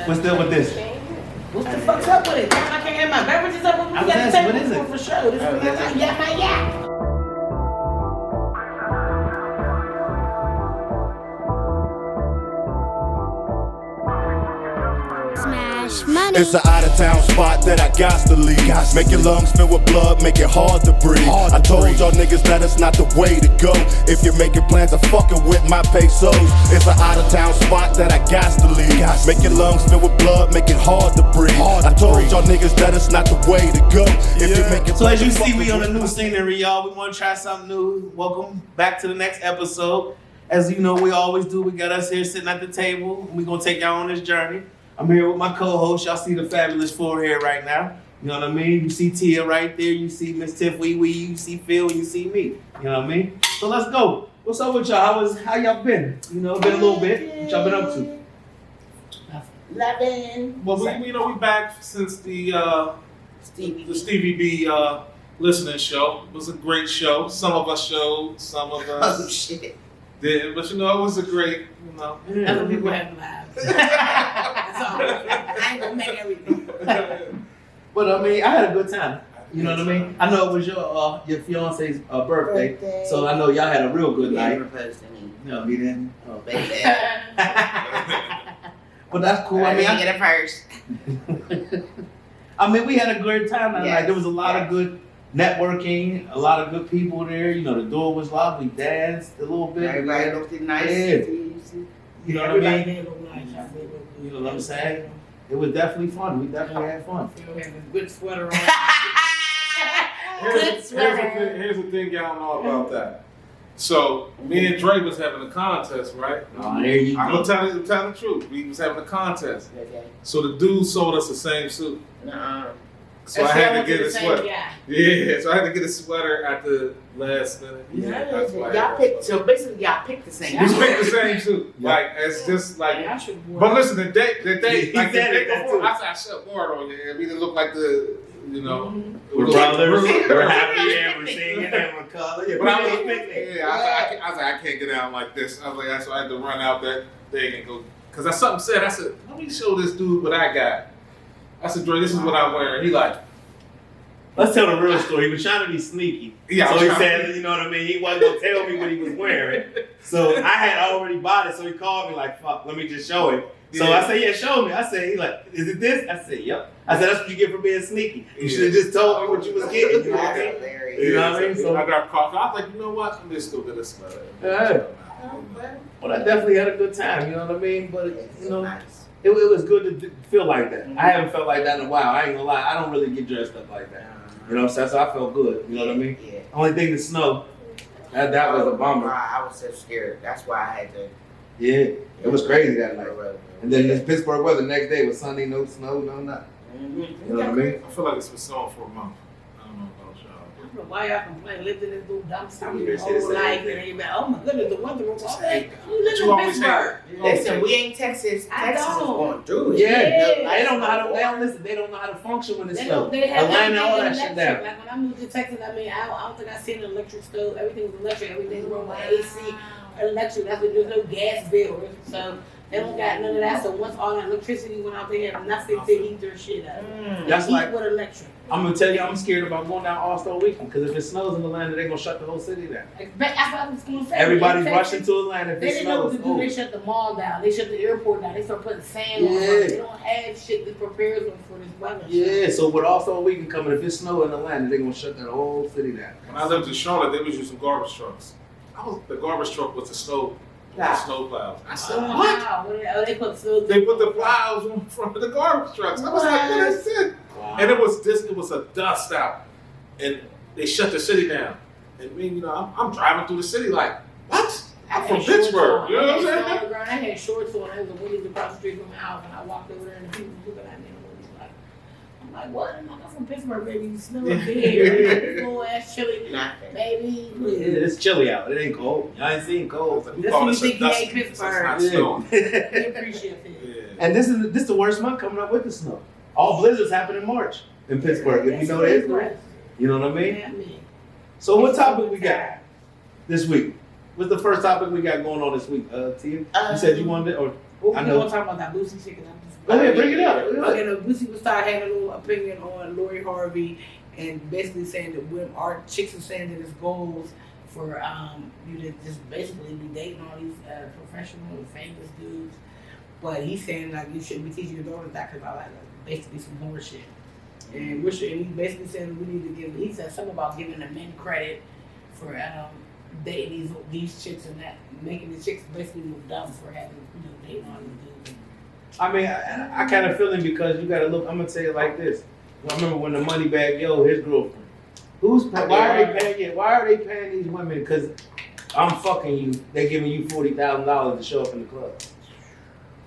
What's up with this? What the fuck's up with it? I can't have my beverages up. We got the table for sure. This is my yeah. Money. It's an out-of-town spot that I got to leave. Make your lungs fill with blood, make it hard to breathe. I told y'all niggas that it's not the way to go. If you're making plans of fucking with my pesos, it's an out-of-town spot that I got to leave. Make your lungs fill with blood, make it hard to breathe. I told y'all niggas that it's not the way to go. If you're making so as you see, we on a new scenery, y'all. We want to try something new. Welcome back to the next episode. As you know, we always do. We got us here sitting at the table. We're gonna take y'all on this journey. I'm here with my co-host. Y'all see the fabulous forehead right now. You know what I mean? You see Tia right there. You see Miss Tiff Wee Wee. You see Phil. You see me. You know what I mean? So let's go. What's up with y'all? How y'all been? You know, been a little bit. What y'all been up to? Loving. Well, we back since the Stevie B listening show. It was a great show. Some of us showed, some of us didn't. But it was a great, Other people have lives. That's all. I ain't gonna make everything. But I mean, I had a good time. You know what I mean? I know it was your fiance's birthday, so I know y'all had a real good night. Proposed to me. No, we didn't. Oh, baby. But that's cool. I didn't get it first. I mean, we had a great time that night. There was a lot of good networking, a lot of good people there. You know, the door was locked. We danced a little bit. Everybody looked nice. Yeah. You know what I mean? You know what I'm saying? It was definitely fun. We definitely had fun. You have a good sweater on. Here's the thing y'all know about that. So, me and Dre was having a contest, right? Oh, there you go. I'm gonna tell the truth. We was having a contest. Okay. So the dude sold us the same suit. Nuh-uh. So I had to get a sweater. Guy. Yeah, so I had to get a sweater at the last minute. That's why y'all picked. So basically, y'all picked the same. We picked the same suit. Like it's just like. But listen, the day like the day before, I said I should have worn it on you. It didn't look like the. We're brothers. We're happy and we're singing and we're coloring. But I was like, I can't get down like this. I was like, so I had to run out that thing and go. Because something said, I said, let me show this dude what I got. I said, Dre, this is what I'm wearing. He like. Let's tell the real story. He was trying to be sneaky. Yeah, so he said, you know what I mean? He wasn't going to tell me what he was wearing. So I had already bought it. So he called me like, fuck, let me just show him. So I said, yeah, show me. I said, he like, is it this? I said, yep. I said, that's what you get for being sneaky. You should have just told me what you was getting. You know what I mean? You know what I mean? So I got caught. I was like, you know what? I'm just going to get a sweater. Yeah. Well, I definitely had a good time. You know what I mean? But, you know, it was good to feel like that. I haven't felt like that in a while. I ain't going to lie. I don't really get dressed up like that. You know what I'm saying? So I felt good. You know what I mean? Yeah. Only thing, the snow. That was a bummer. I was so scared. That's why I had to. Yeah, it was crazy that night. And then this Pittsburgh weather, next day was Sunday, no snow, no nothing. You know what I mean? I feel like it's been snowing for a month. I don't know about y'all. I don't know why y'all complain. Lived in this little dumpster I'm your here to say whole the same life. thing. And you're like, oh my goodness, the weather was all that. You You live in always Pittsburgh. Listen, We ain't Texas. I Texas is know. going through it. Yeah, Yeah. they don't know how to. They don't listen. They don't know how to function when it's They snow. don't. They have Atlanta, all that everything shit down. electric. Like when I moved to Texas, I mean, I don't think I seen an electric stove. Everything was electric. Everything run with AC, electric. That's what there's no gas bill. So they don't got none of that. So once all that electricity went out, they have nothing to heat their shit up. That's Heat like with electric. I'm gonna tell you, I'm scared about going down All-Star Weekend because if it snows in Atlanta, they're gonna shut the whole city down. That's what I was gonna say. Everybody's In rushing Texas, to Atlanta if They it didn't know what snows. to do. They shut the mall down. They shut the airport down. They start putting sand on Yeah. them. They don't have shit that prepares them for this weather. Yeah, so with All-Star Weekend coming, if it snows in Atlanta, they're gonna shut that whole city down. When I lived in Charlotte, they was using garbage trucks. The garbage truck was the snow plows. I said, what? Wow. They put They put the plows in front of the garbage trucks. I was like, what is this? Wow. And it was a dust out. And they shut the city down. And me, I'm driving through the city like, what? I'm from Pittsburgh. You know what I'm saying? I had shorts on. There was a Wendy's across the street from my house, and I walked over there, and people were looking at me. And I'm like, what? I'm from Pittsburgh, baby. You smell like beer. Cool ass chili, baby. Yeah, it's chilly out. It ain't cold. Y'all ain't seen cold. That's when you think you hate Pittsburgh. It's not snowing. We appreciate it. Yeah. And this is the worst month coming up with the snow. All blizzards happen in March in Pittsburgh. If you know that, you know what I mean? Yeah, me. So what topic we got this week? What's the first topic we got going on this week? Tia, you said you wanted it, or Well, I we know. want to talk about that Boosie shit. Go ahead, bring it up. Okay, no, Boosie was started having a little opinion on Lori Harvey and basically saying that when our chicks are saying that it's goals for you to just basically be dating all these professional and famous dudes. But he's saying like you shouldn't be teaching your daughters that because I like basically some more shit. And he basically said we need to give. He said something about giving the men credit for dating these chicks and that making the chicks basically look dumb for having dating all these dudes. I mean, I kind of feel it because you got to look. I'm gonna say it like this. I remember when the Moneybag Yo, his girlfriend. Why are they paying these women? Because I'm fucking you. They giving you $40,000 to show up in the club.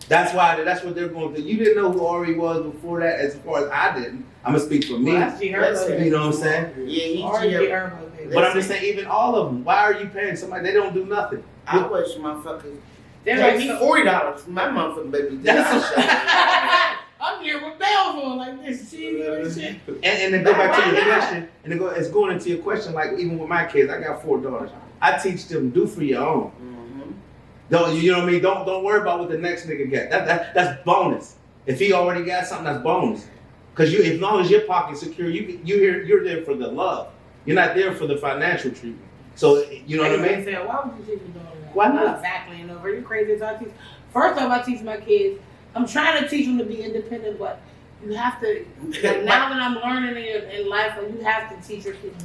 That's why. That's what they're going to do. You didn't know who Ari was before that, as far as I didn't. I'm gonna speak for me. Well, that's G-Herbo. You know what I'm saying? Yeah, he's G-Herbo. But I'm just saying, even all of them. Why are you paying somebody? They don't do nothing. I wish motherfuckers They're pay me like $40. My motherfucking baby did That's that. I'm here with bells on like this. Shit. And to go back to your question, it's going into your question. Like even with my kids, I got 4 daughters. I teach them do for your own. Mm-hmm. Don't you know what I mean? Don't worry about what the next nigga get. That's bonus. If he already got something, that's bonus. Because as long as your pocket's secure, you're there for the love. You're not there for the financial treatment. So you know what I mean? Why would you teach your daughter that? Why not? Exactly. You're crazy. First off, I teach my kids. I'm trying to teach them to be independent, but you have to. Like now that I'm learning in life, you have to teach your kids,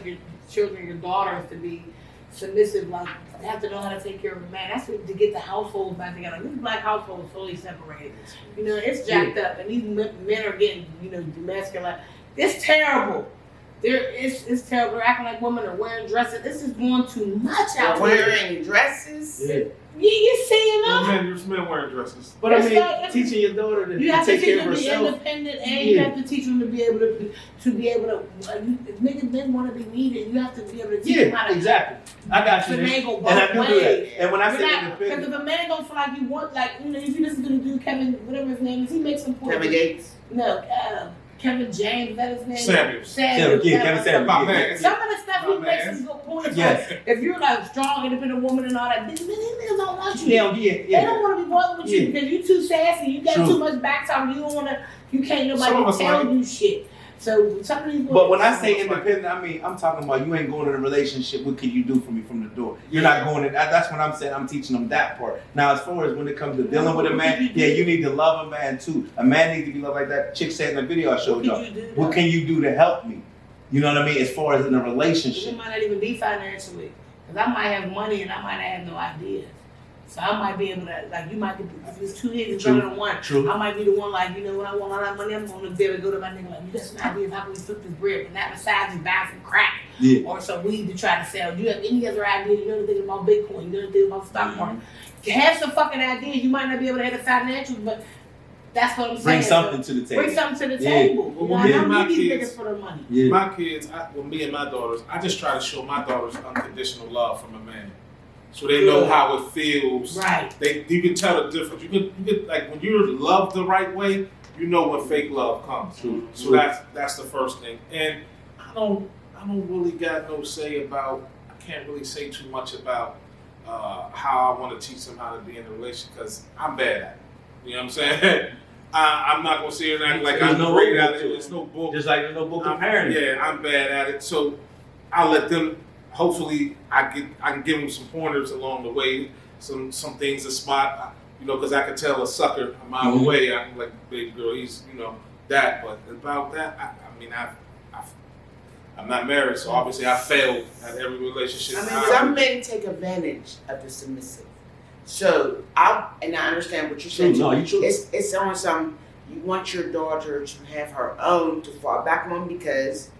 your children, your daughters, to be submissive. Like they have to know how to take care of a man. That's to get the household back together. This black household is totally separated. It's jacked up, and these men are getting demasculated. It's terrible. It's terrible. They're acting like women are wearing dresses. This is going too much out there. Wearing dresses? Yeah. You seeing them? There's men wearing dresses. But I mean, teaching your daughter to take care of herself. You have to teach them to be independent, and you have to teach them to be able to. Niggas men want to be needed. You have to be able to teach them how to. Exactly. I got you. The man go both And I do ways. that. And when I say Because independent, if a man don't feel like you want, if you listen to the dude Kevin, whatever his name is, he makes some points. Kevin Gates? No, Kevin James, is that his name? Samuels. Kevin Samuels. My man. Some of the stuff he makes some good points. Yes. Like, if you're like a strong, independent woman and all that, these niggas don't want you. They They don't want to be bothered with you because you too sassy. You got True. too much backside. You don't want to. You can't Some of nobody us tell like you shit. So some of these. But when I say independent, I mean I'm talking about you ain't going in a relationship. What can you do for me from the door? You're not going in. That's what I'm saying. I'm teaching them that part. Now, as far as when it comes to dealing with a man, yeah, you need to love a man too. A man needs to be loved like that chick said in the video I showed y'all. What can you do to help me? You know what I mean? As far as in a relationship. It might not even be financially, because I might have money and I might not have no ideas. So I might be able to, you might be, if it's 2 niggas better than one, True. I might be the one, when I want all that money, I'm going to be able to go to my nigga, you got some ideas, how can we flip this bread? And that besides just buy some crack or some weed to try to sell. Do you have any other ideas? You know anything about Bitcoin? You know anything about the stock market? You have some fucking ideas. You might not be able to have the financials, but that's what I'm saying. Bring something to the table. Bring something to the table. Well, I don't my need these kids- niggas for their money. Yeah. My kids, me and my daughters, I just try to show my daughters unconditional love from a man. So they know how it feels. Right. You can tell the difference. You can when you're loved the right way, you know when fake love comes. True. So that's the first thing. And I don't really got no say about. I can't really say too much about how I want to teach them how to be in a relationship because I'm bad at it. You know what I'm saying? I'm not gonna sit here and act like I'm great at it. There's no book. Just like there's no book of parenting. Yeah, I'm bad at it. So I'll let them. Hopefully, I can give them some pointers along the way, some things to spot, because I can tell a sucker a mile away. I'm like, baby girl, he's that. But about that, I'm not married, so obviously I failed at every relationship. Some men take advantage of the submissive. So I understand what you're saying. No, you true. It's on some. You want your daughter to have her own to fall back on because.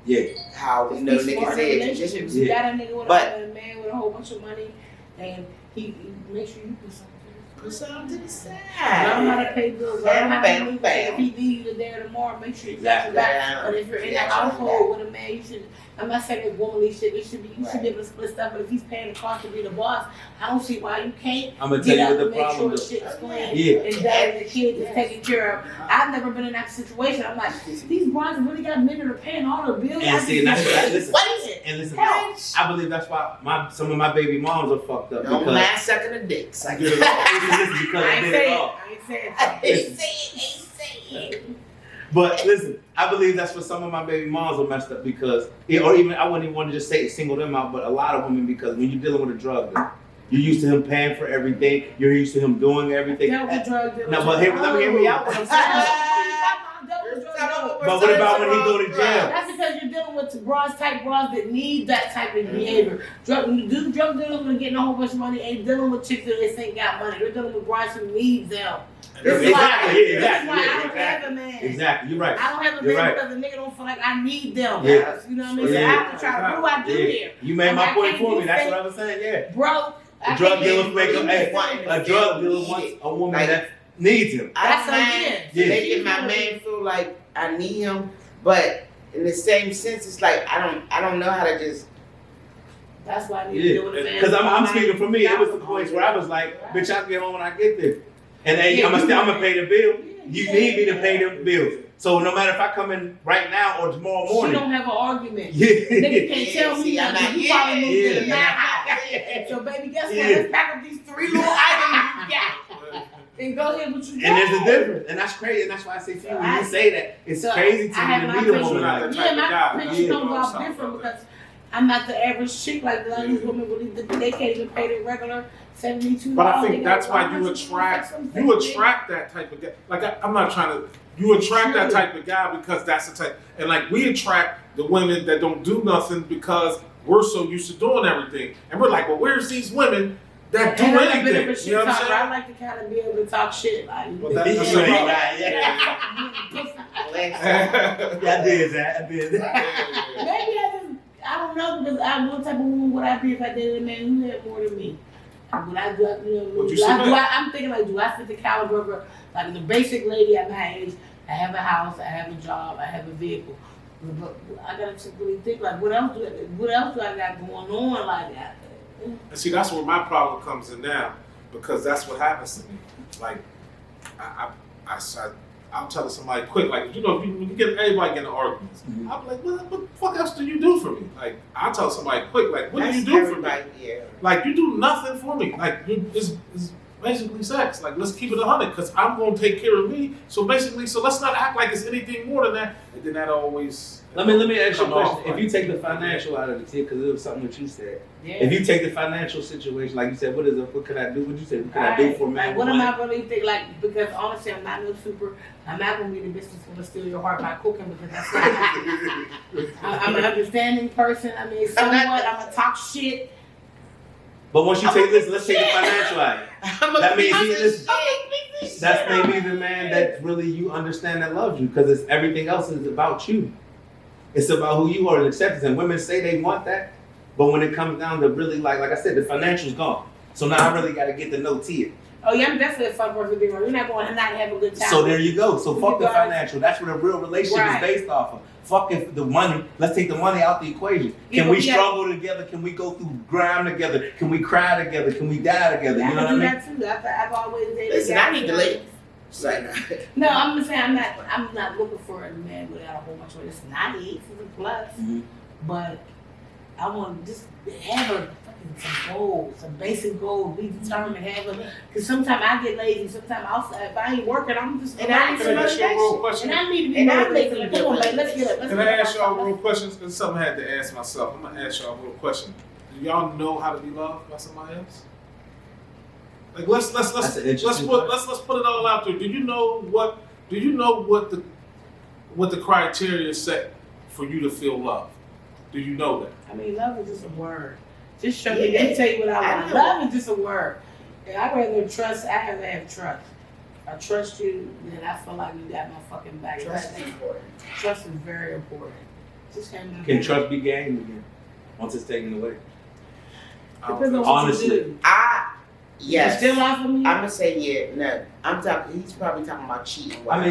Yeah. How we know niggas relationships. You got a nigga with a man with a whole bunch of money, and he makes sure you put something to the side. Put something to the side. Learn how to pay bills. Learn how to move. If he leaves you today, today or tomorrow, make sure you Exactly. got your back. But if you're in a household with a man, you should. I'm not saying it's womanly shit. You should be able to split stuff. But if he's paying the cost to be the boss, I don't see why you can't. I'm gonna tell you what the make problem sure is. shit's clean. Yeah. And that the kid is taken care of. I've never been in that situation. I'm like, these bros really got men that are paying all their bills. And see, and that's what listen. Wait. And listen, Hell. I believe that's why some of my baby moms are fucked up. Don't because mind sucking a dick. I did it all. Listen, because I did it all. I ain't saying. But listen, I believe that's what some of my baby moms are messed up because, or even I wouldn't even want to just say single them out, but a lot of women, because when you're dealing with a drug dealer, you're used to him paying for everything. You're used to him doing everything. No, but let me hear me out. What I'm saying. But what about when he go to jail? That's because you're dealing with bras that need that type of behavior. Drug dealers are getting a whole bunch of money ain't dealing with chicks that they think got money. They're dealing with bras who need them. This is why I don't have a man. Exactly, you're right. I don't have a man because the nigga don't feel like I need them. Yeah. You know what I mean? So I have to try to, what do I do here? You made my point for me. That's what I was saying, yeah. Bro, a drug dealer make a drug dealer wants a woman that needs him. I don't mind making my man feel like I need him, but in the same sense, it's like I don't know how to just. That's why I need to deal with a man. Because I'm speaking for me. It was the point where I was like, bitch, I'll get home when I get there. And I'm gonna pay the bill. You need me to pay the bills. So no matter if I come in right now or tomorrow morning. She don't have an argument. Yeah. Nigga can't tell me nothing. You probably moved to the house. So baby, guess what? Let's pack up these 3 little items you got. And go ahead with you. And there's a difference. And that's crazy. And that's why I say to you, when you say that, it's crazy to me to meet a woman like that. Yeah, my picture comes off different because I'm not the average chick like a lot of these women really they can't even pay their regular $72. But I think that's why you attract that type of guy. Like I'm not trying to. You attract that type of guy because that's the type, and like we attract the women that don't do nothing because we're so used to doing everything, and we're like, well, where's these women that do anything? You know what I'm saying? I like to kind of be able to talk shit like. Well, that's right. I did that. Maybe I don't know because what type of woman would I be if I dated a man who had more than me? I'm thinking like, do I fit the caliber of like the basic lady at my age? I have a house, I have a job, I have a vehicle. But I gotta really think like, what else do I got going on like that? And see, that's where my problem comes in now, because that's what happens to me. Like, I'm telling somebody quick, like, you know, when you get everybody getting arguments, I'm like, what the fuck else do you do for me? Like, I'll tell somebody quick, like, what do you do for me? Yeah. Like, you do nothing for me. Like, it's basically sex. Like, let's keep it 100, because I'm going to take care of me. So basically, let's not act like it's anything more than that. And then that always. Let me ask you a question. If you take the financial out of the tip, because it was something that you said. Yeah. If you take the financial situation, like you said, what could I do? What you said? What can I do for a man? Like, what am I really think? Like, because honestly, I'm not I'm not gonna be the bitch that's gonna steal your heart by cooking because that's not. I'm an understanding person. I mean, somewhat. I'm gonna talk shit. But once you take this, let's take the financial out. That means that's maybe the man that really you understand that loves you, because it's everything else is about you. It's about who you are and acceptance. And women say they want that, but when it comes down to really like I said, the financial's gone. So now I really got to get to know Tia. Oh yeah, I'm definitely a fun person to be around. You're not going to not have a good time. So there you go. So fuck the financial. That's what a real relationship is based off of. Fuck if the money. Let's take the money out the equation. Can we struggle together? Can we go through grime together? Can we cry together? Can we die together? You know what I mean? I can do that too. I've always dated. Listen, I need to leave. No, I'm just saying I'm not looking for a man without a whole bunch of it's not it's a plus. But I want to just have a some goals, some basic goals. Be determined, because sometimes I get lazy. Sometimes if I ain't working, I'm just. And I need to ask you a real question. And I need to be motivated. Come on, man, let's get up. Can I ask y'all a real question? It's something I had to ask myself. I'm gonna ask y'all a real question. Do y'all know how to be loved by somebody else? Like let's put it all out there. Do you know what the criteria set for you to feel loved? Do you know that? I mean, love is just a word. Just show me. Let me tell you what I want. Love is just a word. And I'd rather trust. I have to have trust. I trust you, then I feel like you got my fucking back. Trust is important. Trust is very important. Just can trust be gained again once it's taken away? Depends on what you do. Yes. You still lie for me? I'm gonna say yeah. No, I'm talking. He's probably talking about cheating. I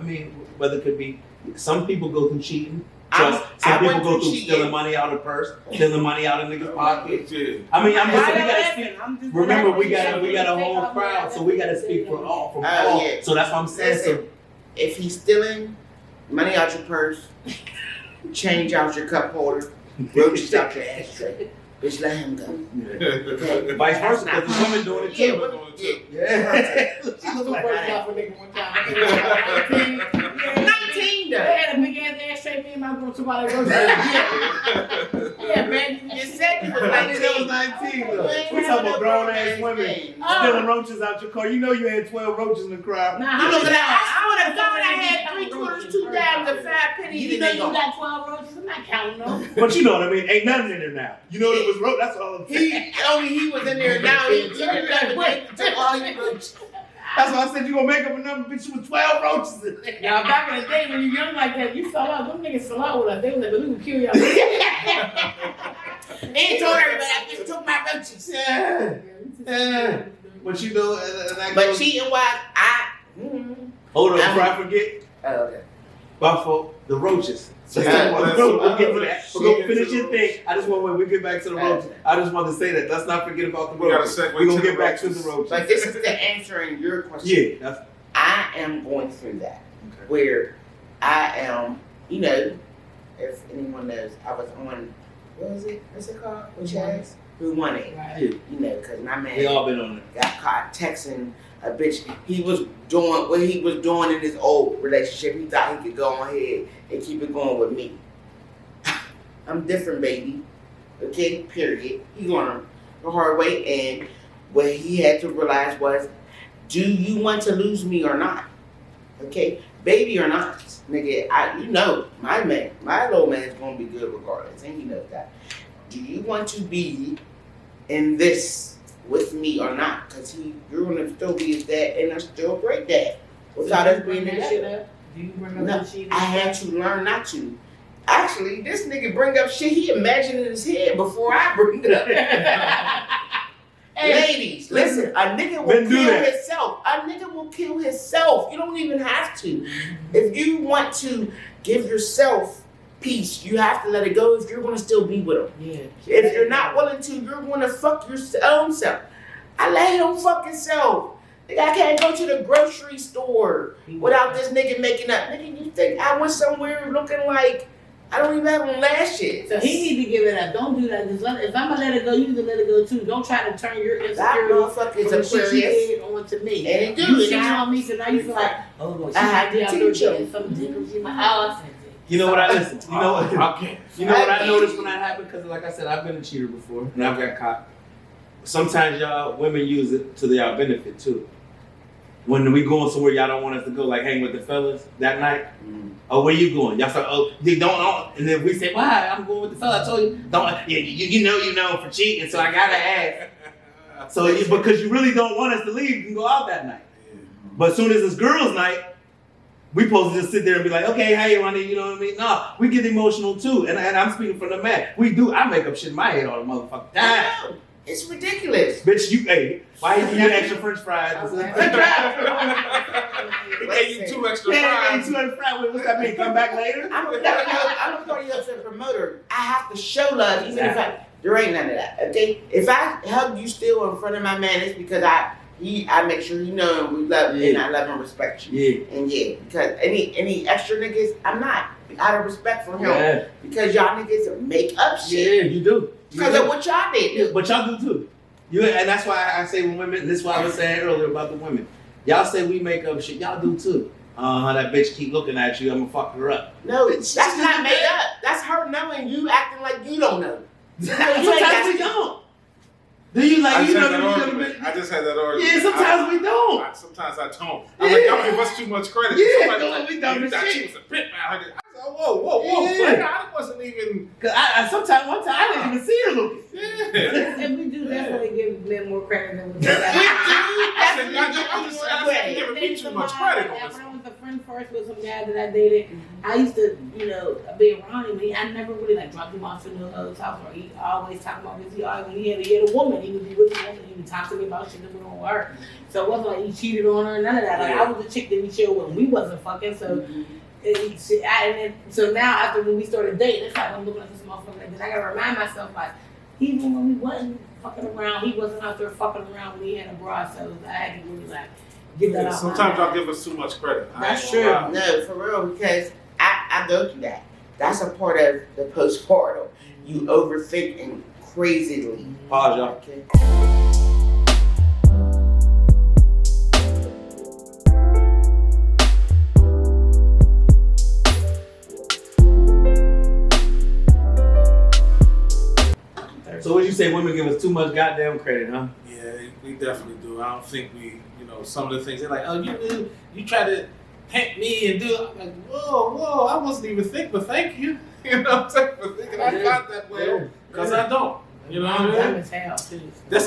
mean, whether it could be, some people go through cheating. I Some people went go through through cheating. stealing money out of purse, stealing money out of niggas' pockets. Yeah. I mean, I'm just, Why we y'all gotta laughing? speak. I'm just Remember, we laughing. got a whole crowd, so we gotta speak for all. Yeah. So that's what I'm saying. Listen, if he's stealing money out your purse, change out your cup holder, roaches out your ashtray, bitch, let him go. So, vice versa, because the women doing it too. Yeah, but, Yeah. I was working out for a nigga one time. 19 They though. had a big ass ashtray. Me and my girl took out that yeah, man. You said you was I think that 19. was 19 though. You ain't We talking having about no grown grown ass ass women thing. stealing roaches out your car. You know you had 12 roaches in the crowd. Nah, You how look many at that. I would have times? thought I had 3 quarters, 2 dimes, and 5 pennies. You and know they you gone. got 12 roaches. I'm not counting them. But you know what I mean? Ain't nothing in there now. You know it was roach. That's all I'm saying. He was in there now. He took all your roaches. That's why I said you gonna make up a number, bitch. You with 12 roaches in there. Now, back in the day when you young like that, you fell out. Them niggas fell out with us. They was like, we will kill y'all. He told everybody I just took my roaches. Yeah. But you know, and that But goes, cheating wise, hold on, before I forget, okay. Buffalo, the roaches. So Yeah, we'll get to that. let's We'll go get finish to your the thing. I just want when we get back to the roaches. I just want to say that. Let's not forget about the We gotta roaches. segue We're gonna to get the back to roaches. the roaches. But this is the answering your question. Yeah, that's I am going through that. Okay. Where I am, you know, if anyone knows, I was on, what was it? What's it called? Which has? Who Won It? Right. yeah. You know, because my man We all been on it. got caught texting a bitch. He was doing what he was doing in his old relationship. He thought he could go on ahead and keep it going with me. I'm different, baby. Okay, period. He learned the hard way, and what he had to realize was, do you want to lose me or not? Okay, baby or not, nigga. You know, my little man is gonna be good regardless, and he knows that. Do you want to be in this with me or not? Because you're gonna still be his dad, and I'm still a great dad without us being together. Do you remember No, that shit? I had to learn not to. Actually, this nigga bring up shit he imagined in his head before I bring it up. Ladies, listen, a nigga will kill himself. A nigga will kill himself. You don't even have to. If you want to give yourself peace, you have to let it go if you're going to still be with him. Yeah. If you're not willing to, you're going to fuck your own self. I let him fuck himself. Nigga, I can't go to the grocery store without this nigga making up. Nigga, you think I went somewhere looking like I don't even have on lashes? So he need to give it up. Don't do that. Just if I'm gonna let it go, you need to let it go too. Don't try to turn your That insecurity motherfucker is from the shit you Aquarius. did onto me. And he do. You And cheating I- on me, so now you feel like, oh, well, she I have to did teach him. doing something different in my house. You know what I listen. You know what? Okay. You know what I noticed when that happened? Because like I said, I've been a cheater before, and I've got caught. Sometimes y'all women use it to their benefit too. When we going somewhere y'all don't want us to go, like hang with the fellas that night. Oh, where you going? Y'all say, oh, they don't. And then we say, why? I'm going with the fella. I told you, don't. Yeah, you know for cheating, so I gotta ask. So because you really don't want us to leave, you can go out that night. But as soon as it's girls' night, we supposed to just sit there and be like, okay, hey, Ronnie, you know what I mean? No, we get emotional too, and I'm speaking from the man. We do. I make up shit in my head all the motherfucking time. It's ridiculous. Bitch, why you eat extra French fries? He gave you 2 extra Yeah, fries. 200 fries. What's that mean? Come back later? I'm a party upset promoter. I have to show love, even if there ain't none of that. Okay, if I hug you still in front of my man, it's because I make sure you know we love and I love and respect you. Yeah. And because any extra niggas, I'm not out of respect for him. Yeah. Because y'all niggas make up Yeah, shit you do. because of what y'all did. Yeah, but y'all do too. And that's why I say when women, this is what I was saying earlier about the women. Y'all say we make up shit. Y'all do too. That bitch keep looking at you, I'm gonna fuck her up. No, that's not made up. That's her knowing you acting like you don't know. Sometimes we don't. Do you like, I you just know, had that you argument. I just had that argument. Yeah, sometimes we don't. Sometimes I don't. I'm like, y'all give us too much credit. Yeah, Somebody no, like, we dumb you as thought shit. she was a pimp out here. whoa, Yeah. player. I wasn't even. Cause one time I didn't even see her, Lucas. Yeah. And we do definitely give men more credit than we do. I said, I said, giving me too much credit on this. When I was a friend first with some guy that I dated, I used to, be around him. I never really dropped him off in the other house, or he always talking about this. When he had a woman, he would be with the woman. He would talk to me about shit that went on with her. So it wasn't like he cheated on her, none of that. I was the chick that he chilled with. We wasn't fucking. So so now after when we started dating, it's like I'm looking at this motherfucker like this. I gotta remind myself even when we wasn't fucking around, he wasn't out there fucking around when he had a bra. So I had to really give that out. Sometimes y'all give us too much credit. That's true. No, for real, because I go through that. That's a part of the postpartum. You overthinking crazily. Pause, y'all. Okay. So what you say? Women give us too much goddamn credit, huh? Yeah, we definitely do. I don't think we, some of the things they're like, oh, you try to pimp me and do. I'm like, whoa, I wasn't even thinking, but thank you. You know what I'm saying? For thinking I got that way, because I don't. You know what I mean? Dumb as hell, too. Now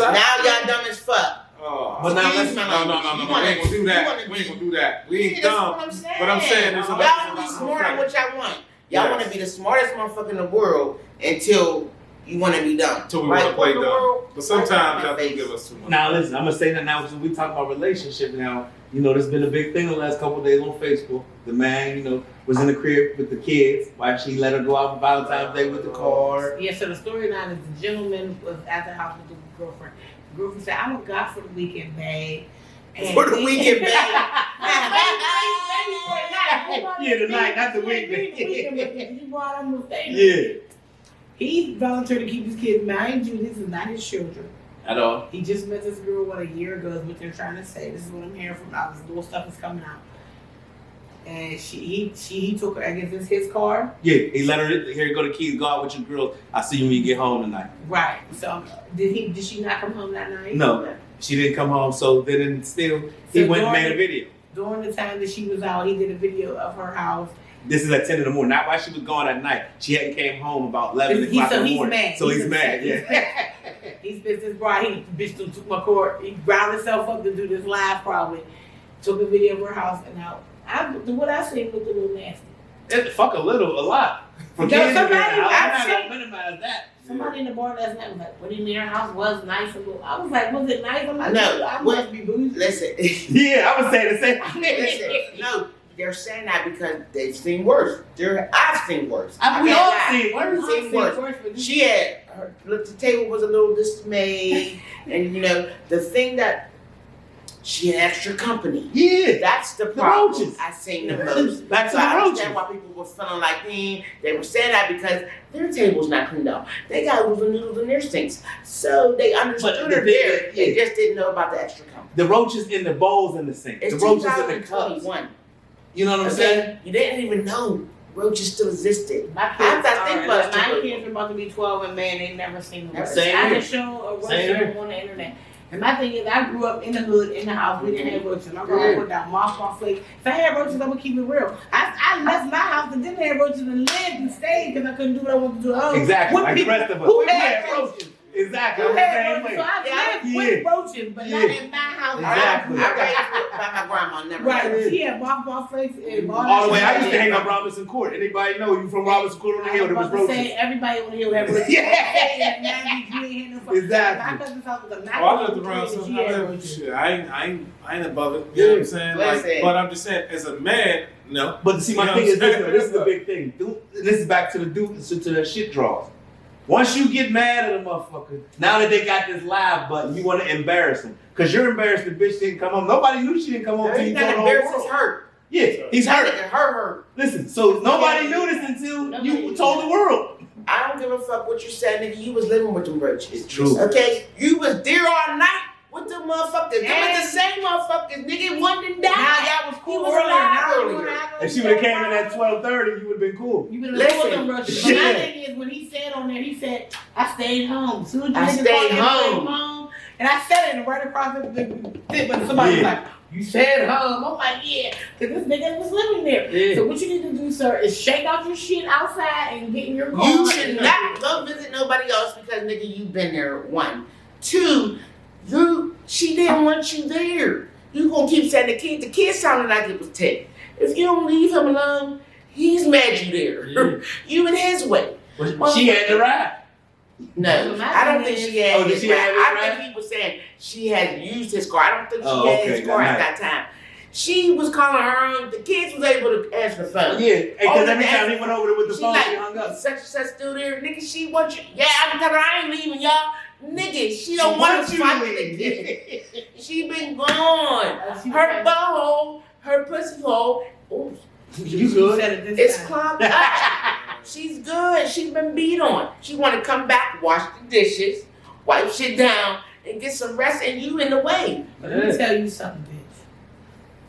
y'all dumb as fuck. Oh, But now Excuse let's me, no. We ain't gonna do that. We ain't gonna do that. We ain't dumb. That's what I'm saying. But I'm saying there's a y'all lot want to be of smart at credit. what y'all want. Y'all want to be the smartest motherfucker in the world until you want to be dumb. Until we want to play what the dumb. world- But sometimes y'all do face. give us too much. Now listen, I'm gonna say that now because we talk about relationship now. There's been a big thing the last couple of days on Facebook. The man, was in the crib with the kids. Why she let her go out for Valentine's Day with the car? Yeah, so the storyline is the gentleman was at the house with the girlfriend. The girlfriend said, I would God for the weekend, babe. For the weekend, babe. Yeah, the night, not the weekend. You brought him to stay. Yeah. He volunteered to keep his kids. Mind you, this is not his children. At all. He just met this girl, a year ago, is what they're trying to say. This is what I'm hearing from now. This little stuff is coming out. And he took her, I guess it's his car. Yeah, he let her, here you go the keys, go out with your girls. I'll see you when you get home tonight. Right. So did she not come home that night? No. She didn't come home, so then he went and made a video. During the time that she was out, he did a video of her house. This is at 10 in the morning, not while she was gone at night. She hadn't came home about 11 o'clock in the morning. Mad. So he's mad, yeah. He's business bra. He bitch done took my cord. He ground himself up to do this live probably. Took a video of her house and out. What I seen looked a little nasty. Fuck a lot. For There was kids, somebody I'm not I've gonna minimize that. Somebody in the bar last night was like, "What in their house was nice and little." I was like, "Was it nice?" I'm like, No. I must be bougie. Listen. Yeah, I would say the same. Listen. No. They're saying that because they've seen worse. I've seen worse. We all seen seen worse. She had the table was a little dismayed, and the thing that she had extra company. Yeah, That's the problem. roaches. I seen the most. Back to So the I roaches. understand why people were feeling like they were saying that because their table's not cleaned up. They got moving noodles in their sinks, so they understood her there. They just didn't know about the extra company. The roaches in the bowls in the sink. It's the roaches in the cups. 2021. You know what I'm saying? You didn't even know roaches still existed. My I kids, think most my people- kids are about to be 12, and man, they never seen them. Same I here. can show a roach Same here. on the internet. And my thing is, I grew up in the hood, in the house, we didn't have roaches. My grandma put down mothball flakes. If I had roaches, I would keep it real. I left my house and didn't have roaches and lived and stayed because I couldn't do what I wanted to do at home. Exactly, What like the people- rest of us. Who We had had roaches? Exactly. Who I'm the had same roaches? way. So I lived with roaches, but not in my house. Exactly. I raised by my grandma, never. Right, she had mothball flakes and All the way, I used to hang up Robinson Court. Anybody know you from Robinson Court on the hill? There was roaches. Everybody on the hill had roaches. Yeah. Exactly. My cousin's house was a Oh, I lived around some. some. Shit, I ain't above it. You know what I'm saying? Listen. But I'm just saying, as a man, no. But see, my You know thing what is I'm this, saying? though. This is the big thing. This is back to the dude, to the shit draws. Once you get mad at a motherfucker, now that they got this live button, you want to embarrass him. Because you're embarrassed the bitch didn't come home. Nobody knew she didn't come home until He's you not told the whole embarrassed, he's world. hurt. Yeah, he's hurt. Hurt. Listen, so nobody knew this until you told the world. I don't give a fuck what you said, nigga. You was living with them roaches. It's true. Okay? You was there all night with them motherfuckers. Them was the same motherfuckers, nigga. One didn't die. Now that was He cool was earlier. alive Now you earlier. wanna have If she would have came in at 12:30, you would have been cool. You been Listen. with them roaches. But my thing is, when he said on there, he said, "I stayed home." Soon as I you stayed called, home. and I said it right across the but somebody was Yeah. like, You said home. I'm like, yeah, because this nigga was living there. Yeah. So what you need to do, sir, is shake out your shit outside and get in your car. You should not go visit nobody else because nigga, you've been there. 1, 2, she didn't want you there. You gonna keep saying the kid sounded like it was 10. If you don't leave him alone, he's mad you there. Yeah. You in his way. Well, she had to ride. No, I don't think she had. Oh, did she have it I right? think he was saying she had used his car. I don't think she Oh, had okay, his car at nice. that time. She was calling her own. The kids was able to answer the phone. Yeah, because every the time he went over there with the She phone, like, she hung up. such and such still there, nigga. She wants you. Yeah, I'm telling her I ain't leaving y'all, nigga. She don't want to fight with the kid. She been gone. Her butthole, her pussy hole. Ooh, You good? said it this it's time. clogged up. She's good. She's been beat on. She want to come back, wash the dishes, wipe shit down, and get some rest. And you in the way. But let me tell you something, bitch.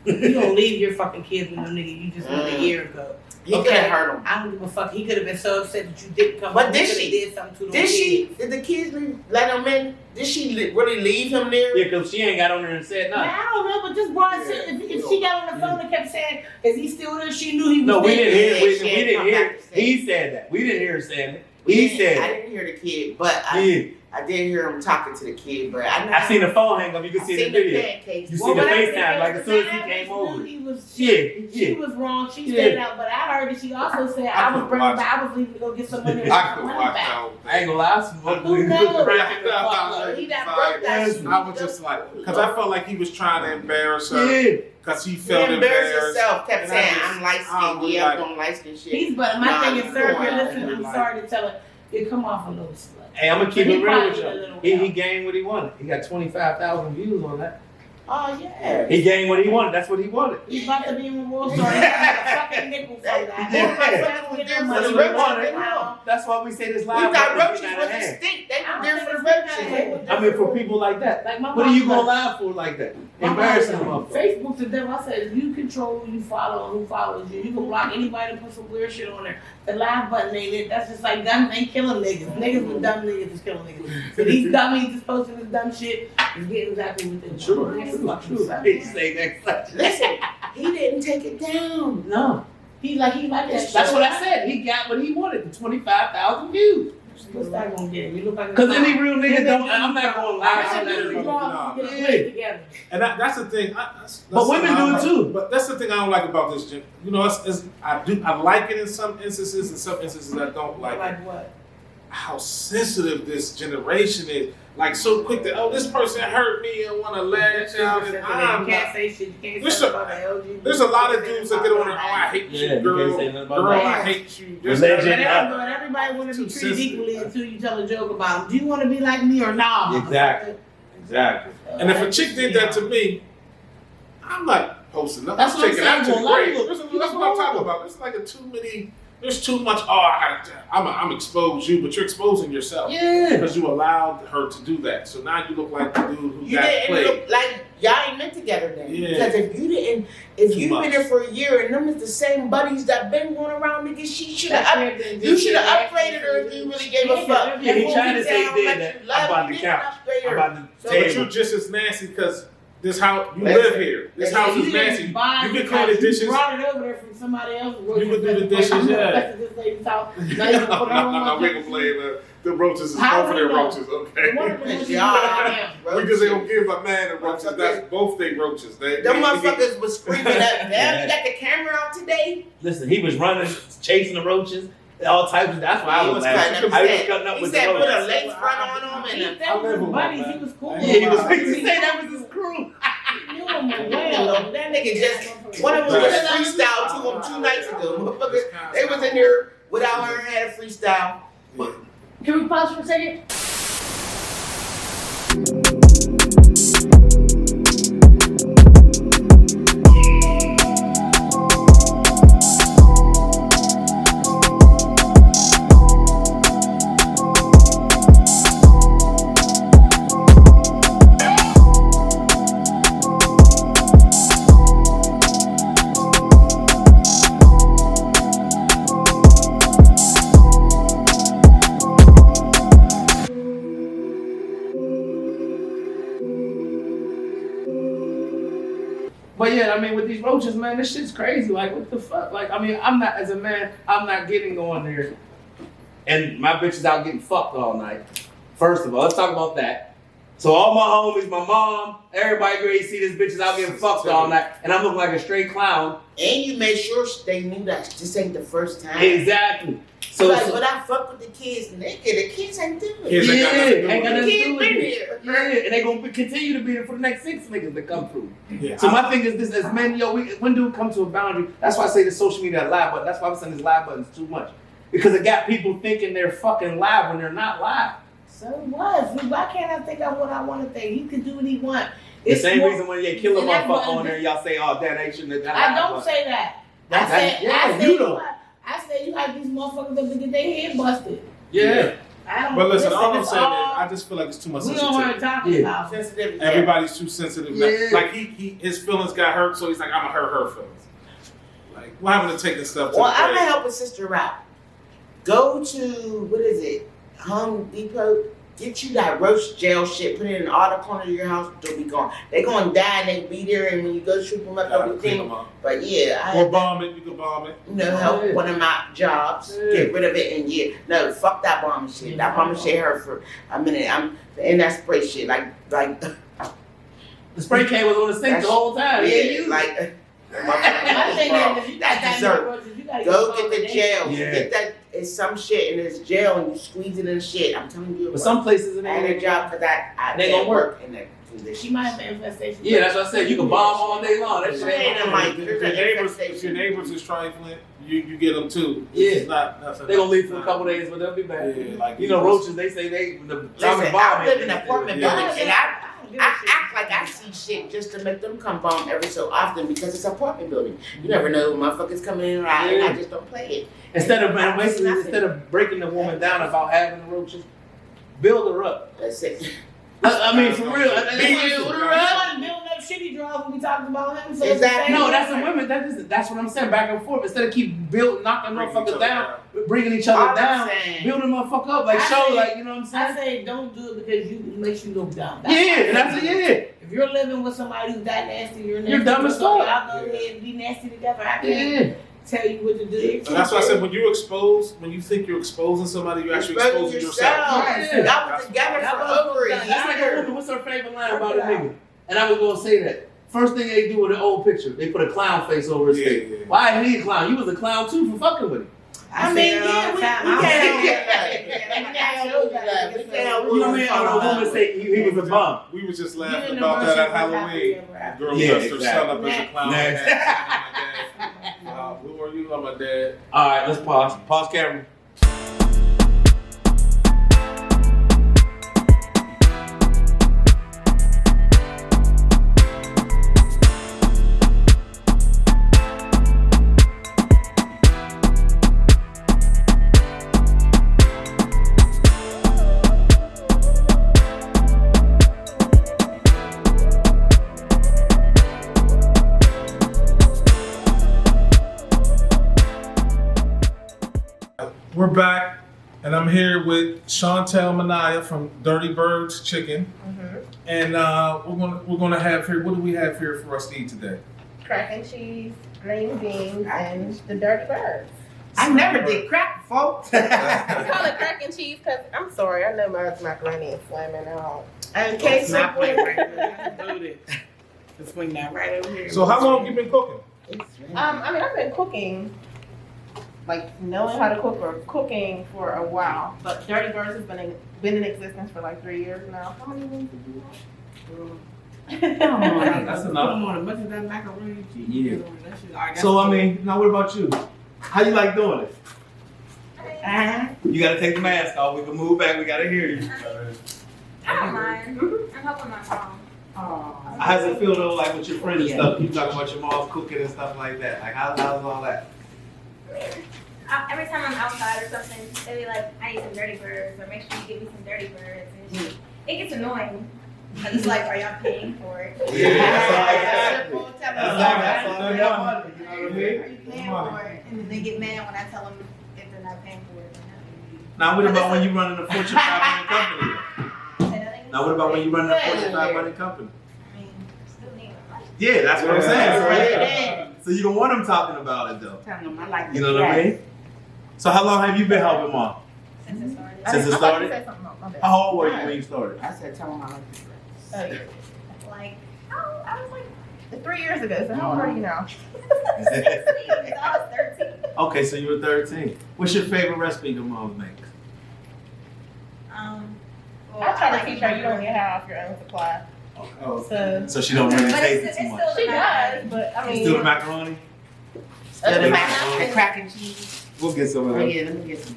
You don't leave your fucking kids with no nigga you just met a year ago. He could have hurt him. I don't give a fuck. He could have been so upset that you didn't come. But home. did He coulda she? Did something to them Did kids. she? Did the kids let him in? Did she really leave him there? Yeah, because she ain't got on there and said Man, nothing. I don't know, but this broad said if she got on the phone and kept saying, "Is he still there?" She knew he was No, we there. didn't hear. Yeah, We she ain't didn't come hear. back to say He said that. We didn't hear her saying it. I He said it. didn't hear the kid, but Yeah, I did hear him talking to the kid. But I seen the phone hang up. You can see the video. pancakes. You see the whatever FaceTime, like as soon as he happened, came she over. knew He was, Yeah, she yeah. was wrong. She Yeah. stayed out, but I heard that she also said I was couldn't bringing watch back. I was leaving to go get some money. I could watch back. that whole I ain't gonna lie. Some Who knows? cracking the fuck up. He that broke that shit. I was just like, because I felt like he was trying to embarrass her, Yeah. because he He felt embarrassed embarrassed. himself. Kept And I saying, just- "I'm light I skinned. was Yeah, like- I'm doing light skin shit." He's but my Nah, thing is, you sir, know, listen, I'm like- sorry to tell her, you come off a little slut. Hey, I'm gonna keep He it real with probably a you. little He wild. gained what he wanted. He got 25,000 views on that. Oh yeah. He gained what he wanted. That's what he wanted. He's about to be in Wall Street. He's got a fucking nickel for that. Yeah. Money, That's what he wanted. That's why we say this We live. thought was roaches getting was out of hand. extinct. They I were don't there think for the it's roaches. that way. I mean, for people like that. Like my What are you mom- gonna lie for like that? My Embarrassing mom- them up. Facebook's the devil. I said, you control who you follow and who follows you. You can block anybody and put some weird shit on there. The live button ain't it. That's just like guns ain't killing niggas. Niggas with dumb niggas is killing niggas. So these dummies just posting this dumb shit is getting exactly what they want. True. That's True. fucking True. sucks. He say next time. Listen, he didn't take it down. No. He like that. That's what I said. He got what he wanted. The 25,000 views. What's that gonna get him? You look like a Cause clown. any real nigga don't. I'm not gonna lie. I I'm not should gonna- Nah. get a place together. And that's the thing. That's But the women thing I do don't it like. too. But that's the thing I don't like about this, Jim. You know, I like it in some instances, in some instances I don't like it. Like what? How sensitive this generation is. Like so quick to, oh, this person hurt me and want to lash out. And You I'm can't not. say shit. You can't There's say a- about the LGBT. There's a lot of dudes that get on there. Oh, I hate Yeah, you, you girl. can't say nothing about Girl, that. I hate you. This, Religion, that, But everybody want to be Too treated sensitive. equally until you tell a joke about them. Do you want to be like me or not? Exactly. Exactly. And if a chick did that to me, I'm not posting nothing. That's I'm what I'm taking that to saying, the well, a lot grave. of That's people- what I'm talking about. It's like there's too much, I'm expose you, but you're exposing yourself. Yeah. Because you allowed her to do that. So now you look like the dude who You got didn't played. look like y'all ain't meant together then. Yeah. Because if Too you've much. been there for a year and them is the same buddies that been going around, nigga, she should have you should have upgraded her if you really gave a fuck. Yeah, he Moved trying to it say down, he did let that. you love, I'm about you the didn't couch. upgrade I'm her. about the But you're table. just as nasty because this house, you Listen. live here. This house is nasty. You can clean the dishes. You brought it over there from somebody else. You can do the dishes, yeah. This lady's house. Now you No, can put her on no, one we can blame the roaches is How both of we their know? roaches, The okay? one of them It's was y'all. We just ain't gonna give a man the roaches. That's both they roaches. They Them motherfuckers was screaming at Yeah. you got the camera out today? Listen, he was running, chasing the roaches, all types of. That's why I He was was laughing. cutting up I was his cutting up He with said the put a roaches. lace front on him and a That was live his with buddies. my He was cool. man. Yeah, he was. Wow. He said that was his crew. You know him Well, well. that nigga just one of them was freestyle to him 2 nights ago. Motherfucker, they was in there without her had a freestyle. Can we pause for a second? But yeah, I mean, with these roaches, man, this shit's crazy. Like, what the fuck? Like, I mean, I'm not, as a man, I'm not getting on there. And my bitch is out getting fucked all night. First of all, let's talk about that. So all my homies, my mom, everybody great see this bitch is out getting fucked all night. And I'm looking like a straight clown. And you made sure they knew that this ain't the first time. Exactly. So, like, but I fuck with the kids, nigga. The kids ain't doing it. Yeah, ain't got nothing to do with been it. here. Yeah, and they gonna continue to be there for the next 6 niggas that come through. Yeah, So my thing is this: as men, when do we come to a boundary? That's why I say the social media live button. That's why I'm saying this live button is too much because it got people thinking they're fucking live when they're not live. So what? Why can't I think of what I want to think? He can do what he want. The It's same more- reason when you kill a and that's motherfucker what- on there, y'all say, "Oh, damn, they shouldn't have done I that." don't say that. That's- I said you don't. I said you have these motherfuckers that get their head busted. Yeah. I don't. But listen, all I'm it's saying is, all- I just feel like it's too much we know what I'm sensitivity. talking Yeah. about. Sensitive. Everybody's too sensitive. Yeah. Like his feelings got hurt, so he's like, I'm gonna hurt her feelings. Like, what happened to taking stuff to Well, the I'm grave? gonna help a sister out. Go to what is it? Home Depot. Get you that roach gel shit. Put it in all the corners of your house. They'll be gone. They gonna die and they be there. And when you go shoot them up, Gotta clean everything. them up. But yeah, I Or had bomb it, you can bomb it. help Yeah. one of my jobs. Yeah. Get rid of it and no, fuck that bomb shit. That bomb shit hurt for a minute. And that spray shit like The spray can was on the sink the whole time. yeah, like. My thing is, if you got That's that dessert. many roaches, you gotta Go get get the gel. Yeah. Get that. It's some shit in this gel and you squeeze it in shit. I'm telling you. But some places it I had a ain't. job because I They gonna can't work. in that She condition. might have an infestation. Yeah, that's what I said. You can bomb all day long. That shit Ain't ain't no gonna mic. work. If your neighbors is trifling, you get them too. Yeah. It's not nothing. They gonna leave for a couple days, but they'll be back. Yeah, like You know, roaches. They say the Listen, I live in an apartment Yeah. building and I act like I see shit just to make them come bomb every so often because it's an apartment building. You never know when motherfuckers coming in and out, and I just don't play it. Instead of breaking the woman down about having the roaches, build her up. That's it. I mean, for real. You want to build up shitty draws when we talking about him? So Exactly. No, that's the women. That's what I'm saying. Back and forth. Instead of keep knocking motherfuckers down, bringing each other All I'm down, saying- build a motherfucker up. Like I show, say- like you know what I'm I saying? say don't do it because it makes you look dumb. Yeah, that's it. If you're living with somebody who's that nasty, you're nasty. You're dumb as fuck. Y'all go ahead and be nasty together. I Yeah, can't yeah. tell you what to do. And that's why I said when you think you're exposing somebody, you're actually exposing yourself. Right. Yeah. Y'all was together for over a That's like a year. woman. What's her favorite line about a nigga? And I was gonna say that. First thing they do with an old picture, they put a clown face over his face. Yeah. Why ain't he a clown? You was a clown too for fucking with him. I mean, yeah, we can't. You know what I mean? Or a woman say he was a bum. We was just You laughing didn't about know that at what Halloween. happened. Girl Yeah, dressed her son up as a exactly. clown. Next. Who are you? I'm a dad. All right, let's pause. Pause camera. We're back, and I'm here with Chantel Manaya from Dirty Birds Chicken, and we're gonna have here. What do we have here for us to eat today? Crack and cheese, green beans, and the dirty birds. I never did crack, folks. I call it crack and cheese because I'm sorry, I know my macaroni is slamming out. In case Not of right there. Just swing that right over here. So how long have you been cooking? I mean, I've been cooking, like knowing how to cook or cooking for a while. But Dirty Birds has been in existence for like 3 years now. How many wings did you have? That's enough. Come on, as much as that macaroni and cheese. Yeah. That shit, all right, So that's- I mean, now what about you? How you like doing it? Uh-huh. You gotta take the mask off. We can move back. We gotta hear you. I don't mind. I'm helping my mom. Aw. How's it feel though, like with your friends and stuff? You talking about your mom's cooking and stuff like that. Like how's all that? Every time I'm outside or something, they be like, I need some dirty birds, or make sure you give me some dirty birds. And it gets annoying. Cause it's like, are y'all paying for it? Yeah, that's all I got. That's That's all I got. You know what I mean? Are you paying for it? And then they get mad when I tell them if they're not paying for it. Now what about when you running a Fortune 500 company? Say that again? Now what about when you running a Fortune 500 company? I mean, still need it. Yeah, that's what I'm saying. Yeah. So you don't want them talking about it though. Tell them I like You know what I mean? So how long have you been helping mom? Since it started. Since it I thought you started? said something wrong, my bad. How old were you when you started? I said, tell them I like the dress. Oh, yeah. Like, I was like 3 years ago, so how old are you now? 16, so I was 13. Okay, so you were 13. What's your favorite recipe your mom makes? Well, I try like to teach her you don't get high off your own supply. Oh, So so she don't really But taste it's it too still much. she does, but I mean, Still the macaroni? Other than The crack and cheese. We'll get some of Oh that. yeah, let me get some.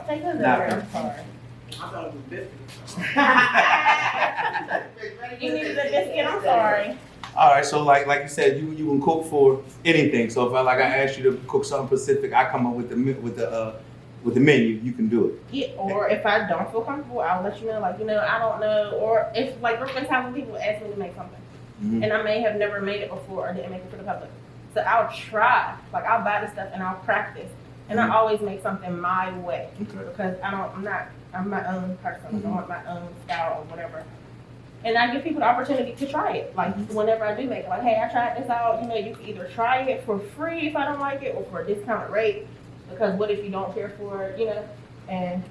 take those Nah. over. I'm sorry. I thought it was biscuits. You needed a biscuit. I'm sorry. All right, so like you said, you can cook for anything. So if I ask you to cook something specific, I come up with the menu. You can do it. Yeah, or if I don't feel comfortable, I'll let you know. Like, I don't know. Or if, like, there's been times when people ask me to make something, Mhm. and I may have never made it before or didn't make it for the public. So I'll try. Like, I'll buy the stuff and I'll practice. And I always make something my way Okay. because I'm my own person. I want my own style or whatever. And I give people the opportunity to try it. Like, whenever I do make it, like, hey, I tried this out. You can either try it for free if I don't like it or for a discounted rate. Because what if you don't care for it, and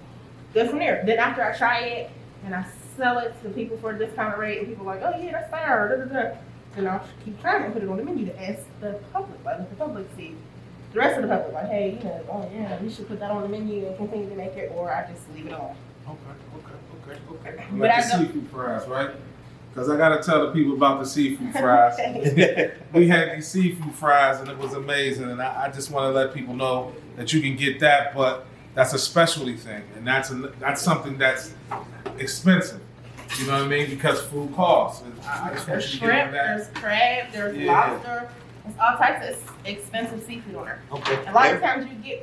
go from there. Then after I try it and I sell it to people for a discounted rate and people are like, oh yeah, that's fire, then I'll keep trying and put it on the menu to ask the public, like let the public see. The rest of the public, like, hey, oh yeah, we should put that on the menu and continue to make it, or I just leave it alone. Okay. But Like I the don't- seafood fries, right? Because I gotta tell the people about the seafood fries. We had these seafood fries and it was amazing, and I just want to let people know that you can get that, but that's a specialty thing, and that's something that's expensive. You know what I mean? Because food costs. And I just want There's you to get on shrimp, that. there's crab, there's Yeah. lobster, there's all types of expensive seafood on there. Okay. A lot of times you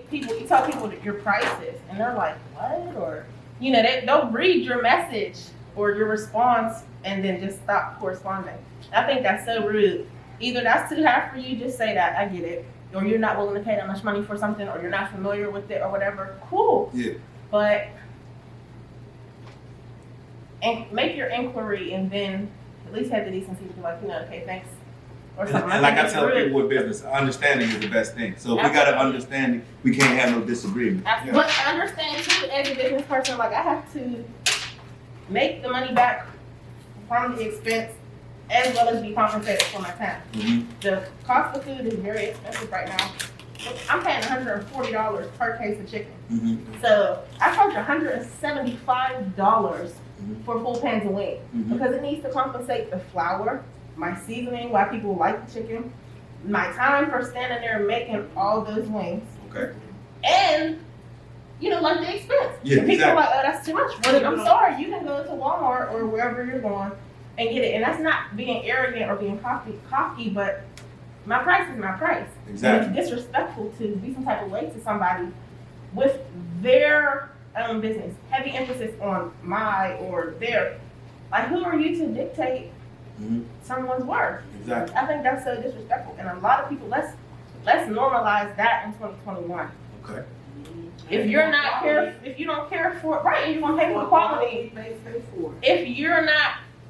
tell people your prices, and they're like, what? Or, they'll read your message or your response and then just stop corresponding. I think that's so rude. Either that's too high for you, just say that, I get it. Or you're not willing to pay that much money for something, or you're not familiar with it or whatever. Cool. Yeah. But, and make your inquiry and then at least have the decency to be like, okay, thanks. Or something. And like think I it's tell rude. people with business, understanding is the best thing. So if we got an understanding, we can't have no disagreement. But I understand too, as a business person, like I have to make the money back from the expense as well as be compensated for my time. Mhm. The cost of food is very expensive right now. I'm paying $140 per case of chicken. Mhm. So I charge $175 for full pans of wings Mhm. because it needs to compensate the flour, my seasoning, why people like the chicken, my time for standing there making all those wings, Okay. and like the expense. Yeah, And people exactly. are like, oh, that's too much. But I'm sorry, you can go to Walmart or wherever you're going and get it. And that's not being arrogant or being cocky, but my price is my price. Exactly. And it's disrespectful to be some type of way to somebody with their own business. Heavy emphasis on my or their. Like, who are you to dictate Mhm. someone's worth? Exactly. I think that's so disrespectful. And a lot of people, let's normalize that in 2021. Okay. If you're not if you don't care for it, right, and you're gonna pay for the quality.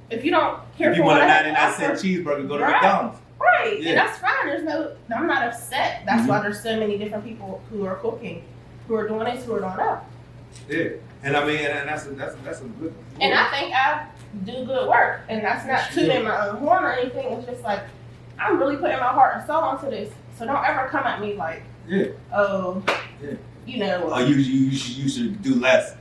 If you don't care If for you want what a I have to 99-cent offer, cheeseburger, go to Right. McDonald's. right, Yeah. and that's fine. I'm not upset. That's Mhm. why there's so many different people who are cooking, who are doing this, who are doing that. Yeah. And I mean, and that's a good. And I think I do good work, and that's not tooting my own horn or anything. It's just like I'm really putting my heart and soul into this. So don't ever come at me like, Yeah. oh, Yeah. Oh, you should do less.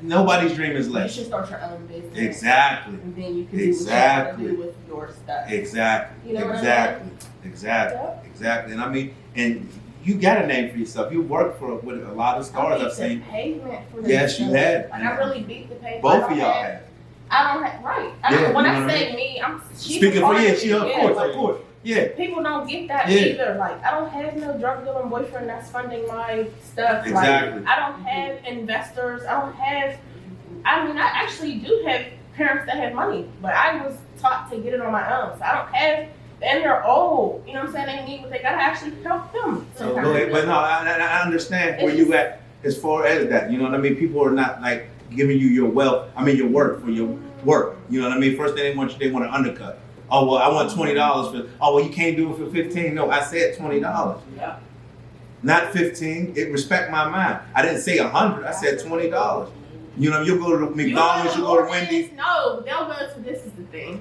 Nobody's dream is you less. should start your own business. Exactly. And then you can Exactly. do what you want to do with your stuff. Exactly. You know what I mean? Exactly. And I mean, and you got a name for yourself. You work with a lot of stars I've seen. Pavement for this Yes, you stuff. had. Like, I really beat the pavement. Both of y'all have. I don't have, right. Yeah, When you I know what I say me, she's Speaking a for part you, of she it. of Yeah, course, like, of course. Yeah. people don't get that Yeah. either. Like, I don't have no drug dealing boyfriend that's funding my stuff. Exactly. Like, I don't have investors. I actually do have parents that have money, but I was taught to get it on my own. So I don't have, and they're old. You know what I'm saying? They need what they gotta actually help them. So go ahead. But no, I understand where It's you at as far as that. You know what I mean? People are not like giving you your work for your work. You know what I mean? First thing they want to undercut. Oh, well, I want $20 for, oh, well, you can't do it for 15. No, I said $20. Yeah. Not 15. It respect my mind. I didn't say 100. I said $20. You know, you'll go to McDonald's, you'll go to Wendy's. No, they'll go to, this is the thing.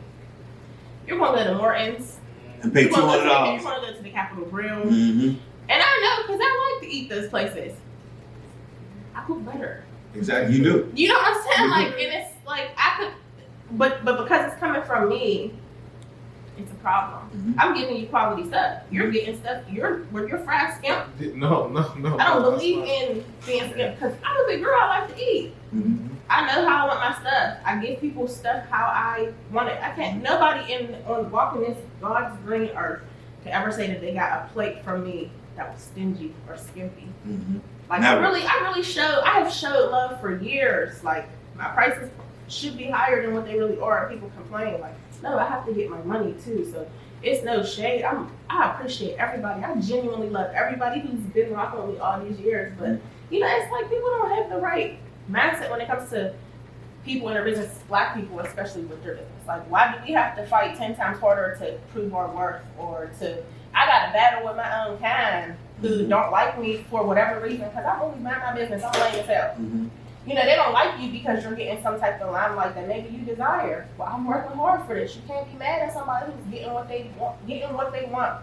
You're going to go to Morton's. And pay $200. You're going to go to the Capitol Grill. Mm-hmm. And I know, because I like to eat those places. I cook better. Exactly, you do. You know what I'm saying? Like, and it's like, I could, but because it's coming from me, it's a problem. Mm-hmm. I'm giving you quality stuff. You're getting stuff, you're fried skimp. No. I don't believe in being skimp, because I'm a big girl, I like to eat. Mm-hmm. I know how I want my stuff. I give people stuff how I want it. I can't, nobody on walking this God's green earth can ever say that they got a plate from me that was stingy or skimpy. Mm-hmm. Like Never. I have showed love for years. Like my prices should be higher than what they really are. People complain like, no, I have to get my money too. So it's no shade. I appreciate everybody. I genuinely love everybody who's been rocking with me all these years. But you know, it's like people don't have the right mindset when it comes to people in their business, Black people especially with their business. Like, why do we have to fight 10 times harder to prove our worth, or to? I got to battle with my own kind who don't like me for whatever reason, because I really mind my business. I'm lame as hell. Mm-hmm. You know, they don't like you because you're getting some type of limelight that maybe you desire. Well, I'm working hard for this. You can't be mad at somebody who's getting what they want,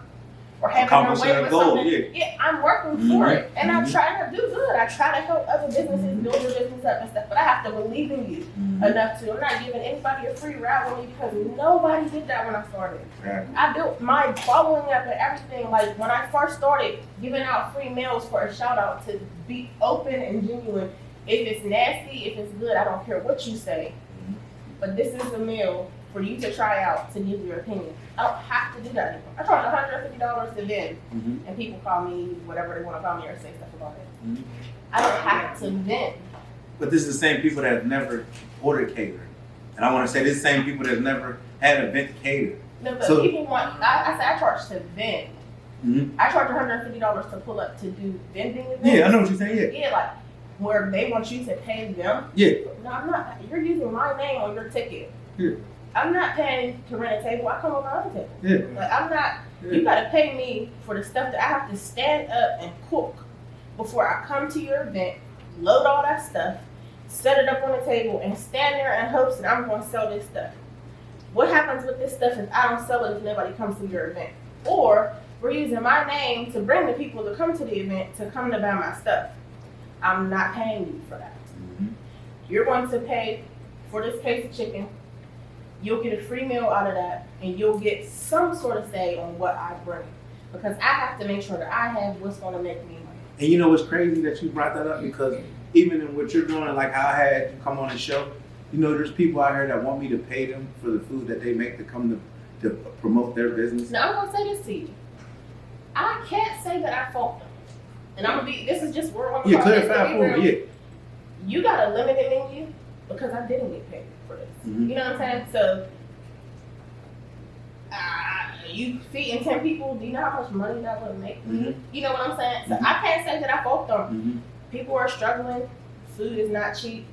or having their way with something. Yeah, I'm working for it, and I'm trying to do good. I try to help other businesses build their business up and stuff, but I have to believe in you enough to. I'm not giving anybody a free ride with me, because nobody did that when I started. Right. I built my following up and everything. Like when I first started giving out free meals for a shout out, to be open and genuine. If it's nasty, if it's good, I don't care what you say. But this is a meal for you to try out, to give your opinion. I don't have to do that anymore. I charge $150 to vend, and people call me whatever they want to call me or say stuff about it. Mm-hmm. I don't have to vend. But this is the same people that have never ordered catering. And I want to say this is the same people that have never had an event catered. No, but So- people want, I say I charge to vend. Mm-hmm. I charge $150 to pull up to do vending events. Yeah, I know what you're saying, Yeah, like where they want you to pay them. Yeah. No, I'm not. You're using my name on your ticket. Yeah. I'm not paying to rent a table. I come on my own table. Yeah. Like I'm not. Yeah. You gotta pay me for the stuff that I have to stand up and cook before I come to your event, load all that stuff, set it up on the table, and stand there in hopes that I'm going to sell this stuff. What happens with this stuff is I don't sell it if nobody comes to your event, or we're using my name to bring the people to come to the event to come to buy my stuff. I'm not paying you for that. Mm-hmm. You're going to pay for this case of chicken. You'll get a free meal out of that, and you'll get some sort of say on what I bring, because I have to make sure that I have what's going to make me money. And you know what's crazy that you brought that up, because even in what you're doing, like how I had you come on the show, you know, there's people out here that want me to pay them for the food that they make to come to promote their business. Now I'm going to say this to you. I can't say that I fault them. And I'm going to be, this is just word on the Clarify for me, yeah. You got a limited menu because I didn't get paid for this. Mm-hmm. You know what I'm saying? So, you feeding 10 people, do you know how much money that would make me? Mm-hmm. You know what I'm saying? So I can't say that I fault them. People are struggling. Food is not cheap.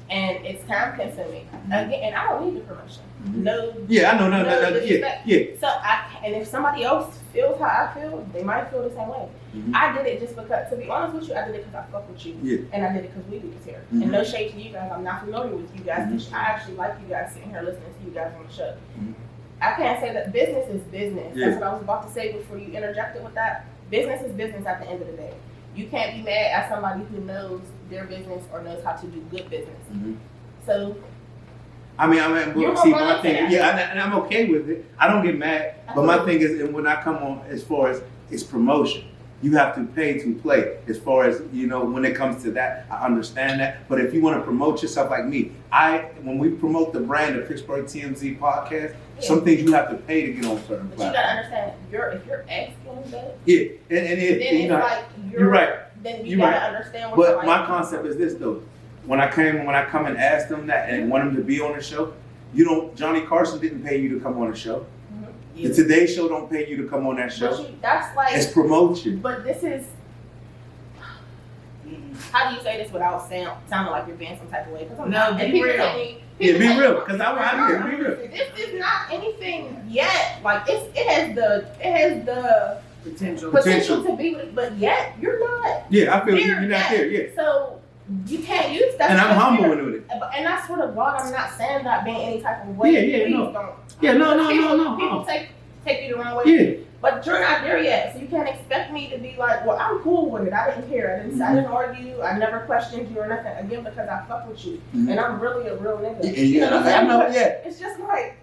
And it's time consuming. Again, and I don't need the promotion. No. Yeah, I know. No, disrespect. yeah. So and if somebody else feels how I feel, they might feel the same way. I did it just because, to be honest with you, I did it because I fuck with you. Yeah. And I did it because we do this here. And no shade to you guys. I'm not familiar with you guys. I actually like you guys sitting here listening to you guys on the show. I can't say that business is business. Yeah. That's what I was about to say before you interjected with that. Business is business at the end of the day. You can't be mad at somebody who knows their business or knows how to do good business. So, I mean, see, my thing, and I'm okay with it. I don't get mad, but my thing is, and when I come on, as far as it's promotion, you have to pay to play. As far as, you know, when it comes to that, I understand that. But if you want to promote yourself like me, when we promote the brand of Pittsburgh TMZ Podcast, some things you have to pay to get on certain platforms. But you gotta understand, if you're asking that, and then you know, it's like you're right. Then you gotta understand what. But my concept is this though: when I come and ask them that and want them to be on the show, Johnny Carson didn't pay you to come on the show. The Today Show don't pay you to come on that show. That's like it's promotion. But this is. How do you say this without sounding like you're being some type of way? Because I'm not. And people tell me, Yeah, be real, because I be real. This is not anything yet. Like it has the potential to be, but yet you're not. Yeah, I feel you're not there. Yeah. So you can't use that. And I'm humble with it. And that's sort of why I'm not saying that being any type of way. Yeah, Please no. don't. Yeah, no. People take you the wrong way. Yeah. But you're not there yet, so you can't expect me to be like, well, I'm cool with it. I didn't care. I didn't argue. I never questioned you or nothing. Again, because I fuck with you, and I'm really a real nigga. You know what I'm saying? I know. Yeah. It's just like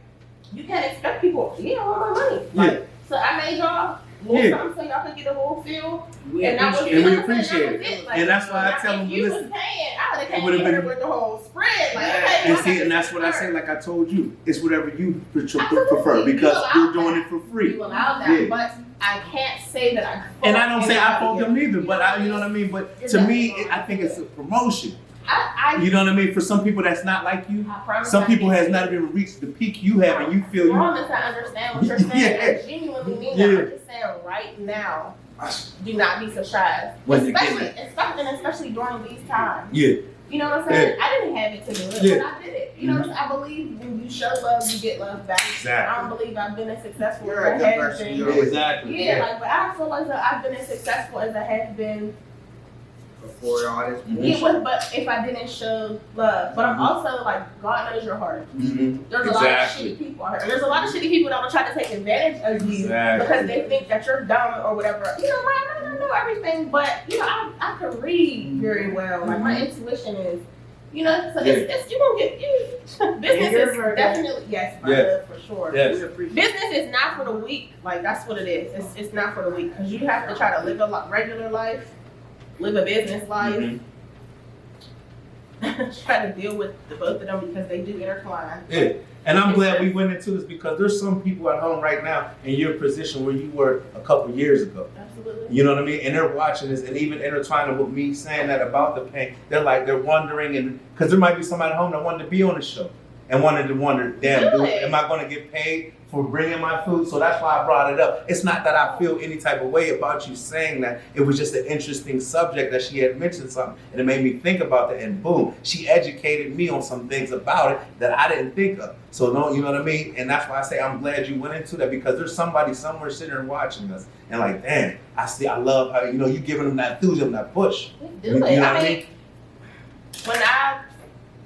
you can't expect people. Yeah, I want my money. Yeah. Like, so I made y'all little something so y'all could get a whole feel. We appreciate it. Like, and that's why I tell them, if you was listen. paying, I would have It came would've in here been- with the whole spread. Like, And see, and that's what I say. Like I told you, it's whatever you prefer Absolutely. because You you're allow doing it for free. you allow that, Yeah. but I can't say that I. And I don't say I fault fault them neither, but you know what I mean. But to me, I think it's a promotion. You know what I mean? For some people that's not like you. I promise Some I people can't. has not even reached the peak you have, and you feel you. promise I understand what you're saying. Yeah. I genuinely mean Yeah. that. I'm just saying right now, do not be surprised. When you Especially during these times. Yeah. You know what I'm saying? I didn't have it to do it, Yeah. but I did it. You know what I'm saying? I believe when you show love, you get love back. Exactly. I don't believe I've been as successful You're as a I good have person. been. You're Exactly. Yeah, like, but I feel like I've been as successful as I have been. Before all this. Yeah, but if I didn't show love, but I'm also like, God knows your heart. Mm-hmm. There's a lot of shitty people out here. And there's a lot of shitty people that will try to take advantage of you because they think that you're dumb or whatever. You know, like, I don't know everything, but you know, I can read very well. Like my intuition is, you know, so it's you gonna get you. Business is definitely for sure. Yes. Business is not for the weak. Like that's what it is. It's not for the weak because you have to try to live a regular life, live a business life. Try to deal with the both of them because they do intertwine. Yeah. And I'm glad we went into this because there's some people at home right now in your position where you were a couple years ago. Absolutely. You know what I mean? And they're watching this and even intertwining with me saying that about the pain. They're wondering, and because there might be somebody at home that wanted to be on the show and wanted to wonder, damn, dude, am I going to get paid for bringing my food? So that's why I brought it up. It's not that I feel any type of way about you saying that. It was just an interesting subject that she had mentioned something and it made me think about that, and boom, she educated me on some things about it that I didn't think of. So no, you know what I mean? And that's why I say I'm glad you went into that because there's somebody somewhere sitting there watching us and like, damn, I love how, you know, you giving them that enthusiasm, that push. Do it. I mean, when I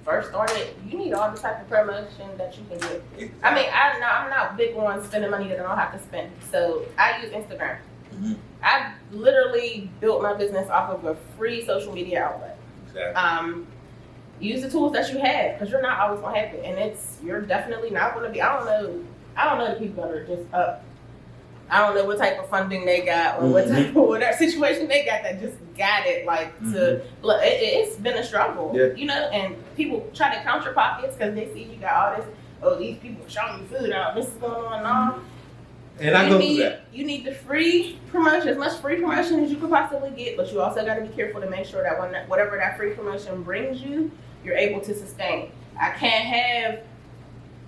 first started, you need all the type of promotion that you can get. I mean, I'm not big on spending money that I don't have to spend. So I use Instagram. I literally built my business off of a free social media outlet. Exactly. Use the tools that you have because you're not always gonna have it, and you're definitely not gonna be. I don't know the people that are just up. I don't know what type of funding they got or what type of whatever situation they got that just got it. Like to look, it's been a struggle, you know. And people try to count your pockets because they see you got all this. Oh, these people are showing you food out. This is going on and on. And I go through that. You need the free promotion, as much free promotion as you could possibly get, but you also got to be careful to make sure that whatever that free promotion brings you, you're able to sustain. I can't have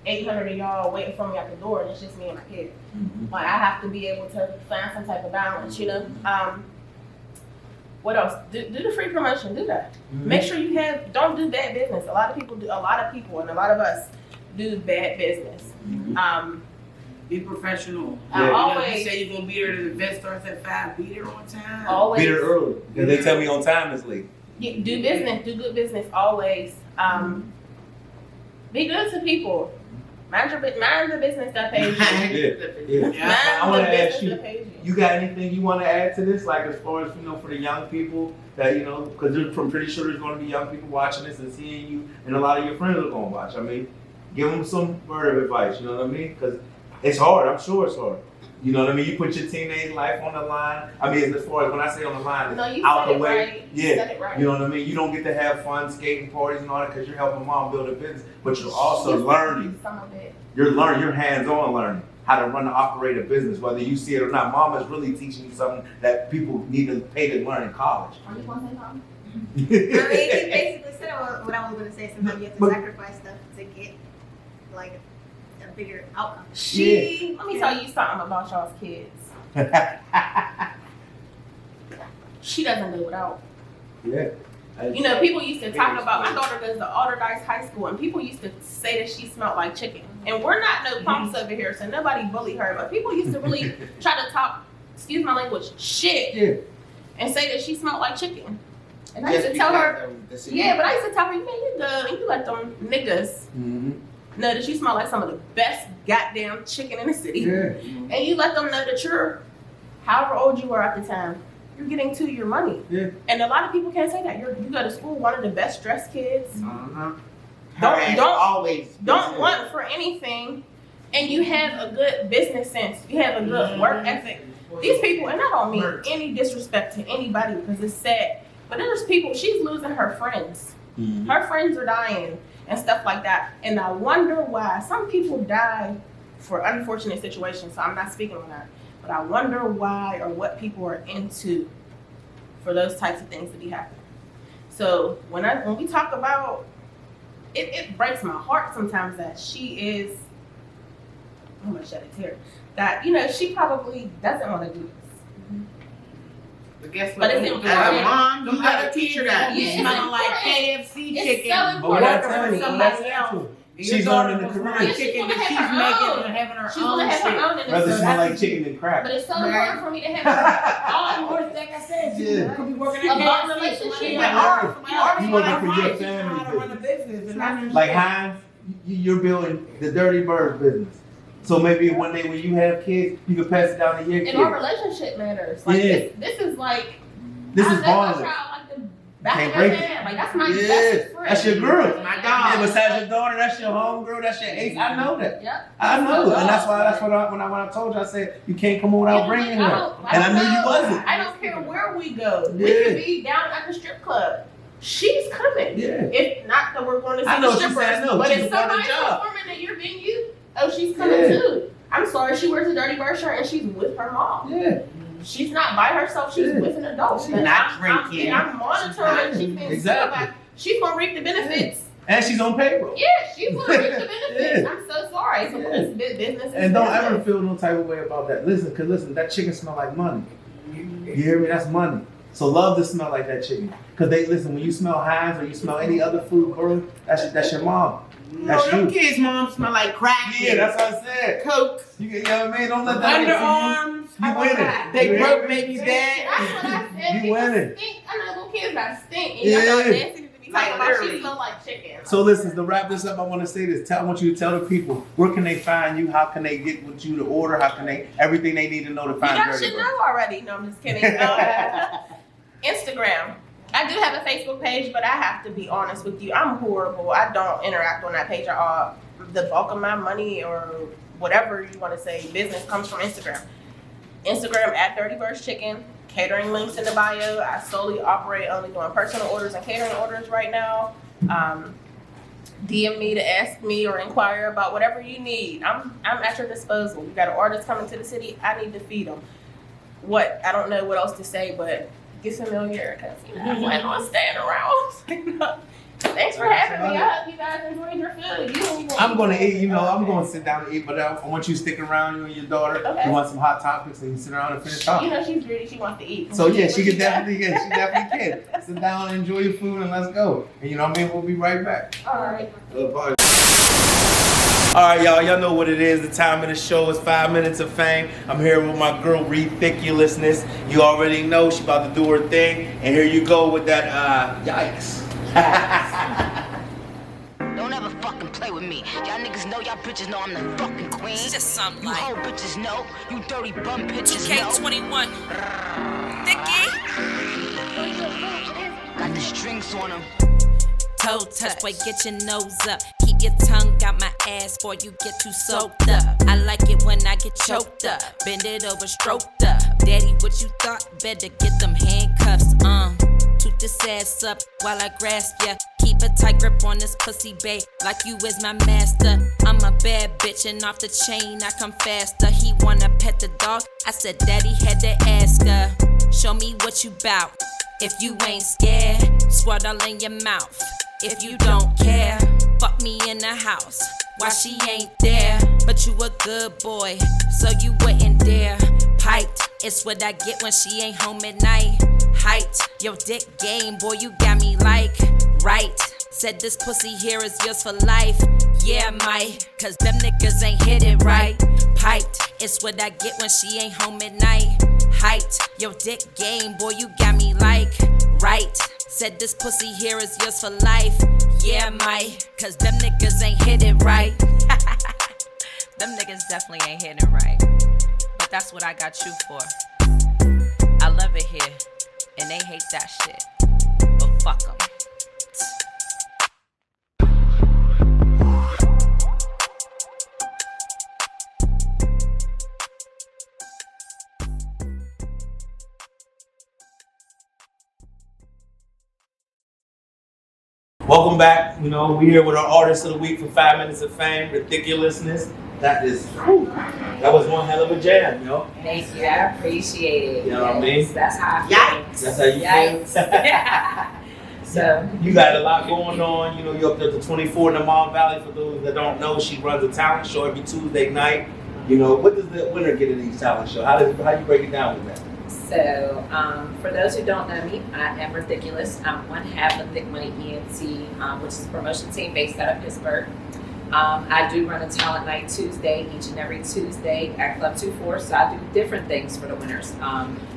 800 of y'all waiting for me at the door and it's just me and my kid. Like I have to be able to find some type of balance, you know. What else? Do the free promotion. Do that. Make sure you don't do bad business. A lot of people and a lot of us do bad business. Be professional. I always you say you're gonna be there. The event starts at 5. Be there on time. Always Be there early because they tell me on time is late. do business. Do good business always. Be good to people. Mind the business that pays you. I Mind want the to ask business you, that pays you got anything you want to add to this? Like as far as, you know, for the young people that, you know, because I'm pretty sure there's going to be young people watching this and seeing you and a lot of your friends are going to watch. I mean, give them some word of advice, you know what I mean? Because it's hard. I'm sure it's hard. You know what I mean? You put your teenage life on the line. I mean, as far as when I say on the line, it's out the way. Right. Yeah. You said it right. You know what I mean? You don't get to have fun, skating parties and all that because you're helping mom build a business, but you're also learning. Some of it. You're hands-on learning how to run and operate a business, whether you see it or not. Mom is really teaching you something that people need to pay to learn in college. Are you going to say something? I mean, he basically said what I was going to say. Sometimes you have to sacrifice stuff to get like a bigger outcome. Let me tell you something about y'all's kids. She doesn't know without. Yeah. You know, people used to talk about, my daughter goes to Outta High School, and people used to say that she smelled like chicken. And we're not no punks over here, so nobody bullied her. But people used to really try to talk, excuse my language, shit, and say that she smelled like chicken. And I used to tell her, but I used to tell her, man, you good, and you let them niggas know that you smell like some of the best goddamn chicken in the city. And you let them know that you're, however old you were at the time, you're getting to your money. And a lot of people can't say that. You go to school, one of the best dressed kids. Don't want for anything, and you have a good business sense. You have a good work ethic. These people, and I don't mean any disrespect to anybody because it's sad, but there's people, she's losing her friends. Her friends are dying and stuff like that. And I wonder why. Some people die for unfortunate situations, so I'm not speaking on that. But I wonder why or what people are into for those types of things to be happening. So when we talk about it breaks my heart sometimes that she is, I'm gonna shed a tear, that, you know, she probably doesn't want to do this. But guess But what? it's As a mom, you Them gotta other teach her kids that. that be Yeah, smelling like it's KFC It's chicken. so But important. what I tell you, Somebody else. She's learning the career. Yeah, she's chicken gonna that she's have her making own. and having her She's own gonna have shit. her own in Rather this. smell like chicken than crap. But it's so Right. important for me to have all Or like I said, Yeah. you could be working A at bond KFC. relationship. You You working for your You know how to family run a business. And not Like Heinz, you're building the Dirty Bird business. So maybe one day when you have kids, you can pass it down to your and our kids. relationship matters. Like this is like This I is know my bonding. child like the back Can't of break their it. hand. Like that's my Yeah, best friend. that's your girl. My dog. Yeah, besides your daughter, that's your homegirl, that's your ace. I know that. Yep. I know, and that's what when I told you, I said you can't come on without bringing her, and I knew you wasn't. I don't care where we go. We Yeah. could be down at the strip club. She's coming. Yeah. If not that we're going to see I know the what you're strippers, saying, no, but she's if got a somebody's job. performing that you're being you, oh, she's coming Yeah. too. I'm sorry, she wears a Dirty Bird shirt and she's with her mom. Yeah, She's not by herself. She's Yeah. with an adult. She's And not I'm drinking. I'm monitoring. She's being Exactly. like, she's gonna reap the benefits. and she's on payroll. Yeah, she's gonna reap the benefits. Yeah. I'm so sorry. So Yeah. it's business. And don't ever feel no type of way about that. Listen, that chicken smell like money. You hear me? That's money. So love to smell like that chicken. Cause when you smell Heinz or you smell any other food, bro, that's your mom. No, That's them you. kids' mom smell like crack. Yeah, that's what I said. Coke. You know what I mean? Don't let that get to Underarms. you. You winning. They You broke hear me? baby's dad. That's what I said. You People winning. stink. I know little kids that stink. And Yeah. y'all know Nancy needs to be Like, talking about literally. she smell like chicken. So listen, to wrap this up, I want to say this. I want you to tell the people, where can they find you? How can they get with you to order? How can they, everything they need to know to You find guys Dirty should Bird? know already. No, I'm just kidding. Instagram. I do have a Facebook page, but I have to be honest with you. I'm horrible. I don't interact on that page at all. The bulk of my money or whatever you want to say, business comes from Instagram. Instagram at Dirty Birds Chicken. Catering links in the bio. I solely operate only doing personal orders and catering orders right now. DM me to ask me or inquire about whatever you need. I'm at your disposal. You got an artist coming to the city. I need to feed them. I don't know what else to say, but get familiar because I plan on staying around. Thanks for having me. I hope you guys enjoyed your food. I'm going to eat, I'm going to sit down and eat, but I want you to stick around, you and your daughter. Okay. You want some hot topics and you sit around and finish talking. She's greedy. She wants to eat. So yeah, she definitely can. Sit down and enjoy your food and let's go. And you know what I mean? We'll be right back. All right. All right, y'all know what it is. The time of the show is 5 minutes of fame. I'm here with my girl, RETHiiCKULOUS. You already know she about to do her thing. And here you go with that, yikes. Don't ever fucking play with me. Y'all niggas know, y'all bitches know I'm the fucking queen. It's just something You like whole bitches know. You dirty bum bitches know. K21. Thicky. Got the strings on them. Toe touch, boy, get your nose up. Keep your tongue out my ass, boy, you get too soaked up. I like it when I get choked up. Bend it over, stroked up. Daddy, what you thought? Better get them handcuffs, Toot this ass up while I grasp ya. Keep a tight grip on this pussy, babe, like you is my master. I'm a bad bitch and off the chain I come faster. He wanna pet the dog, I said daddy had to ask her. Show me what you bout. If you ain't scared, squirt all in your mouth. If you don't care, fuck me in the house while she ain't there. But you a good boy, so you wouldn't dare. Piped, it's what I get when she ain't home at night. Height, your dick game, boy, you got me like, right. Said this pussy here is yours for life. Yeah, might, cause them niggas ain't hit it right. Piped, it's what I get when she ain't home at night. Height, your dick game, boy, you got me like, right. Said this pussy here is yours for life. Yeah, might, cause them niggas ain't hit it right. Them niggas definitely ain't hitting it right. But that's what I got you for. I love it here, and they hate that shit. But fuck them. Welcome back. You know, we're here with our artist of the week for 5 minutes of fame, RETHiiCKULOUS. That is, that was one hell of a jam, yo. Thank you, I appreciate it. You know what I mean? That's how I feel. That's how you feel. So you got a lot going on. You know, you're up there to 24 in the Mon Valley. For those that don't know, she runs a talent show every Tuesday night. You know, what does the winner get in each talent show? How you break it down with that? So, for those who don't know me, I am RETHiiCKULOUS. I'm one half of Thick Money ENT, which is a promotion team based out of Pittsburgh. I do run a talent night Tuesday, each and every Tuesday at Club 24. So I do different things for the winners.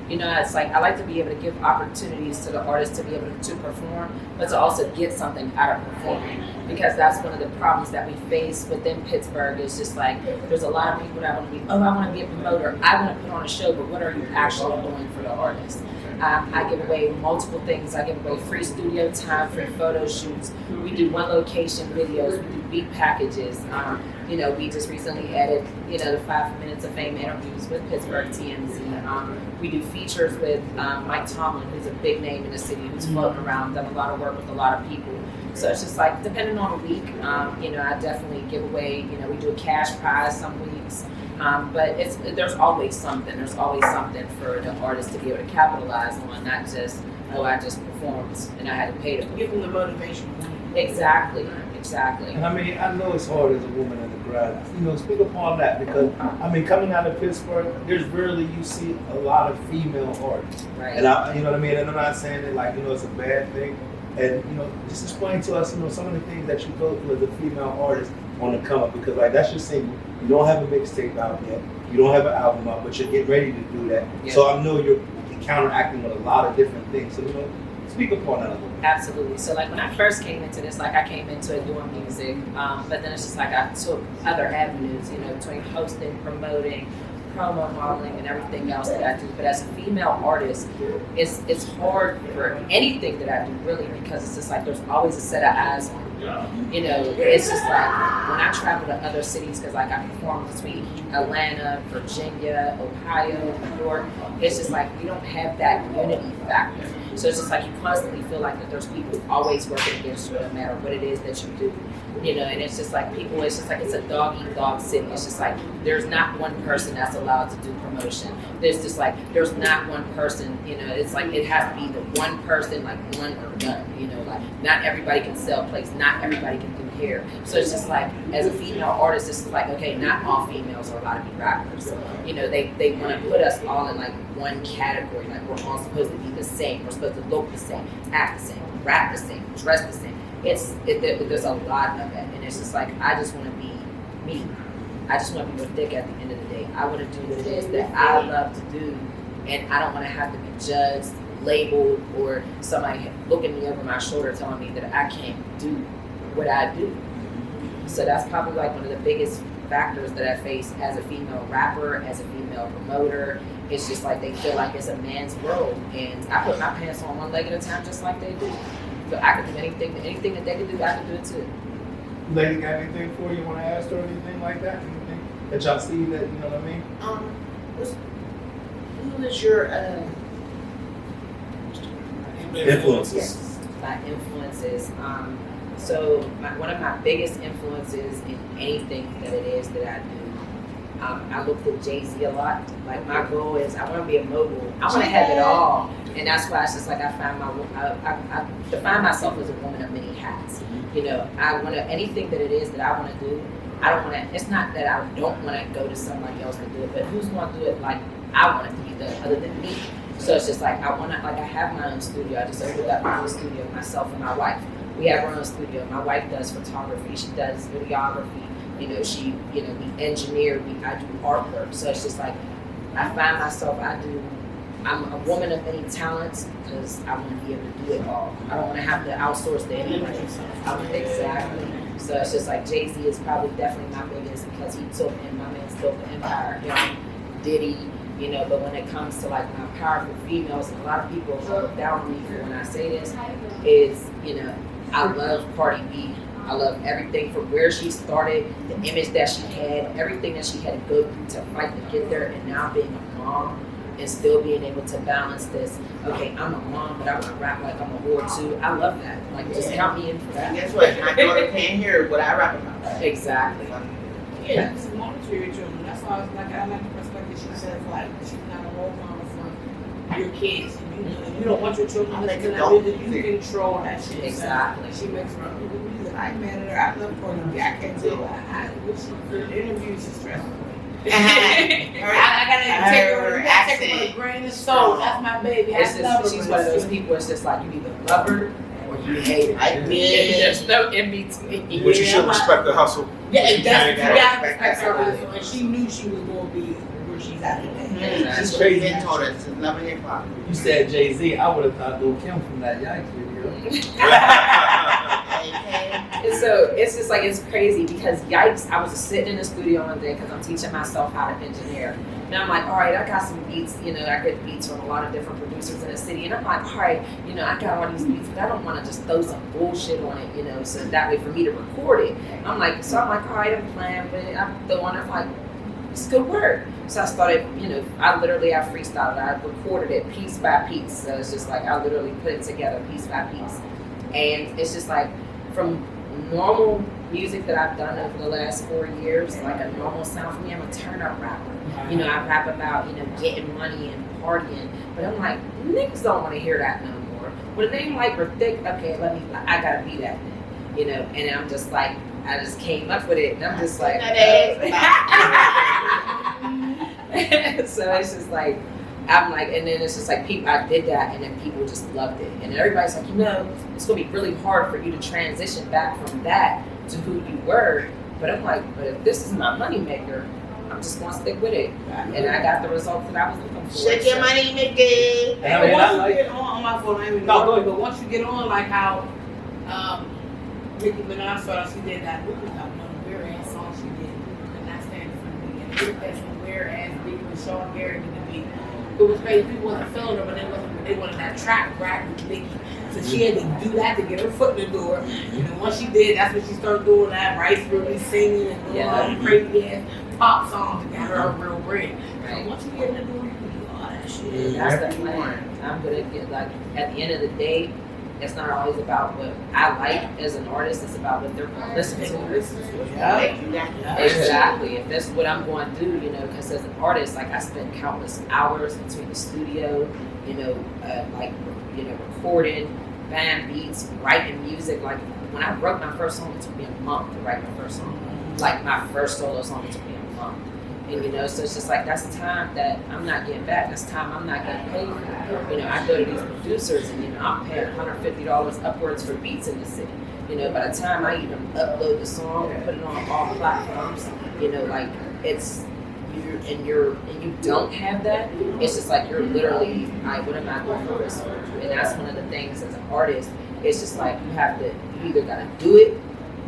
You know, it's like I like to be able to give opportunities to the artists to be able to perform, but to also get something out of performing. Because that's one of the problems that we face within Pittsburgh. Is just like there's a lot of people that want to be, oh, I want to be a promoter, I want to put on a show, but what are you actually doing for the artist? I give away multiple things. I give away free studio time, free photo shoots. We do one location videos. We do beat packages. You know, we just recently added, you know, the 5 minutes of fame interviews with Pittsburgh TMZ. We do features with Mike Tomlin, who's a big name in the city, who's floating around, done a lot of work with a lot of people. So it's just like, depending on the week, you know, I definitely give away, you know, we do a cash prize some weeks. But there's always something. There's always something for the artist to be able to capitalize on, not just, oh, I just performed and I had to pay to Give them the motivation. Exactly. And I mean, I know it's hard as a woman in the grind. You know, speak upon that because, I mean, coming out of Pittsburgh, there's rarely you see a lot of female artists. Right. And I, you know what I mean? And I'm not saying that like, you know, it's a bad thing. And, you know, just explain to us, you know, some of the things that you go through as a female artist on the come up because like that's your single. You don't have a mixtape out yet. You don't have an album out, but you're getting ready to do that. Yeah. So I know you're counteracting with a lot of different things. So, you know, speak upon that a little bit. Absolutely. So like when I first came into this, like I came into it doing music, but then it's just like I took other avenues, you know, between hosting, promoting, promo modeling, and everything else that I do. But as a female artist, it's hard for anything that I do really because it's just like there's always a set of eyes on me. You know, it's just like when I travel to other cities, because like I perform between Atlanta, Virginia, Ohio, New York, it's just like we don't have that unity factor. So it's just like you constantly feel like that there's people always working against you no matter what it is that you do. You know, and it's just like people, it's just like it's a dog-eat-dog city. It's just like there's not one person that's allowed to do promotion. There's just like, there's not one person, you know, it's like it has to be the one person, like one or done, you know, like not everybody can sell plates, not everybody can do hair. So it's just like, as a female artist, it's like, okay, not all females are allowed to be rappers. You know, they want to put us all in like one category, like we're all supposed to be the same, we're supposed to look the same, act the same, rap the same, dress the same. There's a lot of that, and it's just like I just want to be me. I just want to be RETHiiC at the end of the day. I want to do what it is that I love to do, and I don't want to have to be judged, labeled, or somebody looking me over my shoulder telling me that I can't do what I do. So that's probably like one of the biggest factors that I face as a female rapper, as a female promoter. It's just like they feel like it's a man's world, and I put my pants on one leg at a time, just like they do. So I can do anything that they can do, I can do it too. Lady, got anything for you? Want to ask or anything like that? Anything that y'all see that, you know what I mean? Who is your influences? Yes, my influences. So one of my biggest influences in anything that it is that I do, I look at Jay-Z a lot. Like my goal is I want to be a mogul. I want to have it all. And that's why it's just like I define myself as a woman of many hats. You know, I want to, anything that it is that I want to do, I don't want to, it's not that I don't want to go to somebody else to do it, but who's going to do it like I want it to be done other than me? So it's just like, I have my own studio. I just opened up my own studio, myself and my wife. We have our own studio. My wife does photography. She does videography. We engineer. I do artwork. So it's just like, I find myself, I'm a woman of many talents because I want to be able to do it all. I don't want to have to outsource to anybody. Exactly. So it's just like Jay-Z is probably definitely my biggest because my man's built the empire. Diddy, but when it comes to like my powerful females, and a lot of people look down on me for when I say this, is, I love Cardi B. I love everything from where she started, the image that she had, everything that she had to go through to fight to get there, and now being a mom and still being able to balance this. Okay, I'm a mom, but I want to rap like I'm a whore too. I love that. Like, just count me in for that. And guess what? My daughter can't hear what I rap about. Exactly. Yeah, it's monitor your children. That's why I was like, I like the perspective she says, like, she's not a role model for your kids. You don't want your children to listen to that music. You control that shit. Exactly. She makes her own music. I met her. I love Cardi B. I can't tell the interviews is stressful. I gotta take her with a grain of salt. That's my baby. She's one of those people. It's just like, you either love her or you hate her. There's no in between. But you should respect the hustle. Yeah, you gotta respect her hustle. And she knew she was gonna be where she's at today. She's crazy and told us to love hip hop. You said Jay-Z. I would have thought Lil Kim from that Yikes video. And so it's just like, it's crazy because Yikes, I was just sitting in the studio one day because I'm teaching myself how to engineer. And I'm like, all right, I got some beats, I get beats from a lot of different producers in the city. And I'm like, all right, I got all these beats, but I don't want to just throw some bullshit on it, so that way for me to record it. I'm like, all right, I'm playing with it. I'm throwing it, I'm like, it's good work. So I started, I freestyled it. I recorded it piece by piece. So it's just like, I literally put it together piece by piece. And it's just like, from normal music that I've done over the last 4 years, like a normal sound for me, I'm a turn-up rapper. I rap about, getting money and partying. But I'm like, niggas don't want to hear that no more. With a name like RETHiiCKULOUS, okay, I gotta be that then. And I'm just like, I just came up with it, and I'm just like, so it's just like, I'm like, and then it's just like, I did that, and then people just loved it. And everybody's like, it's gonna be really hard for you to transition back from that to who you were. But I'm like, but if this is my money maker, I'm just gonna stick with it. And I got the results that I was looking for. Shake your money, Mickey. And once you get on my phone, I ain't even know, but once you get on, like how Nicki Minaj started, she did that movie, that one Whereas song she did, and not stand for me. And it was Whereas Big with Sean Garrett did the beat. It was crazy. People wasn't feeling her, but they wanted that track right with Nicki. So she had to do that to get her foot in the door. And once she did, that's when she started doing that Rice really singing and doing all the crazy ass pop songs and got her real bread. So once you get in the door, you can do all that shit. That's the plan. I'm gonna get, like, at the end of the day, it's not always about what I like as an artist, it's about what they're going to listen to. Yeah. Exactly. If that's what I'm going to do, because as an artist, like, I spend countless hours between the studio, recording, band beats, writing music. Like, when I wrote my first song, it took me a month to write my first song. Like, my first solo song, it took me a month. And, so it's just like, that's time that I'm not getting back. That's time I'm not getting paid for. I go to these producers and, I'm paying $150 upwards for beats in the city. By the time I even upload the song and put it on all platforms, like, it's, and you don't have that, it's just like, you're literally, what am I going to risk for? And that's one of the things as an artist, it's just like, you either got to do it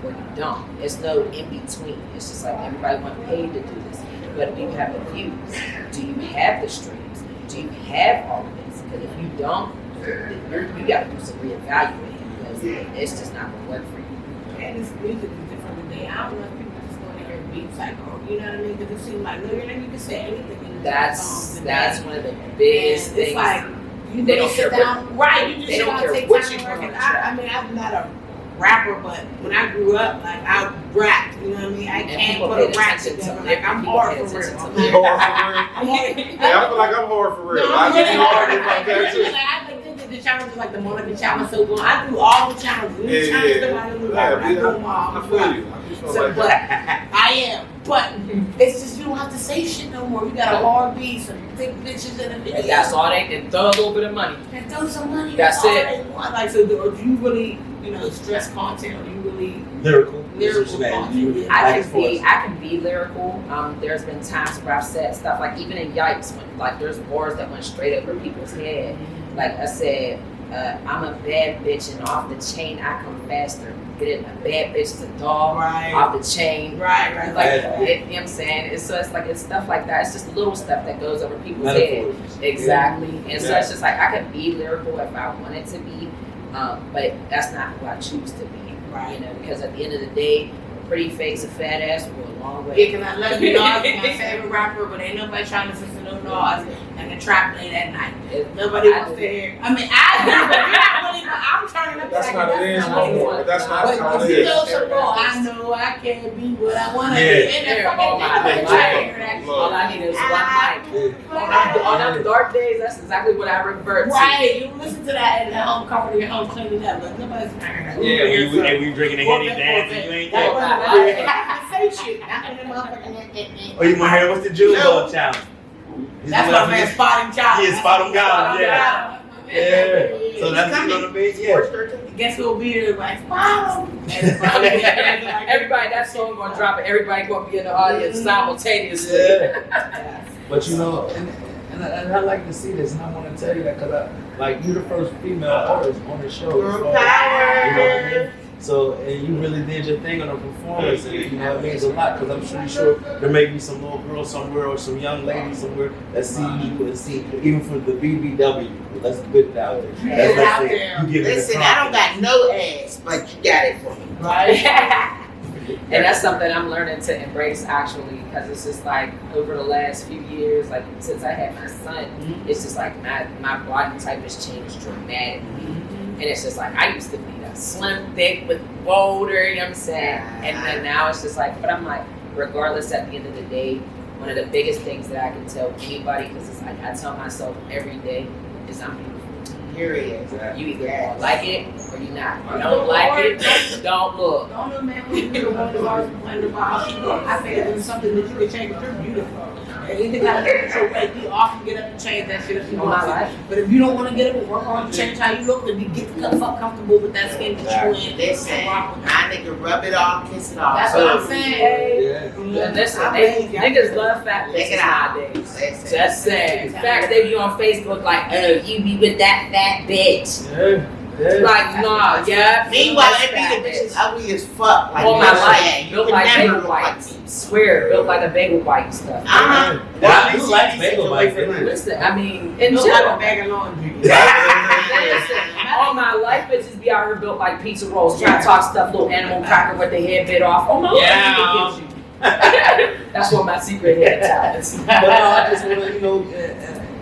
or you don't. It's no in between. It's just like, everybody wants paid to do this. But do you have the views? Do you have the streams? Do you have all of this? Because if you don't, you got to do some reevaluating because it's just not going to work for you. And this music is different today. I don't know if people just want to hear beats like, you know what I mean? Because it seems like, you can say anything in the song. That's one of the biggest things. It's like, you they don't care down, right? You just gotta take what time you to want work. on the track. I mean, I'm not a rapper, but when I grew up, like, I rapped, you know what I mean? I can't put a rap together. Like, I'm hard for real. I feel like I'm hard for real. No, I'm really hard. I like, this the challenges like the Monica challenge. So going, I do all the challenges. Any challenge that I do, I do them all. I feel you. I just feel So, like but that. I am. But it's just you don't have to say shit no more. You got a R&B, some thick bitches in the video. And that's all they and throw a little bit of money. And throw some money. That's all it. they want. Like, so do you really, stress content, or do you really Lyrical content? I can be lyrical. There's been times where I've said stuff like even in Yikes, when like there's words that went straight over people's head. Like I said, I'm a bad bitch and off the chain I come faster. Get it? A bad bitch is a dog. Right. Off the chain. Right. Like, you know what I'm saying? It's stuff like that. It's just little stuff that goes over people's head. Exactly. And so it's just like I could be lyrical if I wanted to be, but that's not who I choose to be. Right. Because at the end of the day, a pretty face, a fat ass will go a long way. Yeah, because I love you, Nas is my favorite rapper, but ain't nobody trying to listen to no Nas and the trap late at night. Nobody wants to hear. I mean, I do, but you're not really. I'm turning up. That's like, not it is no more. That's not how But it you is. know some more. I know I can't be what I want to Yeah. be. And then fucking nobody trying to hear that. All I need is one mic. On them dark days, that's exactly what I revert to. Right, you listen to that in the home comfort of your home cleaning up, but nobody's trying to hear that. Yeah, we drinking a Henny dance and you ain't That's there. what I say shit. Not in the motherfucking. Oh, you want to hear what's the June Ball challenge? That's my man, Spotting Child. Yeah, Spotting God, yeah. Yeah. So that's what's gonna be. Yeah. Guess who'll be there? Like Spot 'em. Everybody, that song gonna drop and everybody gonna be in the audience simultaneously. Yeah. But and I like to see this, and I want to tell you that because you're the first female artist on the show. Girl power. You know what I mean? So, and you really did your thing on the performance, and it means a lot because I'm pretty sure there may be some little girl somewhere or some young lady somewhere that see you and see, even for the BBW. Let's put it out there. Out there. You give Listen, I don't got no ass, but you got it for me. Right. And that's something I'm learning to embrace actually, because it's just like over the last few years, like since I had my son, it's just like my body type has changed dramatically. And it's just like I used to be a slim, thick with boulder, you know what I'm saying? And then now it's just like, but I'm like, regardless, at the end of the day, one of the biggest things that I can tell anybody, because it's like I tell myself every day, is I'm beautiful. Here he is. You either like it or you not. You don't like it, don't look. Don't know, man, when you're the one who's always complaining about how she looks. I think it's something that you can change. You're beautiful. And you just gotta look at your way. You often get up and change that shit if you want to. But if you don't want to get up and work on to change how you look, then you get the fuck comfortable with that skin that you're in. Listen, I nigga rub it off, kiss it off. That's what I'm saying. And listen, niggas love fat bitches nowadays. Just saying. In fact, they be on Facebook like, oh, you be with that fat bitch. Like, nah, yeah. Meanwhile, every bitch is ugly as fuck. Like, all my life, you built would like never bagel look bites. like me. Swear, built like a bagel bite and stuff. Uh-huh. I do like bagel bites. Listen, I mean, in Look like a general. bag of laundry. All my life bitches be out here built like pizza rolls, trying to talk stuff, little animal cracker with their head bit off. Oh my God, that's what my secret hair talent is. But no, I just want to,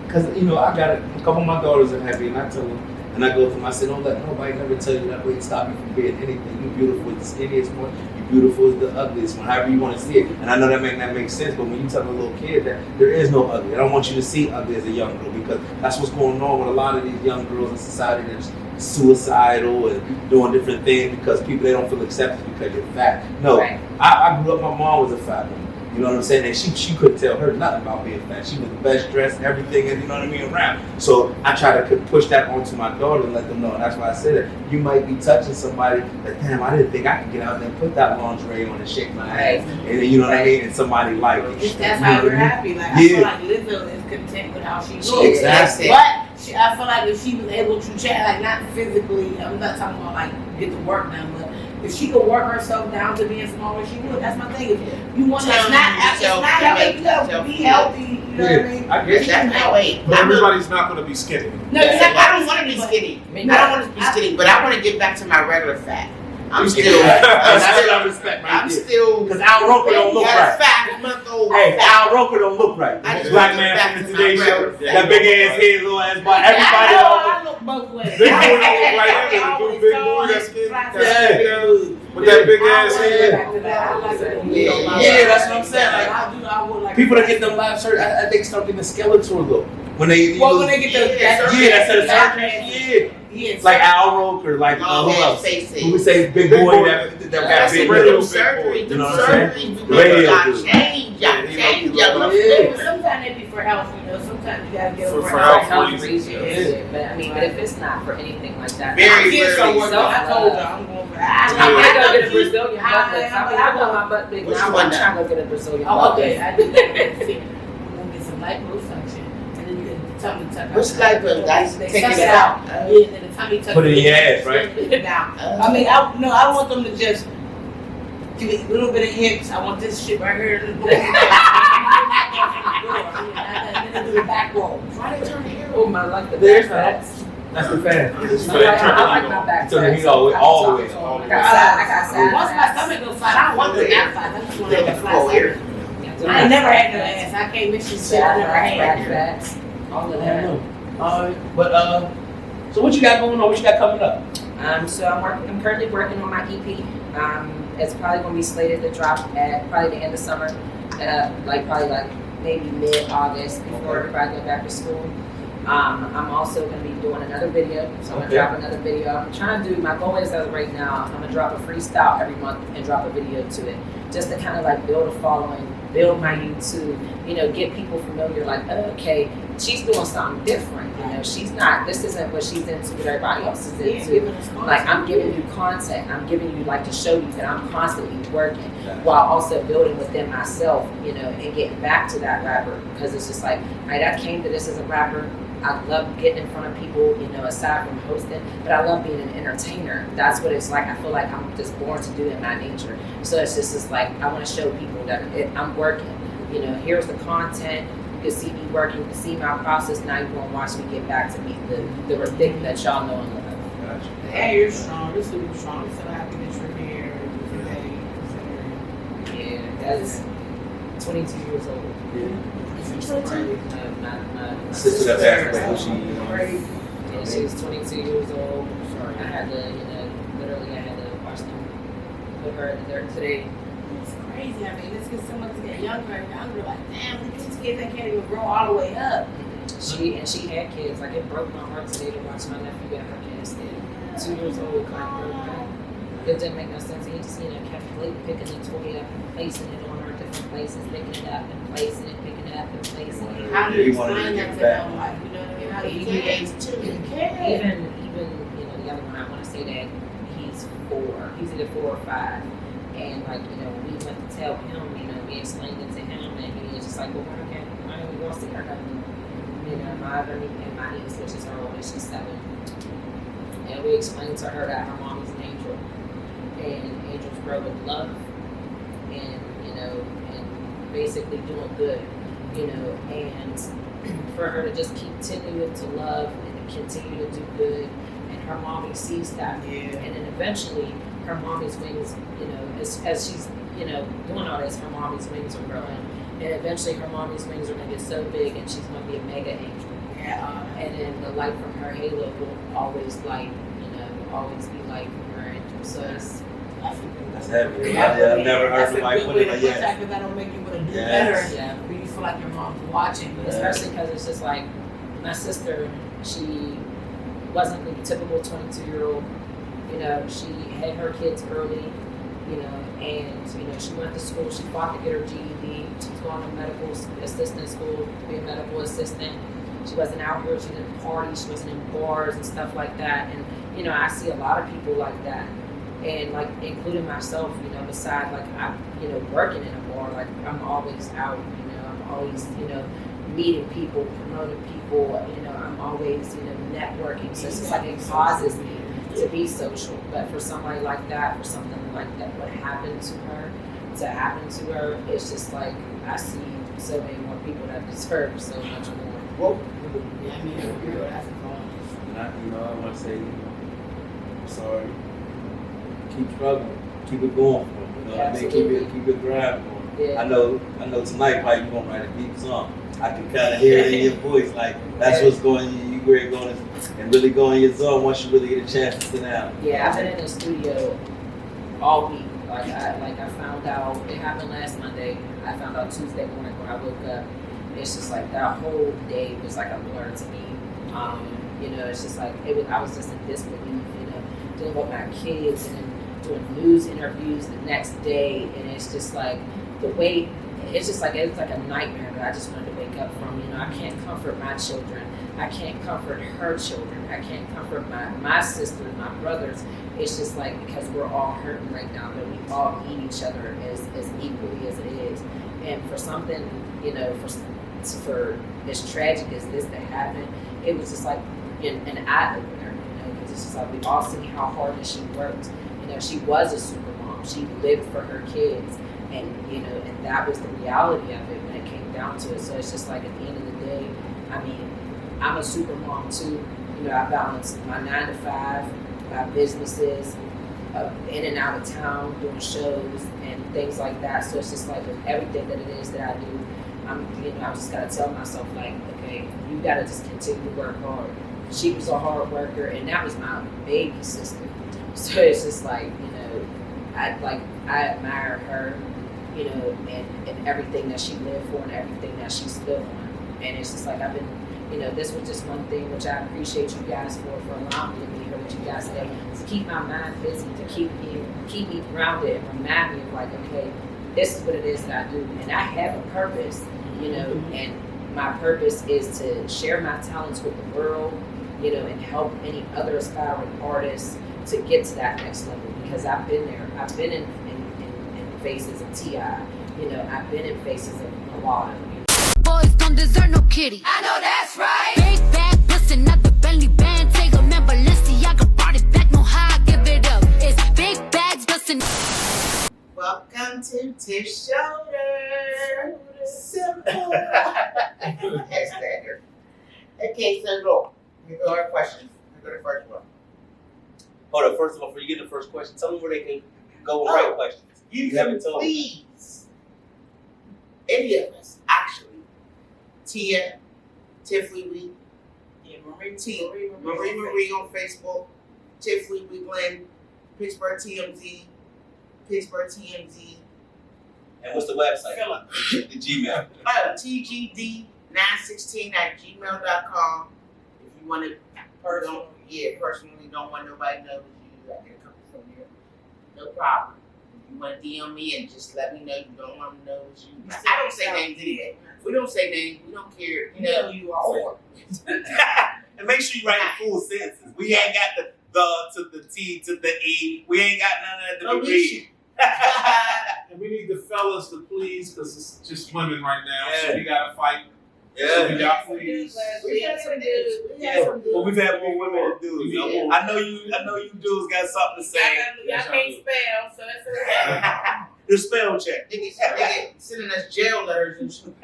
because I got a couple of my daughters are happy, and I tell them, and I go to them, I say, don't let nobody never tell you that way, stop you from being anything. You're beautiful as the skinniest one, you're beautiful as the ugliest one, however you want to see it. And I know that makes sense, but when you tell a little kid that there is no ugly, I don't want you to see ugly as a young girl, because that's what's going on with a lot of these young girls in society that's suicidal and doing different things because they don't feel accepted because you're fat. No, right. I grew up, my mom was a fat woman. You know what I'm saying? And she couldn't tell her nothing about being fat. She was the best dressed, everything, and you know what I mean, around. So I try to push that onto my daughter and let them know. And that's why I said that you might be touching somebody that, damn, I didn't think I could get out there and put that lingerie on and shake my ass. And you know what I mean? And somebody like it. That's how you're happy. Like, I feel like Lizzo is content with how she looks. Exactly. But I feel like if she was able to change, like not physically, I'm not talking about like get the work done, but if she could work herself down to being smaller, she would. That's my thing. If you want to, it's not like you gotta be healthy. You know what I mean? I guess that's my way. But everybody's not going to be skinny. No, I don't want to be skinny. I don't want to be skinny, but I want to get back to my regular fat. I'm still, because Al Roker don't look right. 5-month-old. Hey, Al Roker don't look right. Black man from the Today Show, that big ass head, little ass body. Everybody I look both ways. Big boy don't look like that. Big boy, that skin, with that big ass head. Yeah, that's what I'm saying. Like, people that get them live shirts, I think start getting the Skeletor look. When they Well, when they get the that's the surgery. Yes. Like Al Roke or like who else? Who we say big boy that got big radio boy. surgery. You know what I'm saying? Radio Radio. change. Sometimes they be for health, you know. Sometimes you gotta get over For health reasons. reasons. But I mean, but if it's not for anything like that, Very, I very told you I'm going for I'm gonna go get a Brazilian butt lift. I want my butt big. I'm trying to go get a Brazilian butt lift. Okay, I do that. See, I'm gonna get some liposuction, and then you can tummy tuck. Which lipo? That's They taking suck it out. Yeah, then the tummy tuck. Put it in your ass, right? Down. I mean, I want them to just give it a little bit of hips. I want this shit right here. Then do the back roll. Why they turn the hair Oh my, like the There's back facts. That's the fact. I like my back Turn the fats. heat all the way. I got sides. Once my stomach goes flat, I don't want the back flat. I just want to have a flat Oh, stomach. here. I ain't never had no ass. I can't mix this shit. I never Back had. fats. All of I that. don't know. But so what you got going on? What you got coming up? So I'm currently working on my EP. It's probably gonna be slated to drop at probably the end of summer, probably maybe mid-August before everybody go back to school. I'm also gonna be doing another video, so I'm gonna drop another video. I'm trying to do, my goal is as of right now, I'm gonna drop a freestyle every month and drop a video to it, just to kind of like build a following, build my YouTube, you know, get people familiar, like, oh, okay, she's doing something different, you know, she's not, this isn't what she's into, what everybody else is into. Like, I'm giving you content, I'm giving you, like, to show you that I'm constantly working, while also building within myself, you know, and getting back to that rapper, because it's just like, right, I came to this as a rapper. I love getting in front of people, you know, aside from hosting, but I love being an entertainer. That's what it's like. I feel like I'm just born to do in my nature. So it's like, I want to show people that I'm working. You know, here's the content. You can see me working, you can see my process. Now you're going to watch me get back to be the RETHiiCK that y'all know and love. Yeah, you're strong. You're super strong. I'm so happy that you're here today. Yeah, that's 22 years old. My Sister that passed away. Yeah, she was 22 years old. I had to, you know, literally I had to watch them put her in there today. It's crazy. I mean, this gets so much to get younger and younger. Like, damn, look at these kids that can't even grow all the way up. She had kids. Like, it broke my heart today to watch my nephew at her kids. 2 years old, it didn't make no sense. He just, you know, kept picking the toy up and placing it on her different places, picking it up and placing it, picking it up and placing it. How do He you wanted to explain get that to back. them? Like, you know what I mean? How do you He do that? is too. Even, you know, the other one, I want to say that he's 4. He's either 4 or 5. And, like, you know, when we went to tell him, you know, we explained it to him, and he was just like, well, why don't we go see her? You know, my other niece, and my niece, which is her oldest, she's 7. And we explained to her that her mom is an angel, and angels grow with love, and, you know, and basically doing good, you know, and for her to just continue to love and to continue to do good, and her mommy sees that, and then eventually her mommy's wings, you know, as she's, you know, doing all this, her mommy's wings are growing, and eventually her mommy's wings are gonna get so big, and she's gonna be a mega angel. Yeah. And then the light from her halo will always light, you know, always be light from her angel. So it's That's heavy. I've never heard somebody put it like that. Because that'll make you want to do Yes. better. yeah. When you feel like your mom's watching. Especially because it's just like my sister, she wasn't the typical 22-year-old. You know, she had her kids early, you know, and, you know, she went to school, she fought to get her GED, she was going to medical assistant school to be a medical assistant. She wasn't out here, she didn't party, she wasn't in bars and stuff like that. And, you know, I see a lot of people like that. And, like, including myself, you know, besides, like, I'm, you know, working in a bar, like, I'm always out, you know, I'm always, you know, meeting people, promoting people, you know, I'm always, you know, networking. So it's just like it causes me to be social. But for somebody like that, for something like that would happen to her, it's just like I see so many more people that deserve so much more. Well, Yeah, I mean, that's a problem. And I want to say, you know, I'm sorry. Keep struggling. Keep it going for them. You know what I mean? Keep it driving for them. Yeah. I know tonight probably you're gonna write a deep song. I can kind of hear it in your voice, like that's what's going. You ready going and really go in your zone once you really get a chance to sit down. Yeah, I've been in the studio all week. Like I found out it happened last Monday. I found out Tuesday morning when I woke up, it's just like that whole day was like a blur to me. You know, it's just like I was just in disbelief, you know, dealing with my kids and then doing news interviews the next day, and it's just like the way it's like a nightmare that I just wanted to wake up from. You know, I can't comfort my children, I can't comfort her children, I can't comfort my sisters, my brothers. It's just like because we're all hurting right now, but we all need each other as equally as it is. And for something, you know, for as tragic as this to happen, it was just like an eye opener, you know, because it's just like we all see how hard that she worked. You know, she was a super mom. She lived for her kids, and you know, and that was the reality of it when it came down to it. So it's just like at the end of the day, I mean, I'm a super mom too. You know, I balance my 9 to 5, my businesses, in and out of town, doing shows and things like that. So it's just like with everything that it is that I do, I just gotta tell myself like, okay, you gotta just continue to work hard. She was a hard worker, and that was my baby sister. So it's just like, you know, I admire her, you know, and everything that she lived for and everything that she stood on. And it's just like you know, this was just one thing which I appreciate you guys for allowing me to be here with you guys today, to keep my mind busy, to keep me grounded and remind me of like, okay, this is what it is that I do, and I have a purpose, you know, and my purpose is to share my talents with the world, you know, and help any other aspiring artists to get to that next level, because I've been there. I've been in faces of T.I., you know, I've been in faces of Outta. Boys don't deserve no kitty. I know that's right. Big bag pussy, not the Bentley band. Take a man, Balenciaga brought it back. No how I give it up. It's big bags bustin'. Welcome to Tish Shoulder. Simple. That's standard. Okay, so go. We go to our questions. We go to the first one. Hold on, first of all, before you get the first question, tell them where they can go and write questions. You haven't can told please, any of us, actually, Tia, Tiffany Wee, Marie on Facebook, Tiffany Wee Glenn, Pittsburgh TMZ, PittsburghTMZ. And what's the website? The Gmail. TGD916@gmail.com. If you want to personally don't want nobody to know you, I can come from here. No problem. If you want to DM me and just let me know you don't want to know it's you. I don't say names anyway. We don't say names. We don't care. You know you are. And make sure you write the full sentences. We ain't got the to the T to the E. We ain't got none of that to be read. And we need the fellas to please, because it's just women right now, so Yeah. we gotta fight. Yeah. So we got please. We had some dudes. Well, we've had more women than dudes. Yeah. I know you dudes got something to say. Y'all can't spell, so that's okay. The spell check. They sending us jail letters and shit.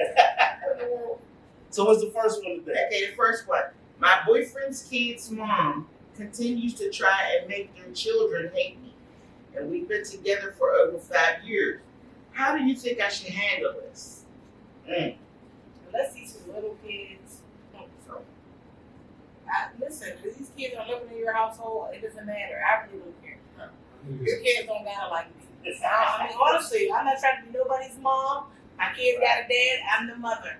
So what's the first one today? Okay, the first one. My boyfriend's kid's mom continues to try and make their children hate me. And we've been together for over 5 years. How do you think I should handle this? Let's see some little kids. Listen, these kids are living in your household. It doesn't matter. I really don't care. Your kids don't gotta like me. I mean, honestly, I'm not trying to be nobody's mom. My kids got a dad. I'm the mother.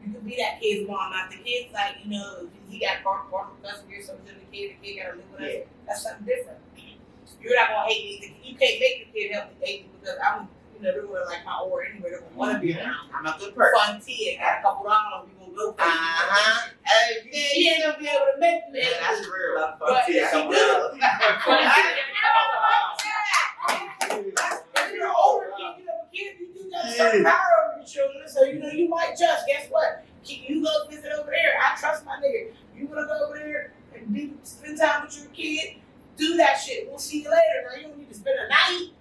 You can be that kid's mom. Not the kid's like, you know, he got partial custody or something to the kid gotta live with us. That's something different. You're not gonna hate me. You can't make your kid help me hate me because I'm, you know, they're gonna like my or anyway. They're gonna want to be around. I'm a good person. Fun tea. Got a couple dollars. We gonna go for Okay. She ain't gonna be able to make me. Yeah, that's real. But if she do, you're older kid, you know, kid, you do got some power over your children, so you know you might just. Guess what? You go visit over there. I trust my nigga. You wanna go over there and spend time with your kid? Do that shit. We'll see you later. Now you don't need to spend a night.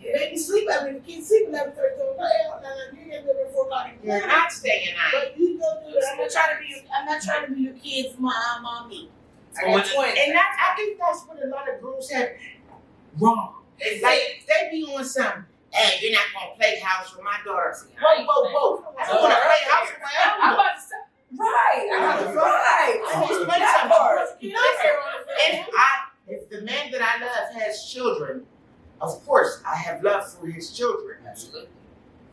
Maybe sleep. I mean, the kids sleep 11:30. You get there before 4 o'clock. You're not staying night. But you go do it. I'm not trying to be your kid's mommy. I got twins. And I think that's what a lot of girls have wrong. It's like they be on some, hey, you're not gonna play house with my daughter. Whoa. I don't wanna play house with my own. I'm about to say, right. I just play some part. And if the man that I love has children, of course I have love for his children. Absolutely.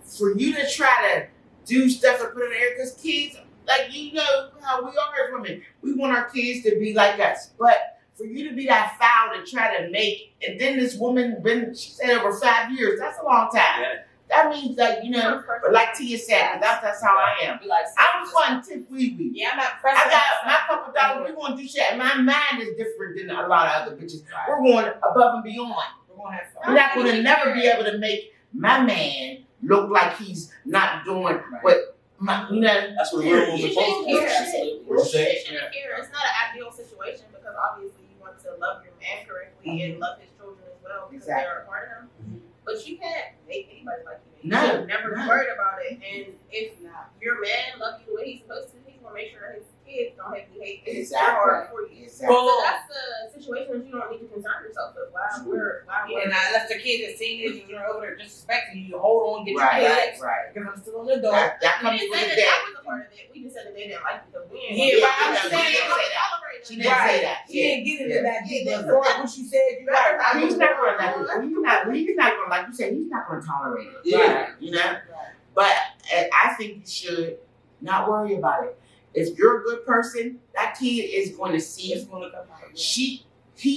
For you to try do stuff and put it in the air because kids, like, you know how we are as women. We want our kids to be like us. But for you to be that foul to try to make, and then this woman she said over 5 years, that's a long time. Yeah. That means that, you know, but like Tia said, that's how I am. I'm fun tip wee. Yeah, I'm not I pressing. got my couple dollars, we're gonna do shit. And my mind is different than a lot of other bitches. We're going above and beyond. We're gonna have fun. We're not gonna never be able to make my man look like he's not doing what my, you know. That's what real women You supposed shouldn't to care. do. You shouldn't care. It's not an ideal situation because obviously you want to love your man correctly and love his children as well because they're a part of him. But you can't make anybody like you. No, You're never worried about it. And if your man loves you the way he's supposed to, he's gonna make sure that his kids don't have to hate his hard for you. Exactly. So that's the situation that you don't need to concern yourself with. And unless the kid is teenagers and they're over there disrespecting you, hold on, get your Right, kids. right. Because I'm still on the door. That We comes didn't with say the that debt. I was a part of it. We just said that they didn't like it because we Yeah, but I'm She saying, didn't say that. She didn't right. say that. She didn't get into that deep. Yeah. But for what she said, you right. He's not gonna like it. He's not gonna, like you said, he's not gonna tolerate it. Yeah. You know? But I think you should not worry about it. If you're a good person, that kid is going to see It's gonna come out. he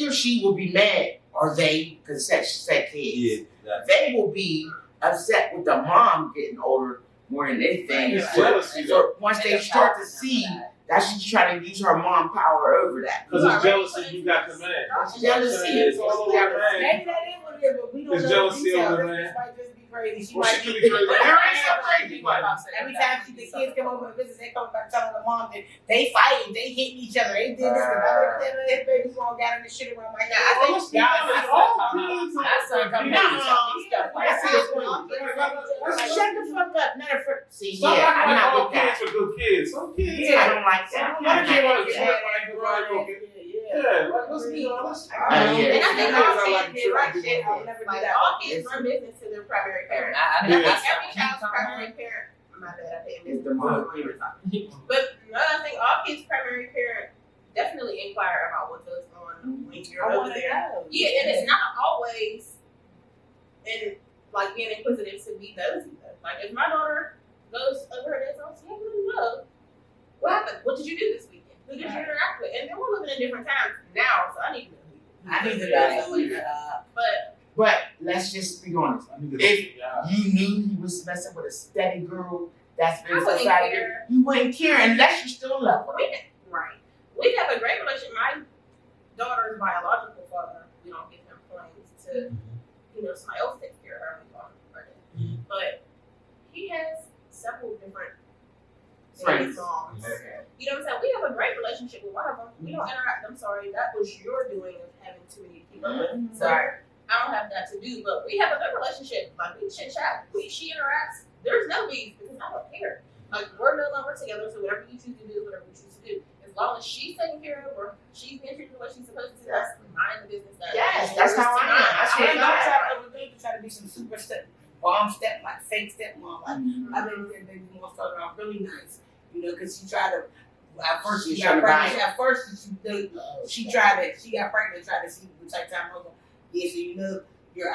or she will be mad, or they, because she said kids. Yeah. They will be upset with the mom getting older more than anything. It's jealousy, So once they start to see that she's trying to use her mom power over that. Because it's jealousy, you got the man. It's jealousy. It's all over the man. Maybe that is what it is, but we don't It's know jealousy the details. over the This man. might just be crazy. She Well, might she could be be crazy. There is some crazy ones. Every time the kids come over to visit, they come back telling the mom that they fighting, they hitting each other, they did this, this baby's all got in this shit around my Yeah, I think Shut the fuck up. Not a frick. See, Some yeah, I'm not all with that. kids are good kids. Some kids. I don't like that. I can't want to treat like okay. Yeah, like, let's be honest. Yeah. And I think all like kids did right shit. I would never do that. All kids run business to their primary parent. I And I Yeah. think every child's primary parent. My bad, I didn't mean Is the mom. But no, I think all kids' primary parent definitely inquire about what goes on when you're over there. Yeah, and it's not always in like being inquisitive to be nosy though. Like if my daughter goes over her dad's house, yeah, what do you know? What happened? What did you do this weekend? Who did you interact with? And then we're living in different times now, so I need to know who. I need to know. But let's just be honest. If you knew he was messing with a steady girl that's been I wouldn't society, care. you wouldn't care unless you still love her. Right. We have a great relationship. My daughter's biological father, we don't give him claims to, somebody else takes care of her when we call him birthday. But he has several different Friends. songs. You know what I'm saying? We have a great relationship with one of them. We don't interact. I'm sorry, that was your doing of having too many people. Sorry. I don't have that to do, but we have a good relationship. Like we chit chat, she interacts. There's no beef because I don't care. Like we're no longer together, so whatever you choose to do, whatever you choose to do. As long as she's taken care of or she's being treated the way she's supposed to, that's mind the business. Yes, that's how I am. I swear to God. Try to be some super bomb step, like fake stepmom. Like I been with that baby mom started off really nice, because she tried to. At first, she got pregnant. At first, she tried to. She got pregnant. Tried to see the type time. Yeah, so your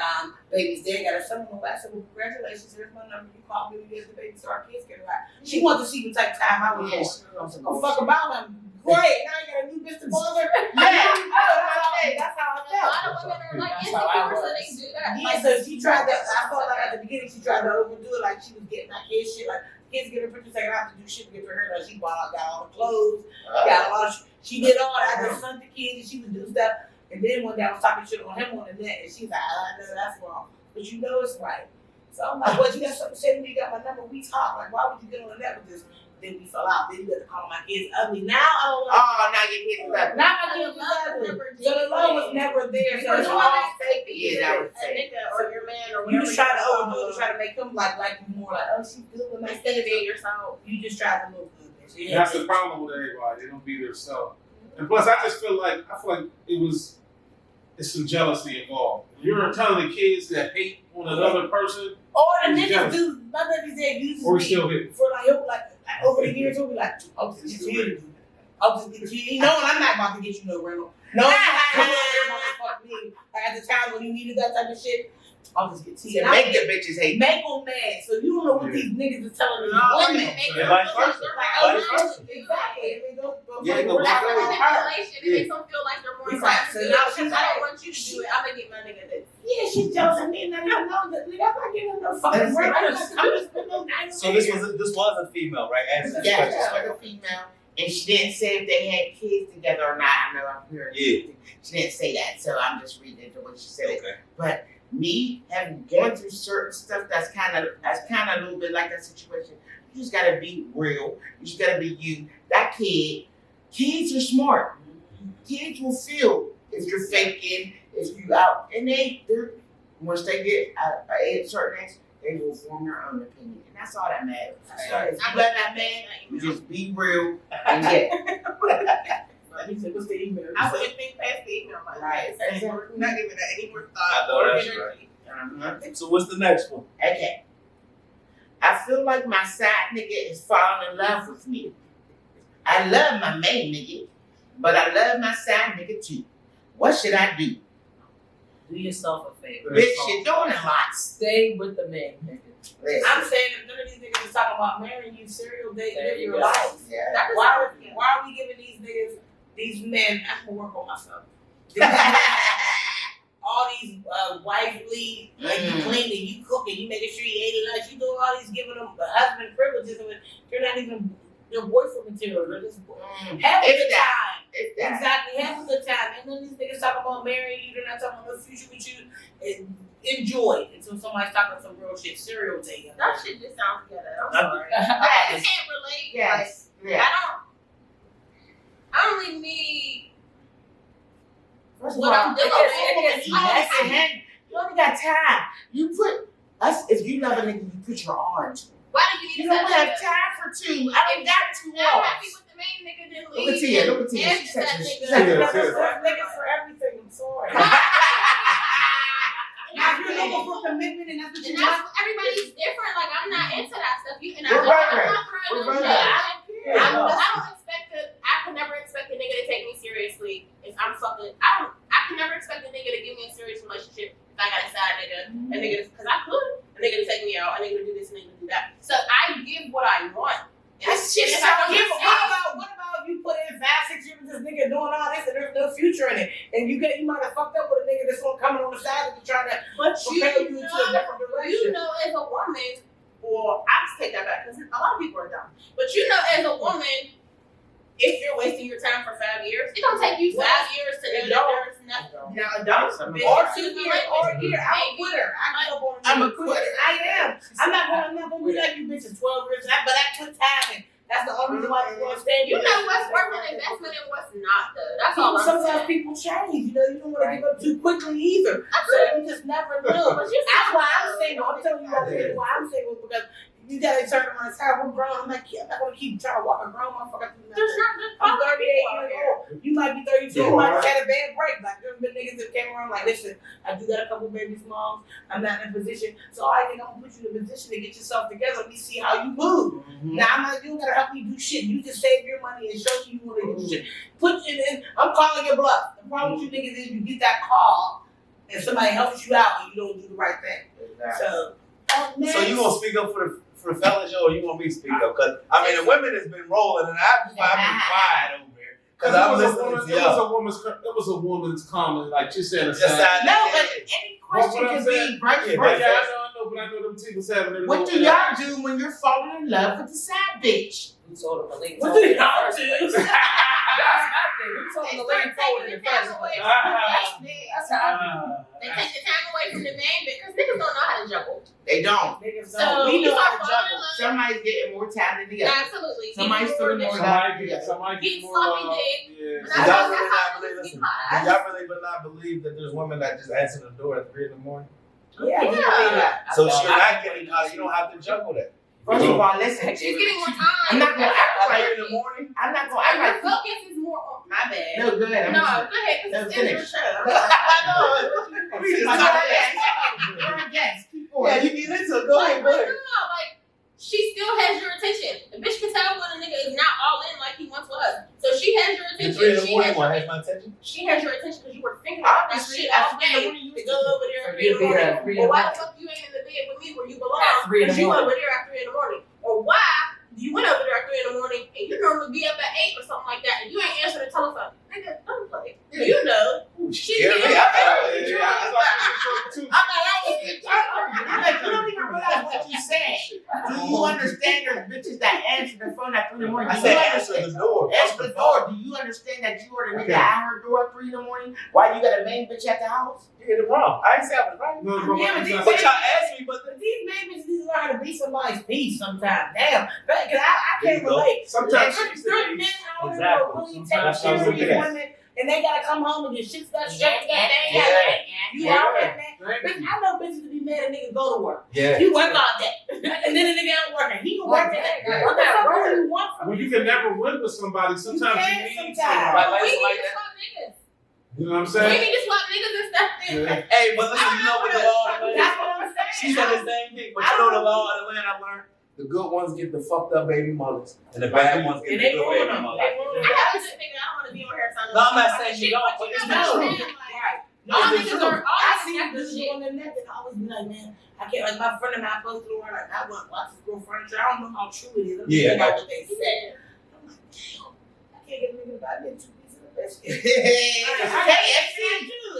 baby's dad got a son on the last. So congratulations, here's my number. You call me when you get the baby, so our kids get right. She wanted to see the type of time I was on. Oh, fuck about him. Great, now you got a new Mr. Butler. That's how I felt. A lot of women are like insecure, so they do that. Yeah, so she tried to. I felt like at the beginning she tried to overdo it, like she was getting my kids shit. Like kids get her pictures taken out to do shit to get her hair done. She bought out, got all the clothes, got a lot of. She did all that. I just sent the kids, and she would do stuff. And then one day I was talking shit on him on the net, and she's like, I know that's wrong, but you know it's right. So I'm like, well, you got something to say to me? You got my number? We talk. Like, why would you get on the net with this? Then we fell out. Then you got to call my kids ugly. Now I don't want. Oh, now your kids ugly. Now my kids is ugly. So the love was never there. So it's all fake. Yeah, that was a fake. nigga or your man or You whatever. just try to overdo it, try to make them like you more. Like, oh, she's good with my Instead of being yourself. You just try to look good. Bitch. That's the problem with everybody. They don't be themselves. And plus, I feel like it's some jealousy involved. You're telling the kids that hate on another person. Or the It's niggas jealousy. do. My baby's dad uses Or me he still hit. for like over the years. He'll be like, I'll just get you. I'll just get you. You know, and I'm not about to get you no rental. No, fuck me. Like at the time when he needed that type of shit, I'll just get tea. To make the bitches hate. Make them mad. So you don't know what these niggas is telling these women. And vice versa. Exactly. Yeah, That's a manipulation. It makes them feel like they're more Exactly. so now since I don't want you to do it, I'm gonna get my nigga this. Yeah, she's jealous of me and I don't know that nigga. I'm not giving her no fucking work. I'm just no nice. So this was a female, right? Answer the Yeah, question. just like a female. And she didn't say if they had kids together or not. I know I'm hearing. Yeah. She didn't say that, so I'm just reading it the way she said it. Okay. But me having gone through certain stuff that's kind of a little bit like that situation. You just gotta be real. You just gotta be you. That kids are smart. Kids will feel if you're faking, if you out, and they're once they get a certain age, they will form their own opinion, and that's all that matters. So if you let that man, you just be real and He said, what's the email? I wouldn't think past the email like Right. that. Not giving that any more I thought know or that's energy. So what's the next one? Okay. I feel like my side nigga is falling in love with me. I love my main nigga, but I love my side nigga too. What should I do? Do yourself a favor. Bitch, you're doing a lot. Stay with the man, nigga. Listen. I'm saying if none of these niggas is talking about marrying you, serial date, There live you your go. life. Yeah. Why are we giving these niggas, these men, I'm gonna work on myself. All these wifely, like you cleaning, you cooking, you making sure you ate lunch, you doing all these giving them husband privileges, and you're not even their boyfriend material. They're just have a good time. Exactly, have a good time. And then these niggas talking about marrying you, they're not talking about the future with you. And enjoy until somebody's talking some real shit. Serial dating. That shit just sounds good. I'm sorry. I can't relate. Yes. Like, Yeah. I don't really need First of what all, I'm doing. you only got time. You put us, if you love a nigga, you put your all into it. Why do you You need don't to have time for two. I don't got 2 I'm happy hours. with the main nigga, then Look leave. at Tia. Look at Tia. And She's that such a nigga. Niggas for everything. I'm sorry. If you're looking for commitment and that's what you And want, that's everybody's different. Like I'm not into that stuff. You and We're right. I'm not We're trying to. right. I don't expect it. I could never expect a nigga to take me seriously if I'm fucking. I could never expect a nigga to give me a serious relationship if I got a side nigga. A nigga, because I could. A nigga to take me out. A nigga to do this. A nigga to do that. So I give what I want. That's just if I don't what receive- about you put in 5-6 years with this nigga doing all this and there's no future in it, and you might have fucked up with a nigga that's gonna come on the side and try to But propel you into a different direction. you know, as a woman, or I just take that back because a lot of people are dumb. But you know, as a woman, if you're wasting your time for 5 years, it don't take you 5 years to know that there's nothing. Now, adults, Or 2 years, or a year. I'm a quitter. I'm a quitter. I am. I'm not gonna be like you bitches 12 years, but I quit timing. That's the only reason why you're gonna stand. You know what's worth an investment and what's not, though. That's all I'm Sometimes saying. people change. You know, you don't want to give up too quickly either. So you just never know. But you That's why I'm single. I'm telling you why I'm single, because you got a certain amount of time. We're grown. I'm not gonna keep trying to walk a grown motherfucker through There's nothing. not I'm 38 years old. You might be 32. You might have had a bad break. Like there's been niggas that came around like, listen, I do got a couple babies, moms. I'm not in a position, so I think I'm gonna put you in a position to get yourself together. Let me see how you move. Now I'm like, you don't gotta help me do shit. You just save your money and show me you wanna do shit. Put it in. I'm calling your bluff. The problem with you niggas is you get that call and somebody helps you out and you don't do the right thing. So you gonna speak up for the fellas, or you want me to speak up? Cause I mean the women has been rolling, and I've been quiet over here. Cause I'm listening to y'all. It was a woman's comment, like you said. No, but any question can be right. I know, but I know them people having it. What do y'all do when you're falling in love with the side bitch? We told him to lean what forward do in the y'all first do? place. That's my thing. We told him to lean forward in the first place. That's how I do. They take the time away from the man because niggas don't know how to juggle. They don't. So We you know how start to falling in juggle. love. Somebody's getting more time than the other. Absolutely. Somebody's feeling more love. Somebody Get get more sloppy love. dick. Yeah. Do y'all really not believe? Listen, do y'all really not believe that there's women that just answer the door at 3 in the morning? Yeah. So you're not getting caught. You don't have to juggle that. First of all, listen. She's getting more time. I'm not gonna act like in the morning. I'm not gonna act Your like. focus is more on my bad. No, go ahead. No, go ahead. No, This is your finish. show. Yeah, you get into it. Go ahead, go ahead. No, like she still has your attention. The bitch can tell when a nigga is not all in like he once was. So she has your attention. thinking. The 3 in the morning one has my attention. She has your attention because you were thinking about that shit all day. To go over there at 3 in the morning. Or why the fuck you ain't in the bed with me where you belong? Because you over there at 3 in the morning. Or why you went over there at 3 in the morning and you normally be up at 8 or something like that and you ain't answering the telephone. Nigga, don't play. You know. She Yeah, be me. I'm like, you don't even realize what you said. Do you understand there's bitches that answer the phone at 3 in the morning? I said answer the door. Answer the door. Do you understand that you are the nigga at her door at 3 in the morning? Why you got a main bitch at the house? You hit it wrong. I ain't say I was right. But y'all asked me, but these babies need to learn how to be somebody's peace sometimes. Damn. Because I can't relate. Sometimes there's men out here who are really taking care of these women. And they gotta come home and get shit stuff shut down. You out there, man. Bitch, I know bitches to be mad at niggas go to work. Yeah. You work all day. And then the nigga ain't working. He can work that. What the fuck do you want from Well, me? you can never win with somebody. Sometimes you need sometimes. somebody. we need to swap niggas. You know what I'm We saying? need to swap niggas and stuff. hey, but listen, you know what the law of the land? That's what I'm saying. She said the same thing, but you know the law of the land I learned? The good ones get the fucked up baby mothers, and the bad ones get the good baby mothers. I have a good nigga. I don't want to be on here sounding No, I'm not saying you don't, but it's not true. Right. All niggas are I see all this shit. on the net and I always be like, man, I can't, like my friend of mine posted on like, I want to watch this girl furniture. I don't know how true it is. Let me Yeah, think I about got what they said. I'm like, damn, I can't get a nigga to buy me 2 pieces of biscuit.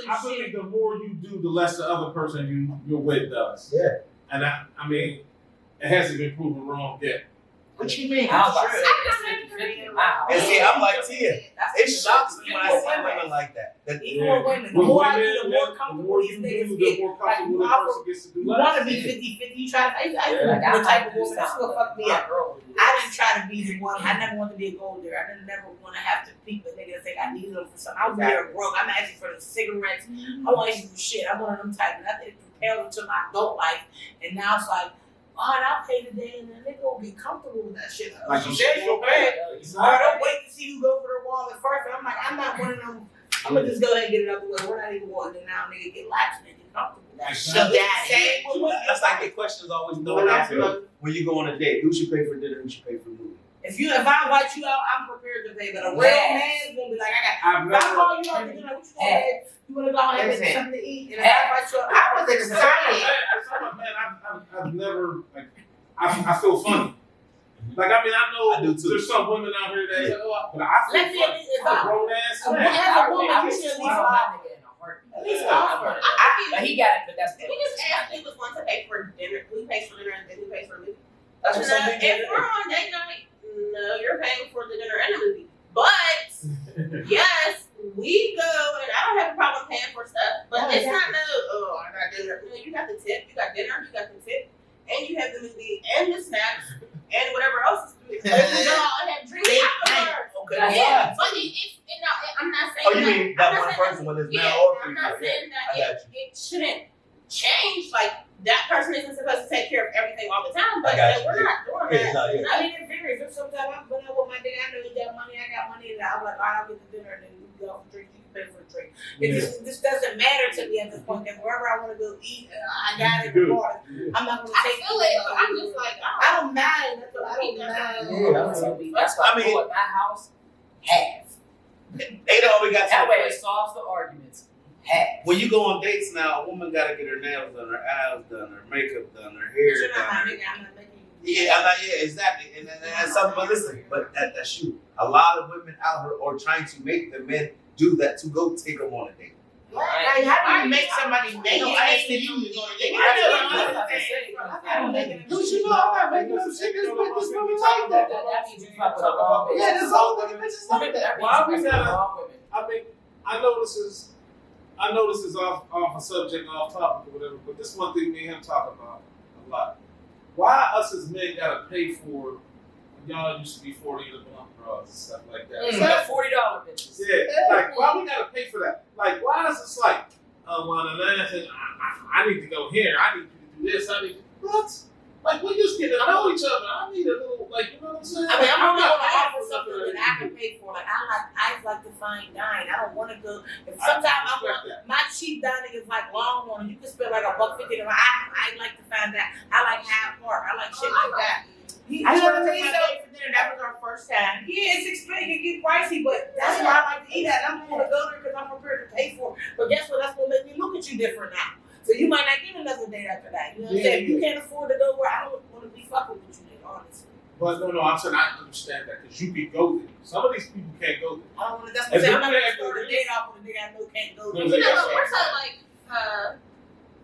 I believe the more you do, the less the other person you're with does. Yeah. And I mean, it hasn't been proven wrong yet. What you mean? I was about to True. say, 50-50. Wow. And see, I'm like Tia. It shocks me when I see women like that. Even with women, the more I do, the more comfortable these niggas get. The more Like, comfortable the person gets to do you life. want to be 50-50. You try to, I the type of woman that's going to fuck me up. I didn't try to be the one. I never wanted to be a gold digger. I didn't never want to have to peep a nigga and think I needed them for something. I was there broke. I'm asking for the cigarettes. I want to for shit. I'm one of them type. And I think it propelled into my adult life. And now it's like, alright, I'll pay today, and the nigga will be comfortable with that shit. Like She you said said, she'll pay. Alright, don't wait to see who go for the wallet first. And I'm like, I'm not one of them. I'm gonna just go ahead and get it out the way. We're not even wanting to now, nigga, get lax and get comfortable. So that's like the question's always thrown out there when you go on a date. Who should pay for dinner? Who should pay for the movie? If I invite you out, I'm prepared to pay. But a real man's gonna be like, if I call you out to dinner, what you gonna have? You wanna go ahead and get something to eat? And if I invite you out, I was excited. I've never, like, I feel funny. Like, I mean, I know I do too. there's some women out here that say, oh, but I feel Let's see funny. if I'm a grown ass as man. a woman, you should at least offer. At least offer. But he got it, but that's We just asked who was going to pay for dinner. Who pays for dinner and then who pays for the movie? That's what some If people we're on date night, no, you're paying for the dinner and the movie. But yes, we go and I don't have a problem paying for stuff. But it's not I got dinner. No, you got the tip, you got dinner, you got the tip, and you have the movie and the snacks and whatever else is good. And we go out and have drinks afterwards. Okay. Yeah, but I'm not saying Oh, you mean that one person when it's male or I'm female? not saying Yeah, that it shouldn't change. Like that person isn't supposed to take care of everything all the time, but I got you. we're not doing Yeah, that. yeah. I mean, it varies. If sometimes I'm going out with my nigga, I know he got money, I got money, and I'm like, all right, I'll get the dinner, and then we go for drinks, you can pay for a drink. This doesn't matter to me at this point, that wherever I want to go eat, I got it regardless. I'm not going to I take feel it, but I'm just like, I don't mind. That's what I don't mind. That's why I mean, at my house, half. They don't always got That way it solves the arguments. Half. When you go on dates now, a woman gotta get her nails done, her eyes done, her makeup done, her hair You're not my done. nigga, I'm not making you. Yeah, I'm not. Yeah, exactly. And that's something. But listen, but that's you. A lot of women out here are trying to make the men do that to go take them on a date. Like, how do you make somebody make No, it? I asked you to go on a date. Don't you know I'm not making them shit? This women like that. That means you fuck with the wrong bitch. Yeah, there's all women bitches like that. Well, I mean, I know this is off a subject, off topic or whatever, but this one thing me and him talk about a lot. Why us as men gotta pay for when y'all used to be 40 in the blunt bras and stuff like that? Mm, that $40 bitches. Yeah, like why we gotta pay for that? Like why is this like, I need to go here, I need you to do this, I need to what? Like we just get to know each other. I need a little, like, you know what I'm saying? I mean, I'm not not going to offer something that I can pay for. Like, I like to fine dine. I don't want to go. If sometimes I want my cheap dining is like long one. You can spend like $1.50. I like to find that. I like Hyde Park. I like shit like that. I just want to take my date for dinner. That was our first time. Yeah, it's expensive. It get pricey, but that's why I like to eat at. I'm going to go there because I'm prepared to pay for it. But guess what? That's going to make me look at you different now. So you might not get another date after that. You know what I'm saying? If you can't afford to go where I don't want to be fucking with you, nigga, honestly. But no, I'm saying I understand that because you can go there. Some of these people can't go there. I don't want to. That's what I'm saying. I'm not going to start a date off with a nigga I know can't go there. You know, we're so like,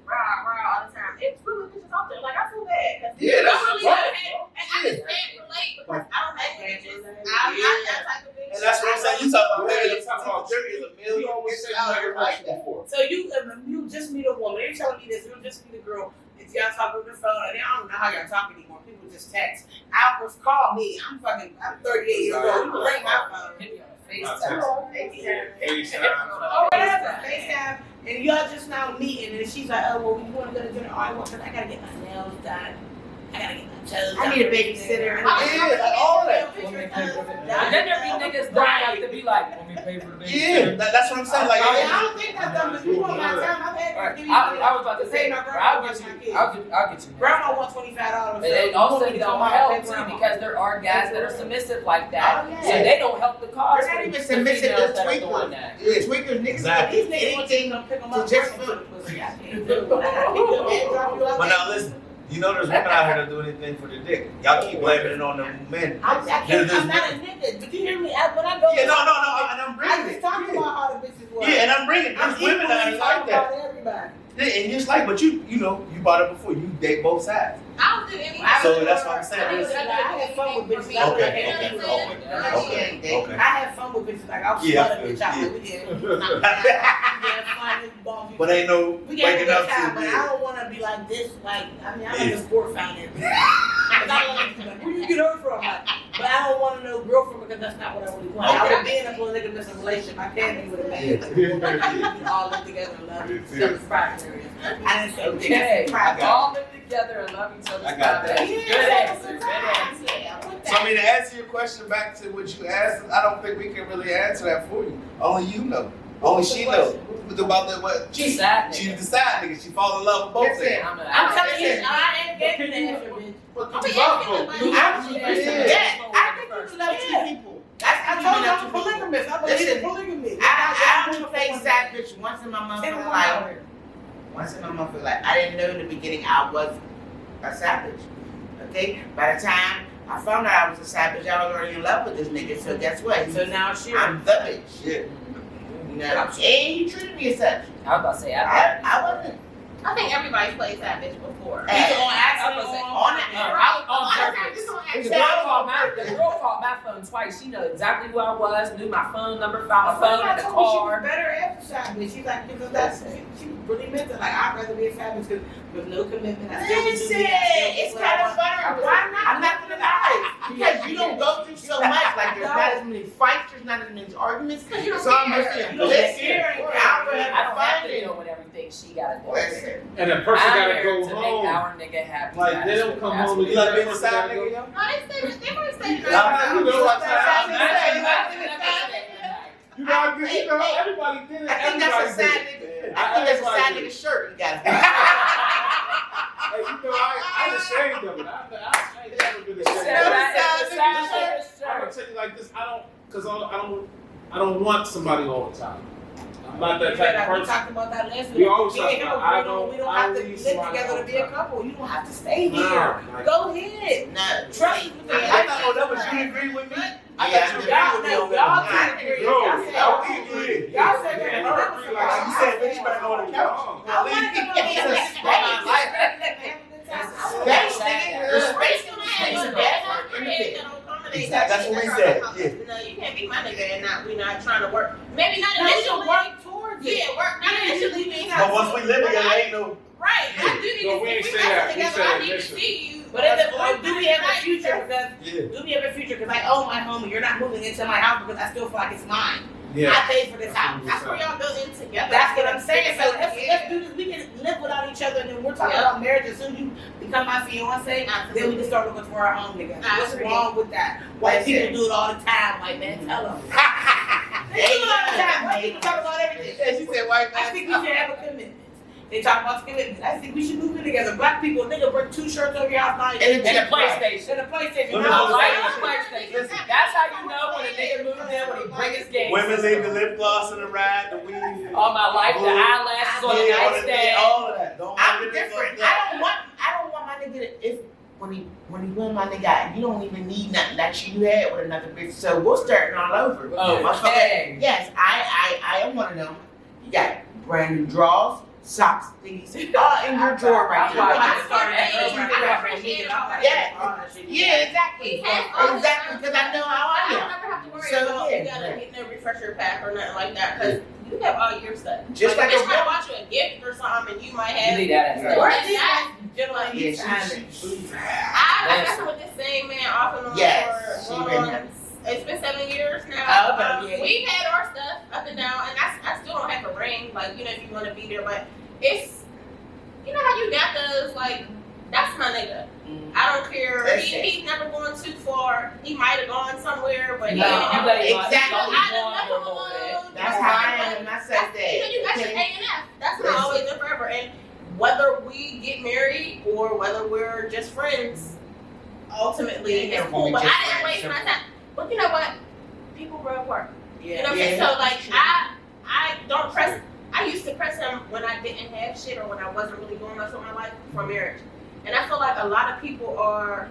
rah all the time. It's really bitches out there. Like, I feel bad. Yeah, that's really right. and I just can't relate because I don't have bitches. I'm not that type of bitch. And that's what I'm saying. You talk about You talk about Jerry is a million. You always say you never met her before. So you just meet a woman. They're telling me this. You just meet a girl. If y'all talk on the phone, and I don't know how y'all talk anymore. People just text. Hours call me. I'm 38 years old. You can ring my phone. FaceTime. Oh, whatever. FaceTime. And y'all just now meeting, and she's like, oh, well, you want to go to dinner? Oh, I want to. I gotta get my nails done. I gotta get my toes done. I need a babysitter. Yeah, all that. And then there be niggas that have to be like, want me to pay for the Yeah, that's what I'm saying. Like, I don't think that's dumb. If you want my time, I've had to give you. I was about to say, I'll get you. Grandma wants $25. And also, they don't help too because there are guys that are submissive like that. So they don't help the cause. They're not even for submissive females to that are doing tweakers. that. Yeah, tweakers, niggas. Exactly. These niggas anything gonna pick them up to just for for the pussy. I can't do it. I gotta pick them up and drop you off. but now listen. You know there's women out here that do anything for the dick. Y'all keep blaming it on the men. I'm not a nigga. But you hear me? When I go. Yeah, no, and I'm I bringing just it. talked about how the bitches work. Yeah, and I'm bringing it. There's women out here like that. Everybody. Yeah, and just like, but you know, you brought it before. You date both sides. I don't do anything. So that's what I'm saying. I had fun with bitches. Okay. I had fun with bitches. Like, I was Yeah, fun with bitch out. yeah. We had fun with ball. But ain't no We got a waking good up time, to but it. I don't want to be like this. Like, I mean, I'm like a sport fan. But I don't want to be like, where you get her from? Like, but I don't want to know girlfriend because that's not what I really want. I would be in a polygamous relationship. I can't be with a man. We all live together and love each other's private areas. I didn't say Okay, private. all live together and love each other's I got that. private. Good answer. Good answer. So I mean, to answer your question back to what you asked, I don't think we can really answer that for you. Only you know. Only she knows. About the what? She's sad. She's the side nigga. She fall in love with both of them. I'm telling you, I ain't getting the answer, bitch. But you love both. You love two people. I think you love two people. I told you I'm a polygamist. I believe in polygamy. I only played side bitch once in my motherfucking life. Once in my motherfucking life. I didn't know in the beginning I was a savage. Okay? By the time I found out I was a savage, I was already in love with this nigga. So guess what? So now she. I'm the bitch. Yeah. You know, and he treated me as such. I was about to say, I wasn't. I think everybody's played that bitch before. Either on accident or on it. on purpose. The girl called my phone twice. She knew exactly who I was, knew my phone number, found my phone in the She was car. better after side bitch. She's like, because that's she really meant it. Like, I'd rather be a side bitch because with no commitment. I still would do Listen, me. it's kind of fun. Why not? I'm not gonna lie. Because you don't go through so much. Like, there's not as many fights, there's not as many arguments. Because you don't So I'm care. listening. You don't Listen, care. I'm gonna I have don't have to fun. deal with everything she gotta do. Listen. And the person I'm gotta here go to home. make our nigga happy. Like, they don't come home and You like being a side nigga, yo? No, they might say You know what I'm You know, everybody did it. I think that's a sad nigga. I think that's a sad nigga shirt you got. Hey, you know, I ain't ashamed of it. I ain't never been ashamed of it. I'm gonna tell you like this. I don't want somebody all the time. I'm not that type of We person. talked about that last week. We always Me talk and him about, agree on we don't have to live together to be a couple. You don't have to stay here. Go ahead. No, Trust me. I thought that was you agree with me. I Yeah, thought you agreed with me. Y'all two agree. No, Y'all said- y'all agree. Y'all said Yeah, that. her agree like You said, bitch, you better go on the couch. I want to go to the Space, nigga. The space in the That's what we said. Yeah. No, you can't be my nigga and we not trying to work. Maybe not No, you initially. work towards it. Yeah, work not initially. But once we live together, ain't no. Right. I do need No, to we ain't see say that. We together. said I need to initially. see you. But do we have a future? Because do we have a future? Because like, oh my homie, you're not moving into my house because I still feel like it's mine. Yeah. I paid for this house. That's where y'all build in together. That's what I'm saying. So let's do this. We can live without each other, and then we're talking about marriage. As soon as you become my fiance, then we can start looking for our home together. What's wrong with that? White people do it all the time. Like, man, tell them. They do it all the time. White people talk about everything. Yeah, she said white man. I think we should have a commitment. They talk about commitment. I think we should move in together. Black people, nigga, bring 2 shirts over your house now. And a PlayStation. And a PlayStation. Women No, don't like, say PlayStation. That's how you know when a nigga moves in, when he bring his game. Women leave the lip gloss in the ride, the weave. All my life, the eyelashes on the nightstand. All of that. I'm different. I don't want my nigga to, when he win my nigga, you don't even need nothing that you had with another bitch. So we're starting all over. Okay. Yes, I am one of them. You got brand new drawers, socks, things, all in your drawer right there. Yeah, exactly. Exactly, because I know how I I don't am. ever have to worry So, about yeah. you gotta get no refresher pack or nothing like that because you have all your stuff. Just like a a bitch might bought you a gift or something and you might have. You need that as Or well. that. I've been with this same man off and on for going on. It's been 7 years now. We've had our stuff up and down, and I still don't have a ring. Like, you know, if you want to be there, but it's, you know how you got those, like, that's my nigga. I don't care. He's never going too far. He might have gone somewhere, but he ain't never. Exactly. That's how I am. I said that. You got your A&F. That's how I always been forever. And whether we get married or whether we're just friends, ultimately it's cool. But I didn't waste my time. But you know what? People grow apart. You know what I'm saying? So like I don't press. I used to press him when I didn't have shit or when I wasn't really doing much with my life for marriage. And I feel like a lot of people are.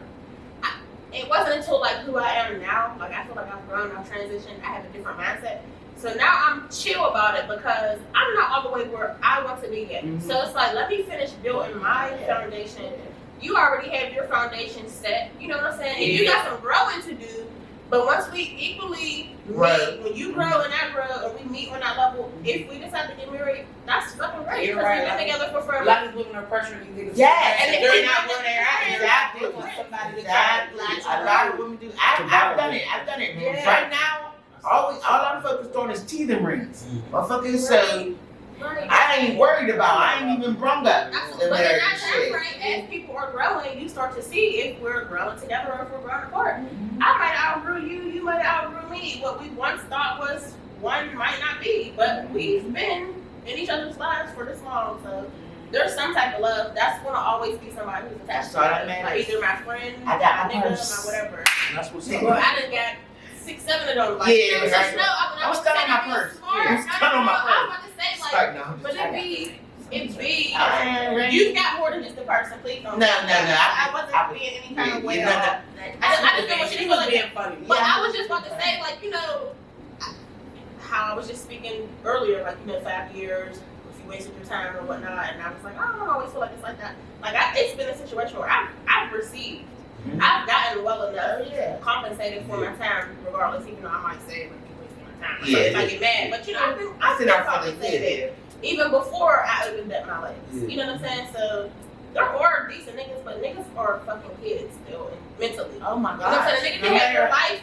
It wasn't until like who I am now. Like I feel like I've grown, I've transitioned, I have a different mindset. So now I'm chill about it because I'm not all the way where I want to be yet. So it's like, let me finish building my foundation. You already have your foundation set. You know what I'm saying? And you got some growing to do. But once we equally meet, when you grow and I grow, and we meet on that level, if we decide to get married, that's fucking great. Because we've been together for forever. A lot of women are pressuring these niggas. Yeah, and if they're not where they're at, exactly. they want somebody to Exactly. A lot of women do. I've done it. I've done it. Yeah. Right now, all I'm focused on is teething rings. Motherfuckers, so I ain't worried about. I ain't even brung up. But in that time frame, as people are growing, you start to see if we're growing together or if we're growing apart. I might outgrow you, you might outgrow me. What we once thought was one might not be, but we've been in each other's lives for this long, so there's some type of love. That's gonna always be somebody who's attached to me. Like either my friend, I got my my nigga, purse. my whatever. That's what's Well, I done got 6, 7 of those. Like, Yeah, just right. know, I I'm was stuck on my saying purse. smart. I'm stuck on my I was purse. about to say, like, Like, no, but it be, I you got more than just a person, please don't. No. I wasn't being any kind of way off. I just don't want you to feel like being funny. But I was just about to say, like, you know, how I was just speaking earlier, like, you know, 5 years, if you wasted your time or whatnot, and I was like, I don't always feel like it's like that. Like, it's been a situation where I've received. I've gotten well enough compensated for my time, regardless, even though I might say, like, you're wasting my time. Like, I get mad. But, you know, I've been compensated. Even before I opened up my legs. You know what I'm saying? So there are decent niggas, but niggas are fucking kids still mentally. Oh my You know what I'm saying? Niggas can have their life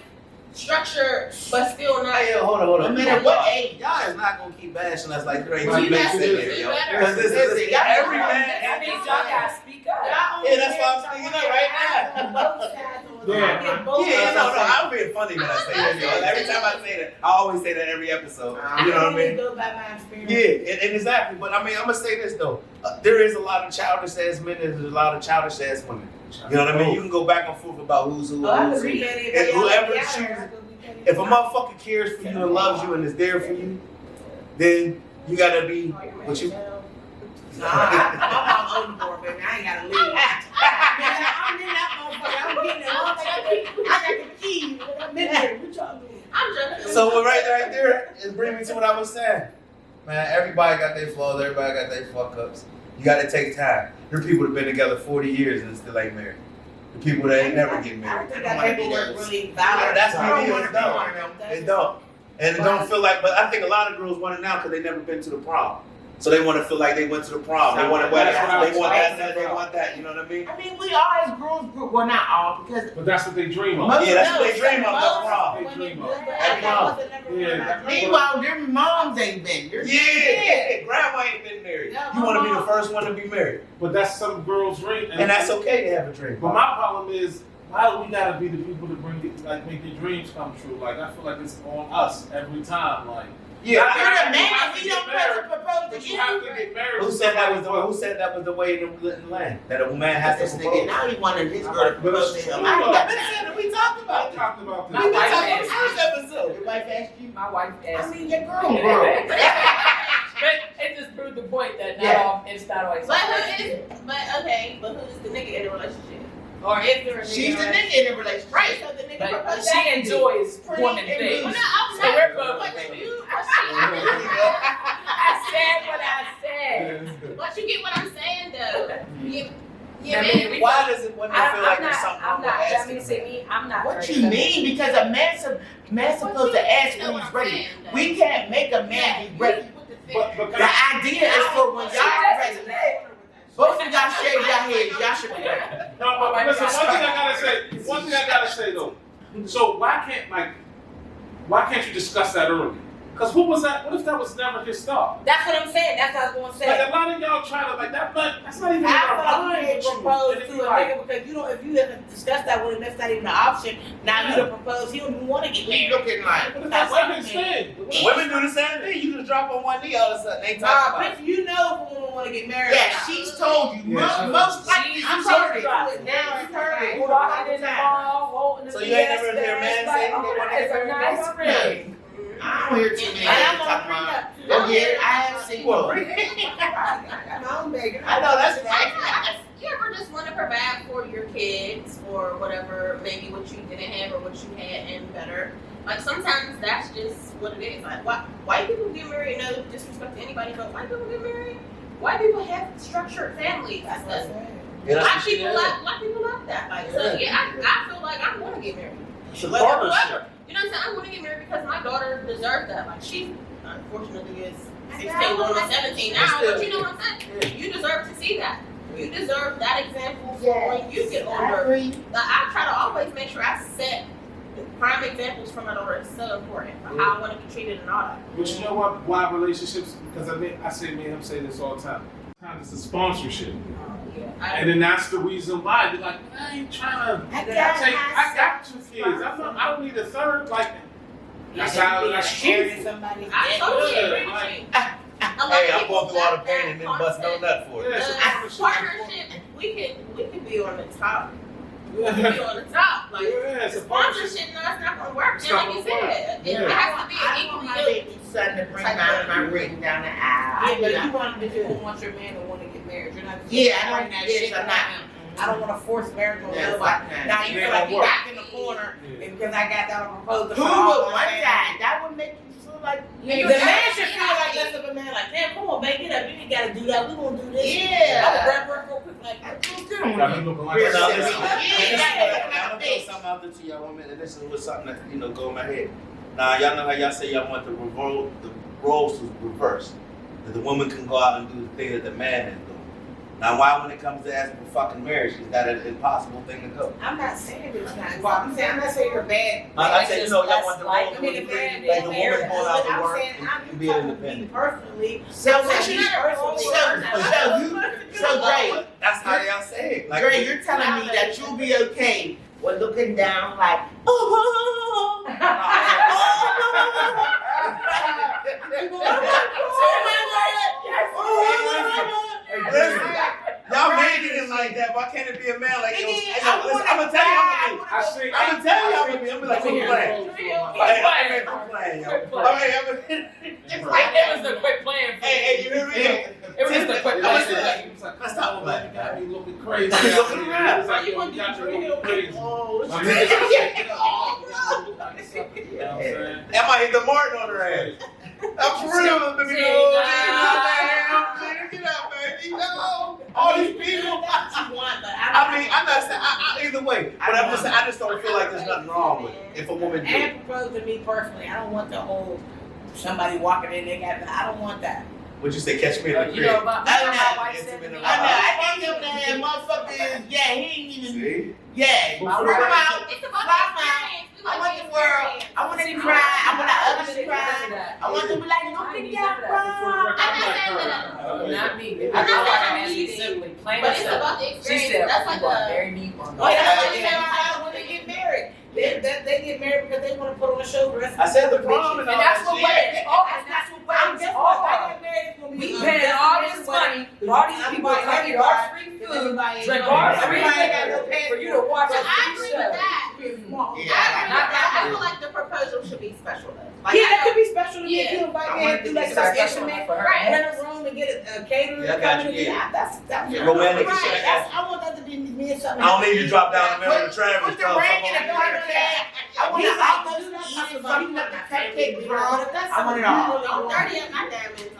structured, but still not. Hey, hold on. No matter what age. Y'all is not gonna keep bashing us like there ain't You two mates better in do there, yo. better. Because this is every man. That means y'all gotta speak up. Yeah, that's why I'm speaking up right now. Yeah, I'm being funny when I say that, yo. Every time I say that, I always say that every episode. You know what I mean? Go by my experience. Yeah, and exactly. But I mean, I'm gonna say this though. There is a lot of childish ass men and there's a lot of childish ass women. You know what I mean? You can go back and forth about who's who. And whoever chooses. If a motherfucker cares for you and loves you and is there for you, then you gotta be what you. Nah, I'm on board, baby. I ain't gotta leave. I'm in that motherfucker. I'm getting it. I got the key. I'm in there. What y'all doing? I'm joking. So right there is bringing me to what I was saying. Man, everybody got their flaws. Everybody got their fuck ups. You gotta take time. There are people that have been together 40 years and still ain't married. The people that ain't never get married. I think that paperwork really valid. That's what it is. It don't. And it don't feel like, but I think a lot of girls want it now because they never been to the prom. So they want to feel like they went to the prom. They want to wear that. They want that. They want that. You know what I mean? I mean, we all as girls, well, not all, because. But that's what they dream of. Yeah, that's what they dream of. The prom. They dream of. Yeah. Meanwhile, their moms ain't been. Yeah. Grandma ain't been married. You want to be the first one to be married. But that's some girls' dream. And that's okay to have a dream. But my problem is, why do we gotta be the people to bring it, like make your dreams come true? Like I feel like it's on us every time. Like yeah, you're the man. He don't propose to but you have to get married. Who said that was the way in the land? That a man has This to nigga, propose? now he wanted his girl to propose to him. We talked about this. We talked about the first episode. Your wife asked you? My wife asked. I mean, your girl. But it just proved the point that it's not always. But who is the nigga in the relationship? Or is there a nigga? She's the nigga in the relationship. Right, so the nigga But proposed she back to you. enjoys woman things. Well, no, So we're both. but I said what I said. But you get what I'm saying, though. Why does it women feel like there's something wrong with asking? I'm not. What you mean? Because a man's supposed to ask when he's ready. We can't make a man be ready. But The idea is for when y'all ready. Both of y'all shave your heads. Y'all should be ready. No, but listen, one thing I gotta say though. So why can't you discuss that early? Because what was that? What if that was never his thought? That's what I'm saying. That's what I was going to say. Like a lot of y'all try to like that, but that's not even in I our thought mind. you can't propose to a nigga because you don't. If you haven't discussed that with him, that's not even an option. Now you done propose. He don't even want to get married. Looking like. But if that's not his thing. Women do the same thing. You just drop on one knee all of a sudden. They talk about it. Bitch, you know if a woman want to get married. Yeah, she's told you. Yeah, Most likely I'm you sorry. heard it. Now you've heard it. So you ain't never heard a man say they want to get married? I don't hear too many I'm talking gonna about. Oh yeah, I have seen one. I know that's right. You ever just want to provide for your kids or whatever, maybe what you didn't have or what you had and better? Like sometimes that's just what it is. Like white people get married, no disrespect to anybody, but white people get married. White people have structured families. That's what black people like that. Like so, yeah, I feel like I want to get married. It's a Whatever. partnership. You know what I'm saying? I want to get married because my daughter deserves that. Like she, unfortunately, is 16 going on 17 now. But you know what I'm saying? You deserve to see that. You deserve that example for when you get older. I try to always make sure I set prime examples for my daughter. It's so important for how I want to be treated and all that. But you know what? Why relationships? Because I say me and him say this all the time. It's the sponsorship. And then that's the reason why you're like, I ain't trying to. I got 2 kids. I don't need a third. Like, that's how that's true. Somebody. I totally agree with you. Hey, I'm going through all the pain and then bust no nut for it. Partnership, we can be on the top. We can be on the top. Like, sponsorship, no, it's not going to work. And like you said, it has to be an equally son to bring down my ring down the aisle. Yeah, but you want your man to want to get married. You're not. I don't want to force marriage on nobody. Now you feel like you back in the corner, and because I got that proposal. Who would one guy? That would make you feel like the man should feel like less of a man. Like, damn, come on, baby, get up. You ain't got to do that. We gonna do this. Yeah. I'm gonna rap real quick. Like, I'm gonna throw something out there to y'all women, and this is something that go in my head. Now y'all know how y'all say y'all want the roles to reverse, that the woman can go out and do the thing that the man is doing. Now, why when it comes to asking for fucking marriage, is that an impossible thing to go? I'm not saying it's not impossible. I'm not saying you're bad. I said, y'all want the role to be bad. like the woman going out to work and you be independent. Personally, So Dre, That's how y'all say it. Like, Dre, you're telling me that you'll be okay with looking down like, y'all made it like that. Why can't it be a man like yo? I'm gonna tell you I'm gonna be. I'm gonna be like, quit playing. Hey, I'm playing, yo. It was the quick plan. Hey, you hear me? It was just a quick plan. Let's talk about You got me looking crazy. Looking around. It's like, yo, you got me looking crazy. That might hit the Martin on her ass. I'm for real, baby. Get up, baby. No. All these people. I mean, I'm not saying either way, but I'm just saying I just don't feel like there's nothing wrong with it if a woman do. And propose to me personally. I don't want the whole somebody walking in there. I don't want that. What you say? Catch me in the crib. You know about my wife said to me. I need him to have motherfuckers. Yeah, he ain't even. See? Yeah, Well, bring him out. It's about Fly the out. experience. I want the world. I want to cry. I want the others to cry. I want to be like, look at that cry. Not me. I just want to ask you simply, plain But and it's simple. about the She experience. said, That's you like are a. very deep on Oh, that. that's why they say when they get married. They get married because they want to put on a show. I said the prom and all And that's that what shit. weddings are. And that's what guess what? I got married, it's gonna be We paying all this money, all these people coming to our free food, drink our free liquor for you to watch a I free agree show. with that. I feel like the proposal should be special though. Like, Yeah, that could be special to me. Yeah. If you invite I me want and do it like to some be instrument, for her. rent a room and get a caterer Yeah, I to got come you, in and do yeah. that. That's Romantic right. shit. I want that to be me and something. I don't need you to drop down in the middle of the traffic. Put the ring in the front of the cab. I want to almost eat it from the cupcake drum. I want it all. I'm 30 at my diamonds.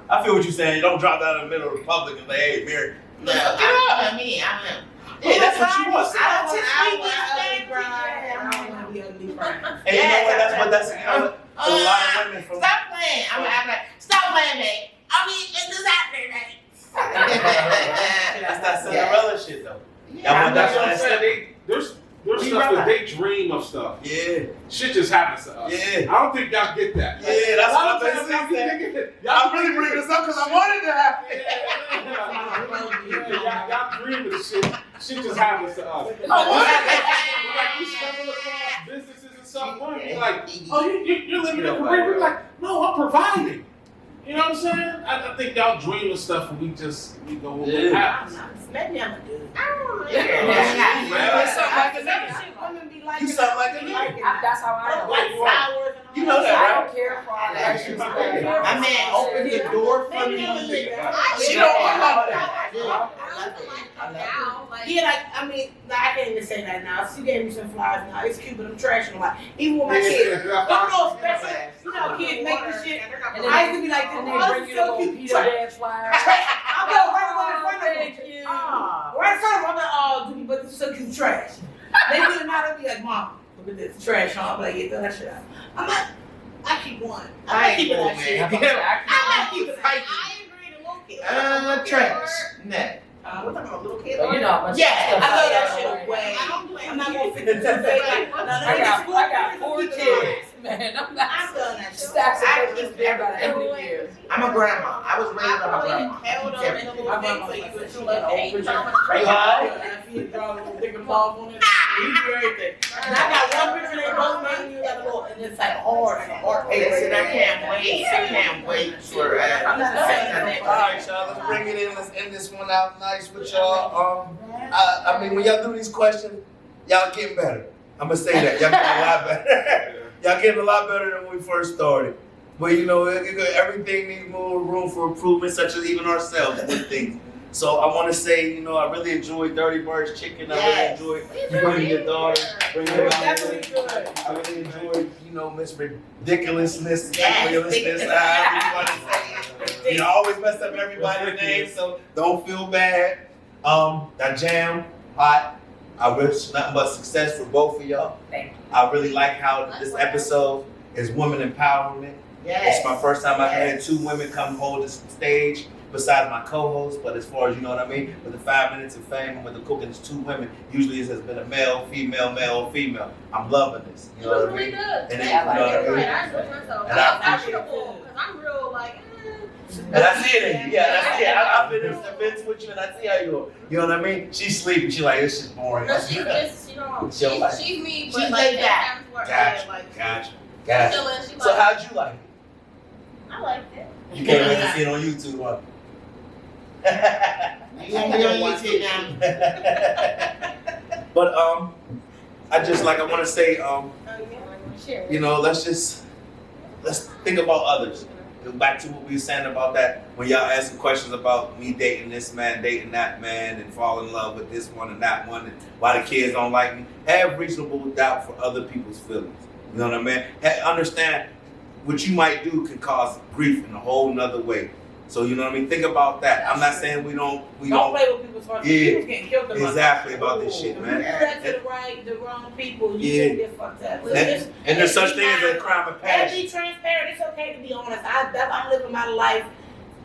I feel what you're saying. You don't drop down in the middle of the public and say, hey, Mary. No, I mean, Yeah, that's what you want. I don't want ugly bride. I don't want to be ugly bride. And you know what? That's you know, a lot of women from. Stop playing. I'm like, stop playing, babe. I mean, it's just happening, babe. That's that Cinderella shit, though. Yeah, that's what I'm that's saying. There's stuff that they dream of stuff. Yeah. Shit just happens to us. Yeah. I don't think y'all get that. Yeah, that's what I'm saying. saying. I'm really bringing this up because I wanted to happen. Y'all dream of shit. Shit just happens to us. Like we stumble across businesses and stuff. One, you're like, oh, you're living a career. We're like, no, I'm providing. You know what I'm saying? I think y'all dream of stuff and we go with what happens. Maybe I'm a dude. I don't know. You sound like a nigga. That's how I am. Like flowers and all You know that, I right? don't care for all That that. shit's great. My man opened the door for me. She don't want that. Yeah, like, I mean, like, I can't even say that now. She gave me some flowers now. It's cute, but I'm trashing a lot. Even with my kids. Don't know special. You know, kids make this shit. And I used to be like, and oh, they this bring is you so little cute. Peter Pan flowers. I'll go right in front of them. Thank you. Right in front of them. I'm like, oh, dude, but this is so cute trash. They do it now, they'll be like, Mom, look at this trash on. I'm like, yeah, throw that shit out. I'm like, I keep one. I keep ain't that going, shit. man. I keep it. I agree to look it. Trash. Nah. We're talking about little kids. Well, you know how much Yeah, stuff I throw that got shit right away. I don't blame I'm not you. gonna fit the toothpaste. I got 4 kids, man. I'm not I'm done that shit. stacks of paper this big about every year. I'm a grandma. I was raised I by my probably grandma. held on in a little My thing grandma so you was would like, feel like she hey, was I'm like, Right. He draw a little thicker mouth on it. He do everything. And I got one picture they both made you got a little, and it's like hard and hard. Listen, I can't wait for I'm not saying that. All right, y'all. Let's bring it in. Let's end this one out nice with y'all. I mean, when y'all do these questions, y'all getting better. I'm gonna say that y'all getting a lot better. Y'all getting a lot better than when we first started. But you know, everything needs more room for improvement, such as even ourselves with things. So I want to say, you know, I really enjoyed Dirty Bird's Chicken. I really enjoyed you bringing your daughter, bringing her out here. I really enjoyed, you know, Miss Ridiculousness, ridiculousness. However you want to say it. You know, I always mess up everybody's name, so don't feel bad. That jam, hot. I wish nothing but success for both of y'all. Thank you. I really like how this episode is women empowerment. It's my first time I've had 2 women come hold this stage besides my co-host, but as far as you know what I mean, with the 5 minutes of fame and with the cooking, it's 2 women. Usually it has been a male, female. I'm loving this. You know what I mean? It was really good. And Yeah, you know what I mean? I enjoyed myself. And I appreciate it. Because I'm real like, And I see it in you. Yeah, that's it. I've been in events with you and I see how you are. You know what I mean? She's sleeping. She's like, this shit's boring. no, she's just, you know, It's your life. she's me, She's but like, laid back. sometimes work, Gotcha, yeah, like, gotcha. chilling, she So like, how'd you like it? I liked it. You can't wait to see it on YouTube, huh? You gonna be on YouTube now. But I just like I want to say Share. you know, let's think about others. Go back to what we were saying about that when y'all asking questions about me dating this man, dating that man, and fall in love with this one and that one, and why the kids don't like me. Have reasonable doubt for other people's feelings. You know what I mean? Understand what you might do can cause grief in a whole nother way. So you know what I mean? Think about that. I'm not saying we don't play with people's hearts. Yeah, People's getting killed in my exactly about this shit, If man. you do that to the wrong people, you Yeah. can get fucked up. And there's such thing as a crime of And passion. be transparent. It's okay to be honest. I'm living my life.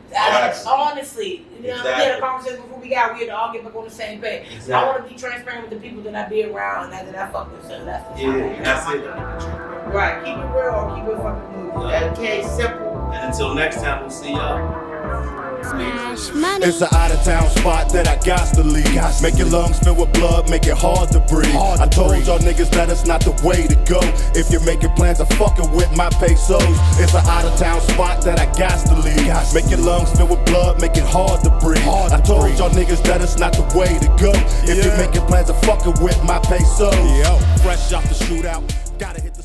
Yes. Honestly, you know, we had a Exactly. conversation before we had to all get back on the same page. I Exactly. want to be transparent with the people that I be around and that I fuck with. So that's That's it. right. Keep it real or keep it fucking moving. Okay, simple. And until next time, we'll see y'all. Smash money. It's an out-of-town spot that I got to leave. Make your lungs fill with blood, make it hard to breathe. I told y'all niggas that it's not the way to go. If you're making plans of fucking with my pesos, it's an out-of-town spot that I got to leave. Make your lungs fill with blood, make it hard to breathe. I told y'all niggas that it's not the way to go. If you're making plans of fucking with my pesos, fresh off the shootout, gotta hit the